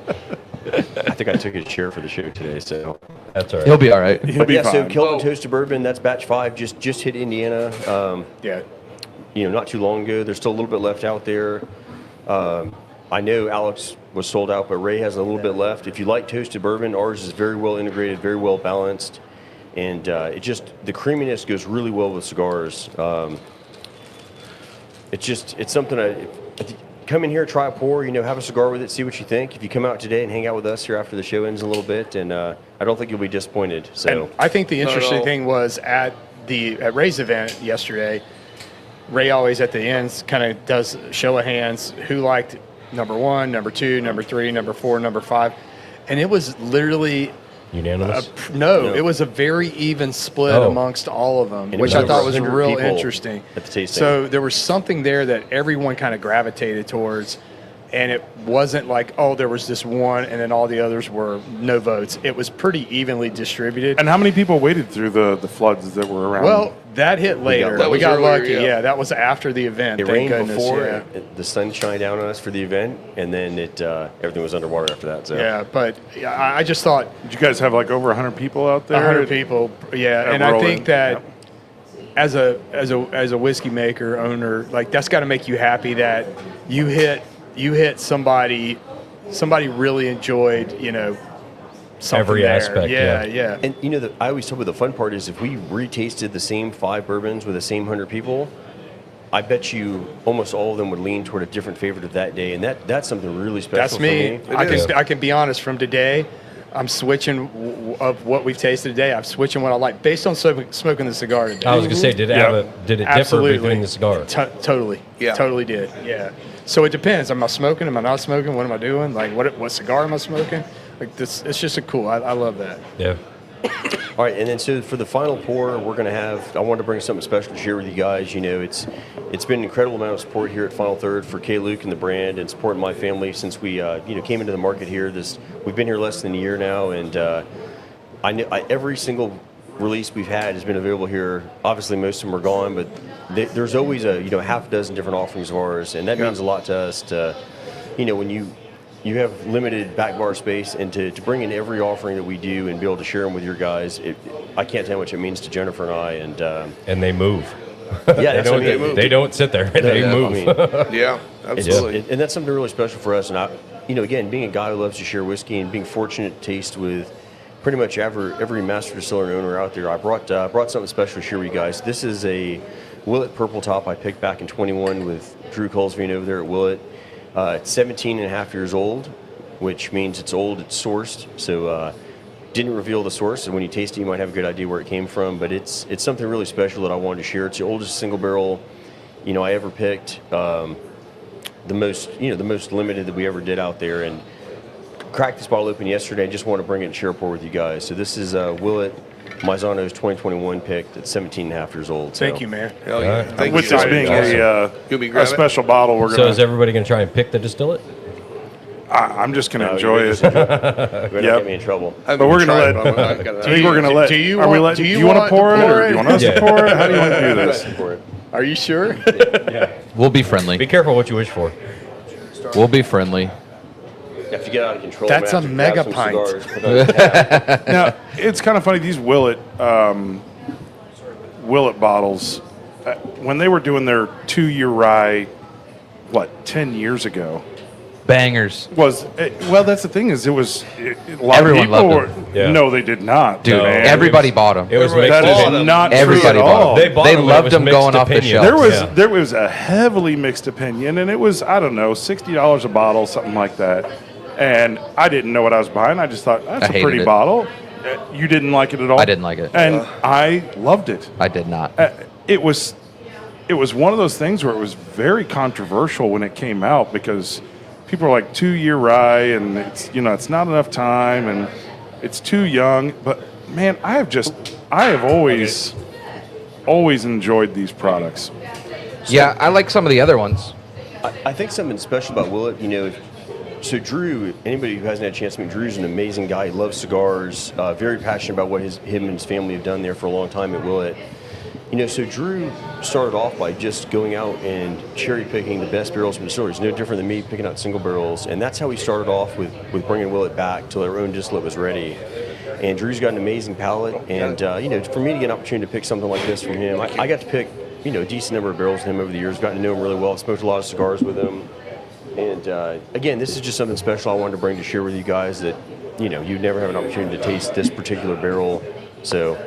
I think I took his chair for the show today. So, that's all right. He'll be all right. He'll but be yeah, so fine. Kelvin Toasted Bourbon, that's batch 5, just hit Indiana. Yeah. Not too long ago. There's still a little bit left out there. I know Alex was sold out, but Ray has a little bit left. If you like toasted bourbon, ours is very well integrated, very well balanced, and the creaminess goes really well with cigars. It's something if you come in here, try a pour, have a cigar with it, see what you think. If you come out today and hang out with us here after the show ends a little bit, and I don't think you'll be disappointed. So. And I think the Not at interesting all. thing was at Ray's event yesterday, Ray always at the end kind of does show of hands who liked number 1, number 2, number 3, number 4, number 5. And it was literally Unanimous. no, it was a very even split Oh. amongst all of them, And it which was I over thought was 100 real people interesting. at the tasting. So there was something there that everyone kind of gravitated towards, and it wasn't like, oh, there was this one and then all the others were no votes. It was pretty evenly distributed. And how many people waited through the floods that were around? Well, that hit later. That We was got earlier, lucky. yeah. Yeah, that was after the event. It Thank rained goodness. before, Yeah. the sun shined down on us for the event, and then everything was underwater after that. So. Yeah, but I just thought did you guys have like over 100 people out there? 100 people. Yeah, and I rolling, think that yep. as a whiskey maker owner, like that's got to make you happy that you hit somebody really enjoyed, something Every there. aspect, Yeah, yeah. yeah. And I always tell you the fun part is if we retasted the same 5 bourbons with the same 100 people, I bet you almost all of them would lean toward a different favorite of that day, and that's something really special That's for me. me. I can be honest. From today, I'm switching of what we've tasted today. I'm switching what I like based on smoking the cigar today. I was gonna say, did it differ Absolutely. between the cigars? Totally. Yeah. Totally did. Yeah. So it depends. Am I smoking? Am I not smoking? What am I doing? Like what cigar am I smoking? Like this, it's just a cool. I love that. Yeah. All right, and then so for the final pour, we're going to have. I wanted to bring something special to share with you guys. It's been an incredible amount of support here at Final Third for K. Luke and the brand, and supporting my family since we came into the market here. We've been here less than a year now, and I know every single release we've had has been available here. Obviously, most of them are gone, but there's always a half a dozen different offerings of ours, and that means a lot to us. To when you have limited back bar space, and to bring in every offering that we do and be able to share them with your guys, I can't tell you how much it means to Jennifer and I. And they move. Yeah, they don't sit there. They move. Yeah, absolutely. And that's something really special for us. And again, being a guy who loves to share whiskey and being fortunate to taste with pretty much every master distiller and owner out there, I brought something special to share with you guys. This is a Willet Purple Top I picked back in 21 with Drew Colesveen over there at Willet. It's 17 and a half years old, which means it's old, it's sourced. So didn't reveal the source, and when you taste it, you might have a good idea where it came from. But it's something really special that I wanted to share. It's the oldest single barrel, I ever picked. The most limited that we ever did out there, and cracked this bottle open yesterday. I just want to bring it and share a pour with you guys. So this is Willet Masiano's 2021 pick that's 17 and a half years old. Thank you, man. Hell yeah. Thank With you. this being You'll be a grabbing it? special bottle, we're So gonna. is everybody going to try and pick the distillate? I'm just gonna No, enjoy you're it. You're gonna get me in trouble. But we're gonna let. I think we're gonna let. do you are we want- let? do you Do you want to want pour to it, pour or it? do you want us to pour it? How do you want to do this? For it. Are you sure? We'll be friendly. Be careful what you wish for. We'll be friendly. If you get out of control, That's I'm gonna a have to grab mega some pint. cigars, put on the tap. Now it's kind of funny. These Willet bottles, when they were doing their 2-year rye, 10 years ago. Bangers. Well, that's the thing is, it was a lot Everyone of people loved were. them. Yeah. No, they did not, Dude, man. everybody bought them. It was mixed That is opinion. not Everybody true at bought all. They bought They them, but it loved was them mixed going off the opinion. shelf. There was a heavily mixed opinion, and it was, I don't know, $60 a bottle, something like that. And I didn't know what I was buying. I just thought that's I a hated pretty it. bottle. You didn't like it at all. I didn't like it. and I loved it. I did not. It was one of those things where it was very controversial when it came out because people are like 2-year rye, and it's not enough time, and it's too young. But man, I have always enjoyed these products. Yeah, I like some of the other ones. I think something special about Willet, so Drew, anybody who hasn't had a chance to meet, Drew's an amazing guy. He loves cigars, very passionate about what him and his family have done there for a long time at Willet. So Drew started off by just going out and cherry picking the best barrels from distilleries, no different than me picking out single barrels. And that's how he started off with bringing Willet back till their own distillate was ready. And Drew's got an amazing palate. And, for me to get an opportunity to pick something like this from him, I got to pick, a decent number of barrels with him over the years, gotten to know him really well, smoked a lot of cigars with him. And, again, this is just something special I wanted to bring to share with you guys that, you'd never have an opportunity to taste this particular barrel. So...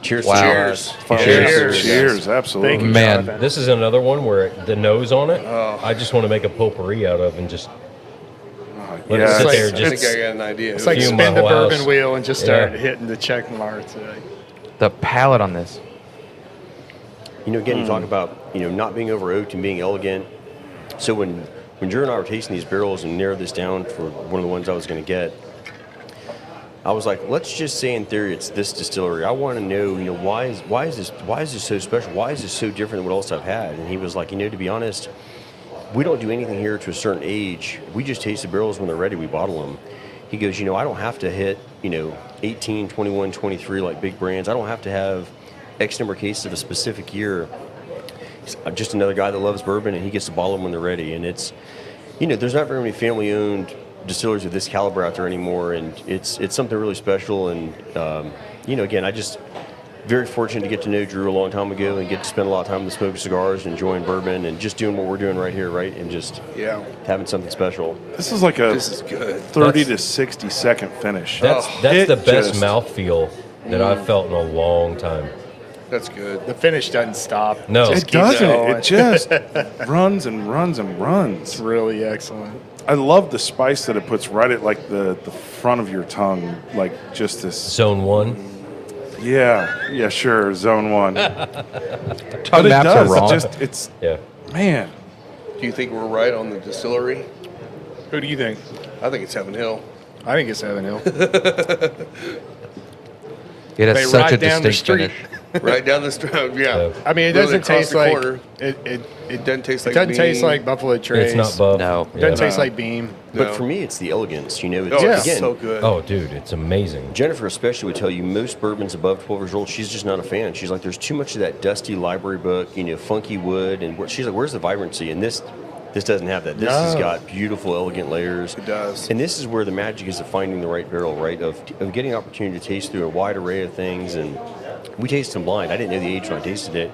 Cheers. Wow. Cheers. Cheers, absolutely. Thank you, Man. Jonathan. This is another one where the nose on it, I just want to make a potpourri out of and just let it Yeah, sit it's- there. I think Just I got an idea. It's like Fume spin my the whole bourbon house. wheel and just Yeah. start hitting the check marks. The palate on this. Again, you talk about, not being over oaked and being elegant. So when Drew and I were tasting these barrels and narrowed this down for one of the ones I was going to get, I was like, let's just say in theory it's this distillery. I want to know, why is this so special? Why is this so different than what else I've had? And he was like, to be honest, we don't do anything here to a certain age. We just taste the barrels when they're ready. We bottle them. He goes, I don't have to hit, 18, 21, 23 like big brands. I don't have to have X number of cases of a specific year. He's just another guy that loves bourbon, and he gets to bottle them when they're ready. And it's, there's not very many family-owned distilleries of this caliber out there anymore, and it's something really special. And again, I just very fortunate to get to know Drew a long time ago and get to spend a lot of time with smoking cigars, enjoying bourbon, and just doing what we're doing right here, right, and just having something special. This is like a This is good. 30 to 60 second finish. that's It the best just- mouthfeel that I've felt in a long time. That's good. The finish doesn't stop. No. Just It keeps doesn't. going. It just runs and runs and It's runs. really excellent. I love the spice that it puts right at like the front of your tongue, like just this. Zone 1. Yeah, sure, zone 1. But Tongue it maps does. are wrong. It's Yeah. man. Do you think we're right on the distillery? Who do you think? I think it's Heaven Hill. I think it's Heaven Hill. It has They such a ride down the distinct street. finish. right down the street. Yeah. I mean, it Literally doesn't across taste the like corner. it doesn't taste like doesn't taste bean. like Buffalo Trace. It's not buff. No. It doesn't Yeah. taste like Beam. But No. for me, it's the elegance. You know, it's, Oh, Yeah. it's again, so good. Oh, dude, it's amazing. Jennifer especially would tell you most bourbons above 12 years old, she's just not a fan. She's like, there's too much of that dusty library book, you know, funky wood, and she's like, where's the vibrancy? And this doesn't have that. This has No. got beautiful, elegant layers. It does. And this is where the magic is of finding the right barrel, right? Of getting an opportunity to taste through a wide array of things. And we tasted them blind. I didn't know the age when I tasted it.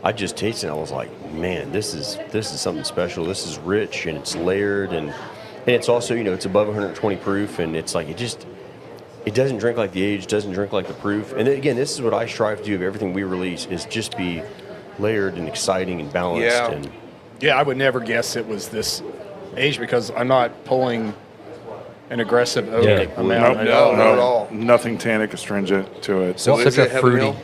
I just tasted it. I was like, man, this is something special. This is rich and it's layered and it's also, you know, it's above 120 proof, and it's like it doesn't drink like the age, doesn't drink like the proof. And then, again, this is what I strive to do of everything we release is just be layered and exciting and balanced. Yeah. And Yeah, I would never guess it was this age because I'm not pulling an aggressive oak Yeah. amount No, at no, all. not at all. Nothing tannic, astringent to it. So Such is a it heaven fruity- hill?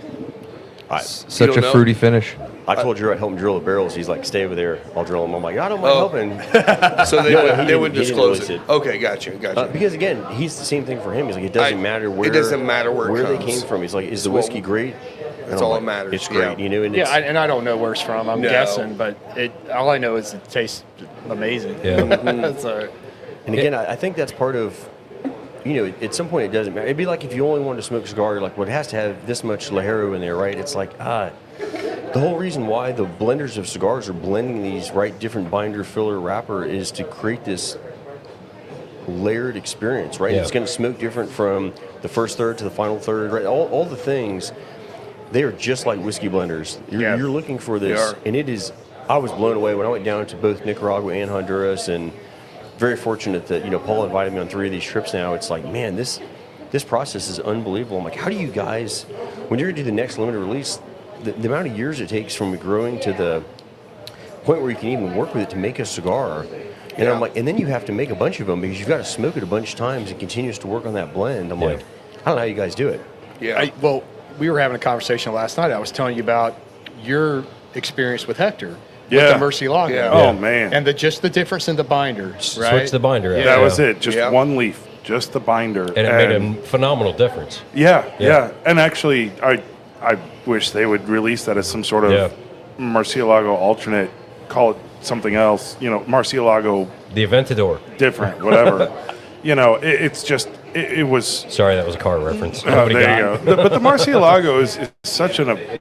Such don't a know? fruity finish. I told Drew I'd help him drill the barrels. He's like, stay over there. I'll drill them. I'm like, I don't mind Oh. helping. So they No, would, he they didn't- would he didn't disclose notice it. it. Okay, gotcha. Because, again, he's the same thing for him. He's like, it doesn't matter where. It doesn't matter where it they comes. came from. He's like, is the Well, whiskey great? And that's I'm all like, that matters, It's great, yeah. you know. And Yeah, it's, and I don't know where it's from. I'm No. guessing, but all I know is it tastes amazing. Yeah. So, And again, I think that's part of, you know, at some point it doesn't matter. It'd be like if you only wanted to smoke a cigar, you're like, well, it has to have this much Lajero in there, right? It's like, the whole reason why the blenders of cigars are blending these right different binder, filler, wrapper is to create this layered experience, right? Yeah. It's going to smoke different from the first third to the final third, right? All the things, they are just like whiskey blenders. You're looking for this, are. and it is. I was blown away when I went down to both Nicaragua and Honduras, and very fortunate that, you know, Paul invited me on 3 of these trips now. It's like, man, this process is unbelievable. I'm like, how do you guys, when you're going to do the next limited release, the amount of years it takes from growing to the point where you can even work with it to make a cigar. And I'm like, and then you have to make a bunch of them because you've got to smoke it a bunch of times and continues to work on that blend. I'm like, I don't know how you guys do it. Yeah. well, we were having a conversation last night. I was telling you about your experience with Hector. Yeah. With the Murcielago. Yeah. Oh, man. And just the difference in the binder, right? Switch the binder out. That was it. Just Yeah. one leaf, just the binder. And it made a phenomenal difference. Yeah, Yeah. yeah. And actually, I wish they would release that as some sort of Yeah. Murcielago alternate. Call it something else. You know, Murcielago The Aventador. different, whatever. You know, it's just, it was. Sorry, that was a car reference. Oh, Nobody there you got go. it. But the Murcielago is such an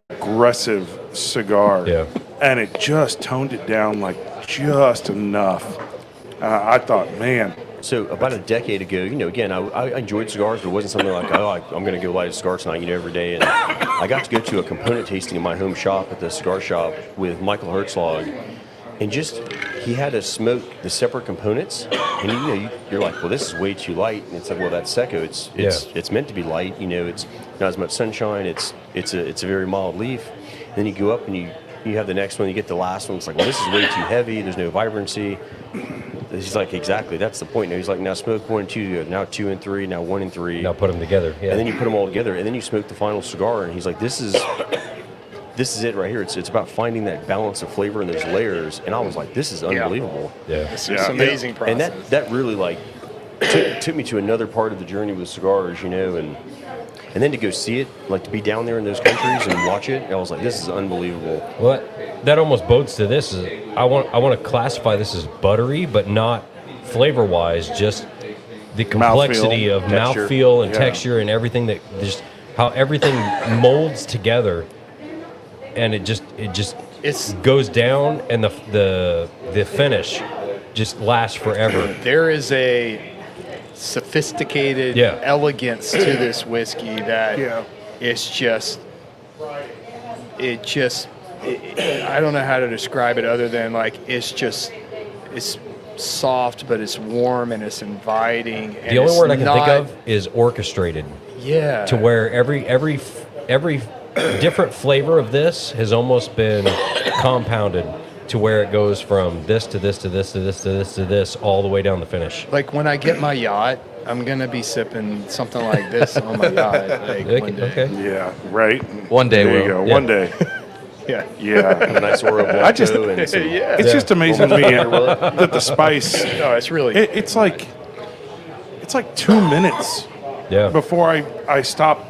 aggressive cigar. Yeah. And it just toned it down like just enough. I thought, man, So about a decade ago, you know, again, I enjoyed cigars, but it wasn't something like, oh, I'm going to go light a cigar tonight, you know, every day. And I got to go to a component tasting in my home shop at the cigar shop with Michael Herzog. And just, he had us smoke the separate components. And, you know, you're like, well, this is way too light. And it's like, well, that's Secco. It's meant to be light. You know, it's not as much sunshine. It's a very mild leaf. And then you go up and you have the next one, you get the last one. It's like, well, this is way too heavy. There's no vibrancy. He's like, exactly. That's the point. Now he's like, now smoke 1 and 2, now 2 and 3, now 1 and 3. Now put them together. Yeah. And then you put them all together, and then you smoke the final cigar. And he's like, this is it right here. It's about finding that balance of flavor and those layers. And I was like, this is unbelievable. yeah. It's Yeah. amazing process. And that really like took me to another part of the journey with cigars, you know, and then to go see it, like to be down there in those countries and watch it, I was like, this is unbelievable. Well, that almost bodes to this. Is I want to classify this as buttery, but not flavor-wise, just the complexity of texture. mouthfeel and Yeah. texture and everything that just how everything molds together, and it just It's- goes down, and the finish just lasts forever. there is a sophisticated Yeah. elegance to this whiskey that Yeah. it's I don't know how to describe it other than like it's soft, but it's warm and it's inviting. And The only it's word I can think not- of is orchestrated. yeah, To where every different flavor of this has almost been compounded to where it goes from this to this to this to this to this to this all the way down the finish. like when I get my yacht, I'm gonna be sipping something like this on my yacht. Like one day. Okay. yeah, right. One day, There you Will. go. Yeah. One day. Yeah. Yeah. A nice Oro Blanco I just- and some, Yeah. It's just amazing to me that the spice. No, it's really It's like 2 minutes Yeah. before I stop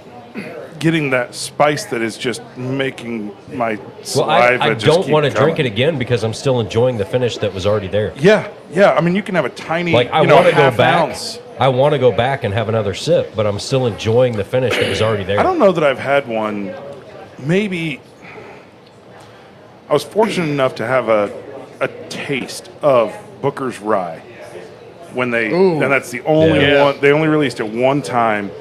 getting that spice that is just making my Well, saliva I just don't keep want to drink it coming. again because I'm still enjoying the finish that was already there. Yeah, yeah. I mean, you can have a tiny, Like I you know, want to go half back. ounce. I want to go back and have another sip, but I'm still enjoying the finish that was already there. I don't know that I've had one. Maybe I was fortunate enough to have a taste of Booker's Rye when they, and that's the only Yeah. one. They only released it one time,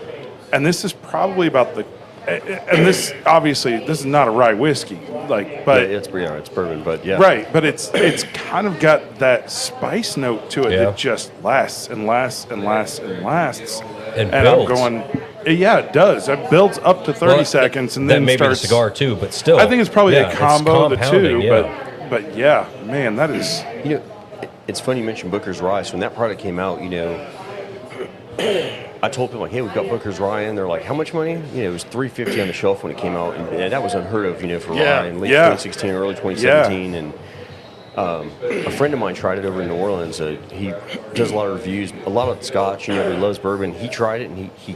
and this is probably about the. And this obviously this is not a rye whiskey, like, but it's bourbon, but yeah. right, but it's kind of got that spice note to it Yeah. that just lasts and lasts and lasts and lasts. And I'm builds. going, yeah, it does. It builds up to 30 Well, seconds and that then may starts. be the cigar too, but still. I think it's probably yeah, a combo of the compounding, two, yeah. but yeah, man, that is. You know, it's funny you mentioned Booker's Rye. So when that product came out, you know, I told people like, "Hey, we've got Booker's Rye," and they're like, "How much money?" You know, it was $3.50 on the shelf when it came out, and that was unheard of, you know, for Yeah. rye in late Yeah. 2016, early 2017, and. A friend of mine tried it over in New Orleans. He does a lot of reviews, a lot of Scotch. You know, he loves bourbon. He tried it and he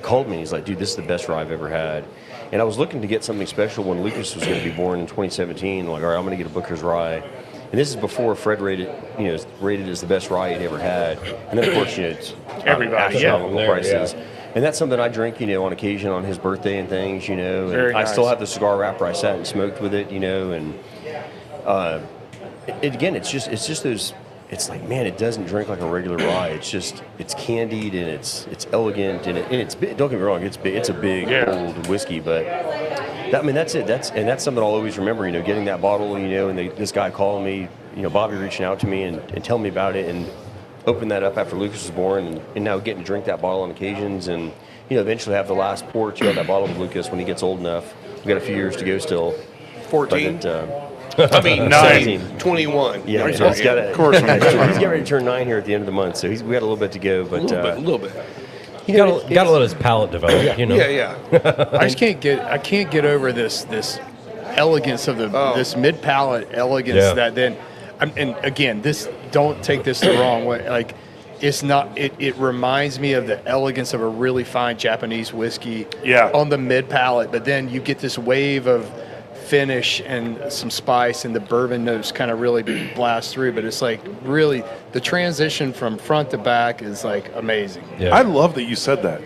called me. And he's like, "Dude, this is the best rye I've ever had." And I was looking to get something special when Lucas was going to be born in 2017. Like, all right, I'm going to get a Booker's Rye. And this is before Fred rated as the best rye he'd ever had. And then of course, you know, it's Everybody, yeah. astronomical prices. And that's something I drink, you know, on occasion on his birthday and things, you know. And Very I still nice. have the cigar wrapper. I sat and smoked with it, you know, and. Again, it's just those. It's like, man, it doesn't drink like a regular rye. It's candied and it's elegant and it's big. Don't get me wrong, it's big. It's a big old whiskey, but that's it. That's something I'll always remember. You know, getting that bottle, you know, and this guy calling me, you know, Bobby reaching out to me and telling me about it and open that up after Lucas was born and now getting to drink that bottle on occasions and you know eventually have the last pour to that bottle with Lucas when he gets old enough. We've got a few years to go still. 14. But I mean, 17. 21. Yeah, I'm he's sorry, got Of course, he's getting ready to turn 9 here at the end of the month, so we got a little bit to go. But a little bit. you know, Got to let his palate develop, you know. Yeah. I just can't get over this elegance of this mid palate elegance Yeah. that then, and again, this don't take this the wrong way. Like, it's not. It reminds me of the elegance of a really fine Japanese whiskey. Yeah. On the mid palate, but then you get this wave of finish and some spice and the bourbon notes kind of really blast through. But it's like really the transition from front to back is like amazing. Yeah. I love that you said that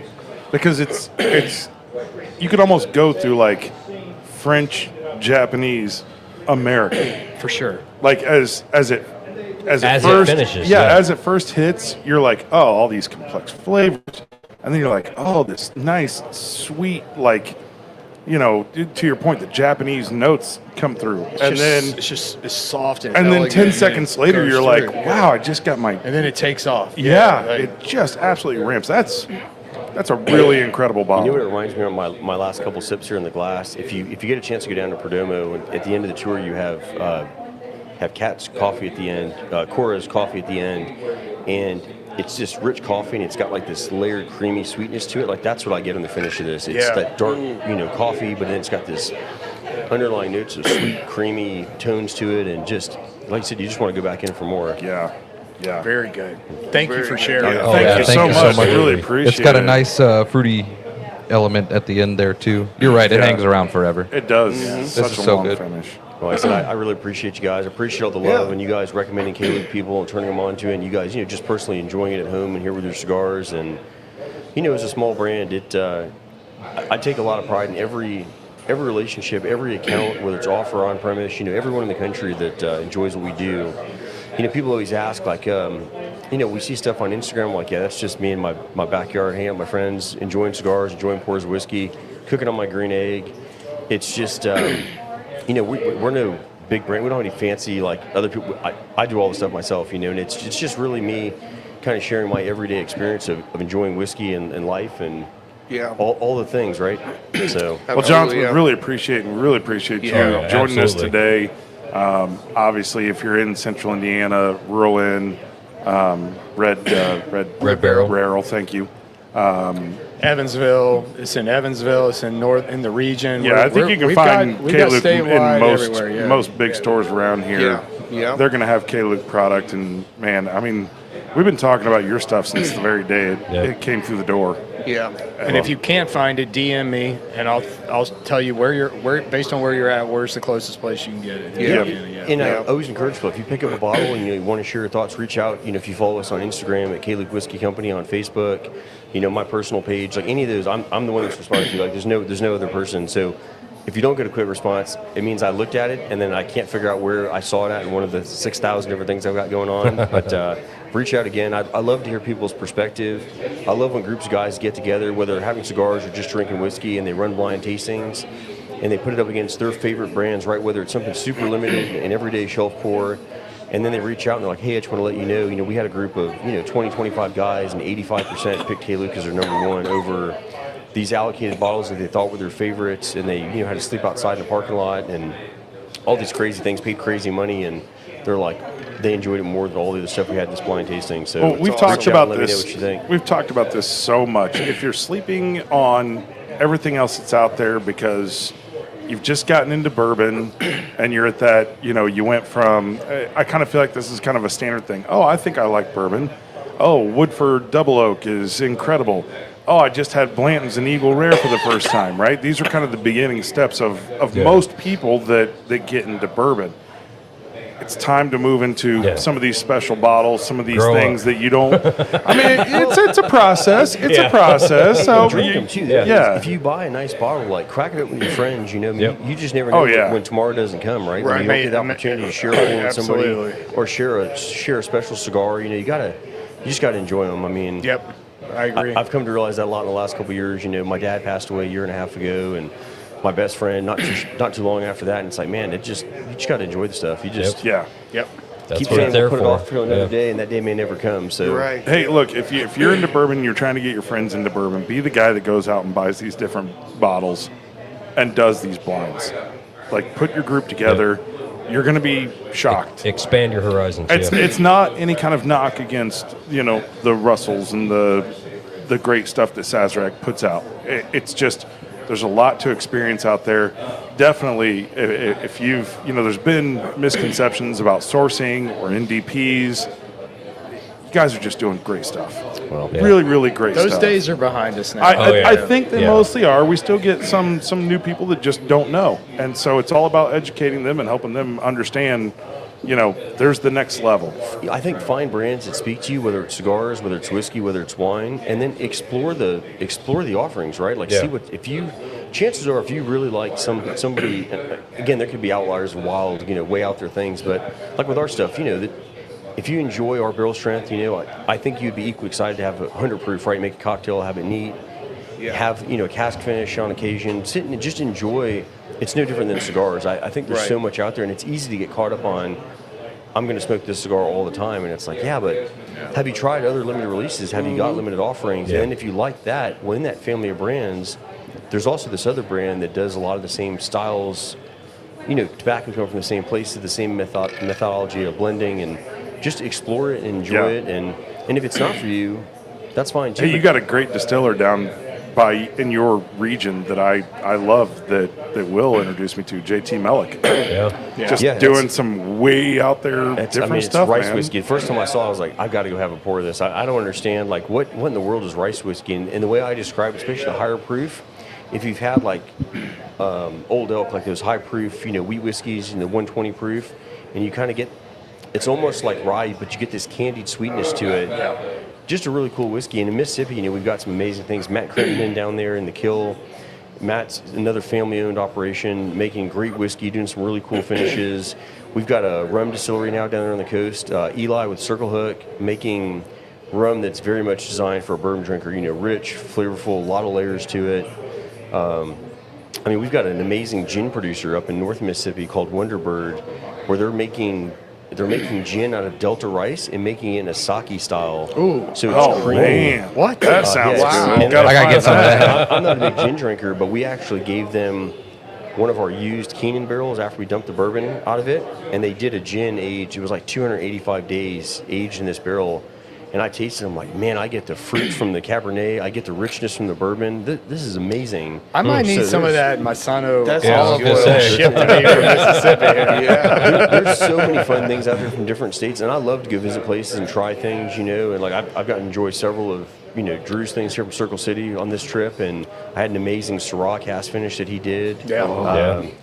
because it's you could almost go through like French, Japanese, American. For sure. Like as it As it first finishes, yeah, yeah. as it first hits, you're like, oh, all these complex flavors, and then you're like, oh, this nice, sweet, like, you know, to your point, the Japanese notes come through, and then it's soft and then elegant, 10 and seconds it later, goes you're like, through. wow, I just got my And then it takes off. yeah, like- it just absolutely ramps. That's a really incredible You know what it bottle. reminds me of my last couple sips here in the glass. If you get a chance to go down to Perdomo, and at the end of the tour, you have Cat's coffee at the end, Cora's coffee at the end, and it's just rich coffee, and it's got like this layered, creamy sweetness to it. Like that's what I get on the finish of this. It's Yeah. that dark, you know, coffee, but then it's got this underlying notes of sweet, creamy tones to it, and just like you said, you just want to go back in for more. Yeah, yeah. Very good. Thank you for sharing. Yeah, Oh, thank yeah, you thank so you so much. much. I really appreciate it. It's got a nice fruity element at the end there too. You're right; it Yeah. hangs around forever. It does. This Such is a so long good. finish. Well, like I said, I really appreciate you guys. I appreciate all the love and you guys recommending K-Luke people and turning them on to it, and you guys, you know, just personally enjoying it at home and here with your cigars. And you know, as a small brand, I take a lot of pride in every relationship, every account, whether it's off or on premise. You know, everyone in the country that enjoys what we do. You know, people always ask, like, you know, we see stuff on Instagram, like, yeah, that's just me in my backyard, hanging out with my friends, enjoying cigars, enjoying pours of whiskey, cooking on my green egg. It's just, you know, we're no big brand. We don't have any fancy, like, other people. I do all the stuff myself, you know, and it's just really me kind of sharing my everyday experience of enjoying whiskey and life and Yeah. all the things, right? So, Well, Jonathan, Absolutely, yeah. we really appreciate you Yeah, joining us absolutely. today. Obviously, if you're in Central Indiana, Rural Inn, Red Barrel. Thank you. Evansville. It's in Evansville. It's in the region. Yeah, I think you can we've find we've got K-Luke in statewide everywhere, yeah. most big stores around here. Yeah, yeah. They're going to have K-Luke product, and man, I mean, we've been talking about your stuff since the very day it came through the door. Yeah. And if you can't find it, DM me, and I'll tell you where based on where you're at, where's the closest place you can get it. Yeah. And I always encourage people, if you pick up a bottle and you want to share your thoughts, reach out. If you follow us on Instagram at K-Luke Whiskey Company, on Facebook, my personal page, like any of those, I'm the one that's responding to. Like there's no other person. So if you don't get a quick response, it means I looked at it and then I can't figure out where I saw it at in one of the 6,000 different things I've got going on. But reach out again. I love to hear people's perspective. I love when groups of guys get together, whether they're having cigars or just drinking whiskey, and they run blind tastings and they put it up against their favorite brands, right? Whether it's something super limited and everyday shelf pour, and then they reach out and they're like, hey, I just want to let you know, we had a group of 20, 25 guys, and 85% picked K-Luke as their number one over these allocated bottles that they thought were their favorites, and they had to sleep outside in the parking lot and all these crazy things, paid crazy money, and they're like, they enjoyed it more than all the other stuff we had in this blind tasting. So well, we've talked about let me know this. what you think. We've talked about this so much. If you're sleeping on everything else that's out there because you've just gotten into bourbon and you're at that, you went from, I kind of feel like this is kind of a standard thing. Oh, I think I like bourbon. Oh, Woodford Double Oak is incredible. Oh, I just had Blanton's and Eagle Rare for the first time, right? These are kind of the beginning steps of most people that get into bourbon. It's time to move into some of these special bottles, some of these things that you don't. I mean, it's a process. It's a process. So Drink them too. Yeah. If you buy a nice bottle, like crack it up with your friends, you just never know when tomorrow doesn't come, right? When you don't get the opportunity to share one with somebody or share a special cigar, you just gotta enjoy them. I mean, Yep. I agree. I've come to realize that a lot in the last couple of years. My dad passed away a year and a half ago, and my best friend not too long after that. And it's like, man, you just got to enjoy the stuff. You just Yep. That's keep what saying it's there we'll put it for. off till another day, and that day may never come. So Right. Hey, look, if you're into bourbon and you're trying to get your friends into bourbon, be the guy that goes out and buys these different bottles and does these blinds. Like, put your group together. You're going to be shocked. Expand your horizons. It's not any kind of knock against, the Russells and the great stuff that Sazerac puts out. It's just, there's a lot to experience out there. Definitely, if you've, there's been misconceptions about sourcing or NDPs. You guys are just doing great stuff. Well, Really, really great stuff. Those days are behind us now. I think they mostly are. We still get some new people that just don't know. And so it's all about educating them and helping them understand, there's the next level. I think find brands that speak to you, whether it's cigars, whether it's whiskey, whether it's wine, and then explore the offerings, right? Like see what chances are if you really like somebody. Again, there could be outliers, wild, way out there things, but like with our stuff, that if you enjoy our barrel strength, I think you'd be equally excited to have a 100 proof, right? Make a cocktail, have it neat, have a cask finish on occasion, sit and just enjoy. It's no different than cigars. I think there's so much out there, and it's easy to get caught up on, I'm going to smoke this cigar all the time. And it's like, but have you tried other limited releases? Have you got limited offerings? And then if you like that, well, in that family of brands, there's also this other brand that does a lot of the same styles. Tobacco come from the same places, the same methodology of blending, and just explore it and enjoy it. And if it's not for you, that's fine too. Hey, you got a great distiller down in your region that I love that Will introduced me to, JT Mellick. Doing some way out there different stuff, it's rice man. whiskey. The first time I saw it, I was like, I've got to go have a pour of this. I don't understand, like, what in the world is rice whiskey? And the way I describe it, especially the higher proof, if you've had, like, Old Elk, like those high proof, wheat whiskeys and the 120 proof, and you kind of get, it's almost like rye, but you get this candied sweetness to it. Just a really cool whiskey. And in Mississippi, we've got some amazing things. Matt Crittenden down there in the Kill. Matt's another family-owned operation, making great whiskey, doing some really cool finishes. We've got a rum distillery now down there on the coast. Eli with Circle Hook, making rum that's very much designed for a bourbon drinker. Rich, flavorful, a lot of layers to it. We've got an amazing gin producer up in North Mississippi called Wonderbird, where they're making gin out of Delta rice and making it in a sake style. Ooh. So it's creamy. Man. What? That sounds wow. good. I gotta get some of that. I'm not a big gin drinker, but we actually gave them one of our used Keenan barrels after we dumped the bourbon out of it, and they did a gin age. It was like 285 days aged in this barrel. And I tasted them like, man, I get the fruit from the Cabernet. I get the richness from the bourbon. This is amazing. I might need So some of there's- that Masano That's olive what I was oil gonna say. shipped to me from Mississippi. There's so many fun things out there from different states, and I love to go visit places and try things, and like I've gotten to enjoy several of Drew's things here from Circle City on this trip, and I had an amazing Syrah cast finish that he did. Yeah.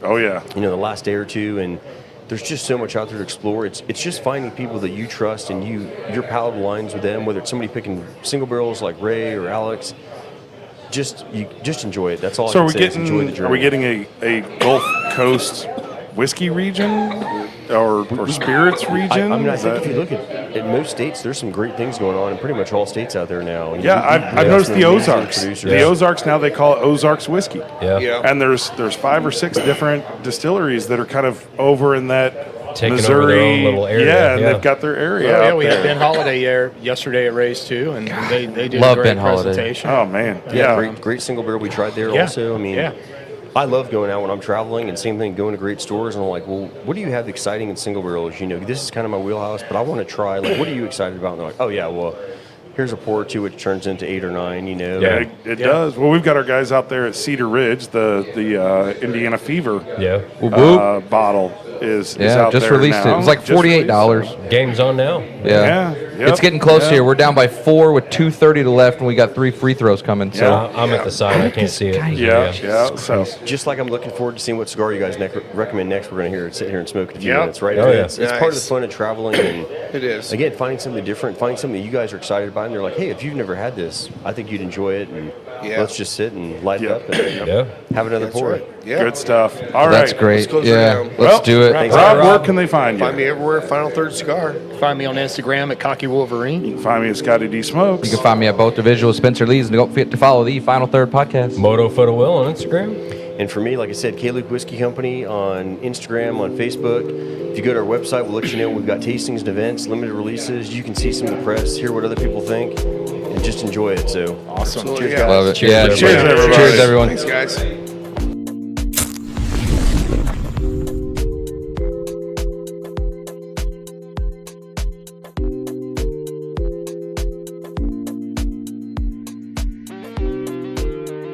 Oh yeah. The last day or two, and there's just so much out there to explore. It's just finding people that you trust and your palate aligns with them, whether it's somebody picking single barrels like Ray or Alex. Just enjoy it. That's all So I can say is enjoy the journey. are we getting a Gulf Coast whiskey region or spirits region? I think if you look at most states, there's some great things going on in pretty much all states out there now. And Yeah, I've noticed the Ozarks. Producers. The Ozarks now they call it Ozarks whiskey. Yeah. And there's 5 or 6 different distilleries that are kind of over in that Taking Missouri over their own little area. Yeah, and they've got their area. Yeah, out we there. had Ben Holiday there yesterday at Race too, and they did Love a great Ben Holiday. presentation. Oh man, Yeah, great single barrel we tried there Yeah. also. I mean, Yeah. I love going out when I'm traveling, and same thing, going to great stores, and I'm like, well, what do you have exciting in single barrels? This is kind of my wheelhouse, but I want to try, what are you excited about? And they're like, oh yeah, well, here's a pour or two, which turns into 8 or 9, Yeah, it does. Well, we've got our guys out there at Cedar Ridge. The Indiana Fever Yeah. bottle is Yeah, out just there released now. it. It was like Just released $48. it. Game's on now. Yeah. Yep, It's getting close yeah. here. We're down by 4 with 2:30 to left, and we got 3 free throws coming. So I'm at the side. I can't see it. Yeah. So Just like I'm looking forward to seeing what cigar you guys recommend next, we're going to sit here and smoke in a few Yeah. minutes, right? Oh, yeah. It's part of the fun of traveling, and It is. again, finding something different, finding something that you guys are excited about, and they're like, hey, if you've never had this, I think you'd enjoy it, and Yeah. let's just sit and light it Yeah. up and Yeah. have another That's pour. right. Yeah. good stuff. All right, that's great. close it Yeah, down. let's do it. Thanks, Rob, Rob. where can they find you? Find me everywhere. Final Third Cigar. Find me on Instagram at Cocky Wolverine. Find me at Scotty D Smokes. You can find me at both the visual Spencer Lee's, and don't forget to follow the Final Third podcast. Moto Photo Will on Instagram. And for me, like I said, K-Luke Whiskey Company on Instagram, on Facebook. If you go to our website, we'll let you know we've got tastings and events, limited releases. You can see some of the press, hear what other people think, and just enjoy it. So Awesome. cheers, Yeah. guys. Love it. Cheers, Yeah, everybody. Cheers, everybody. Cheers, everyone. Thanks, guys.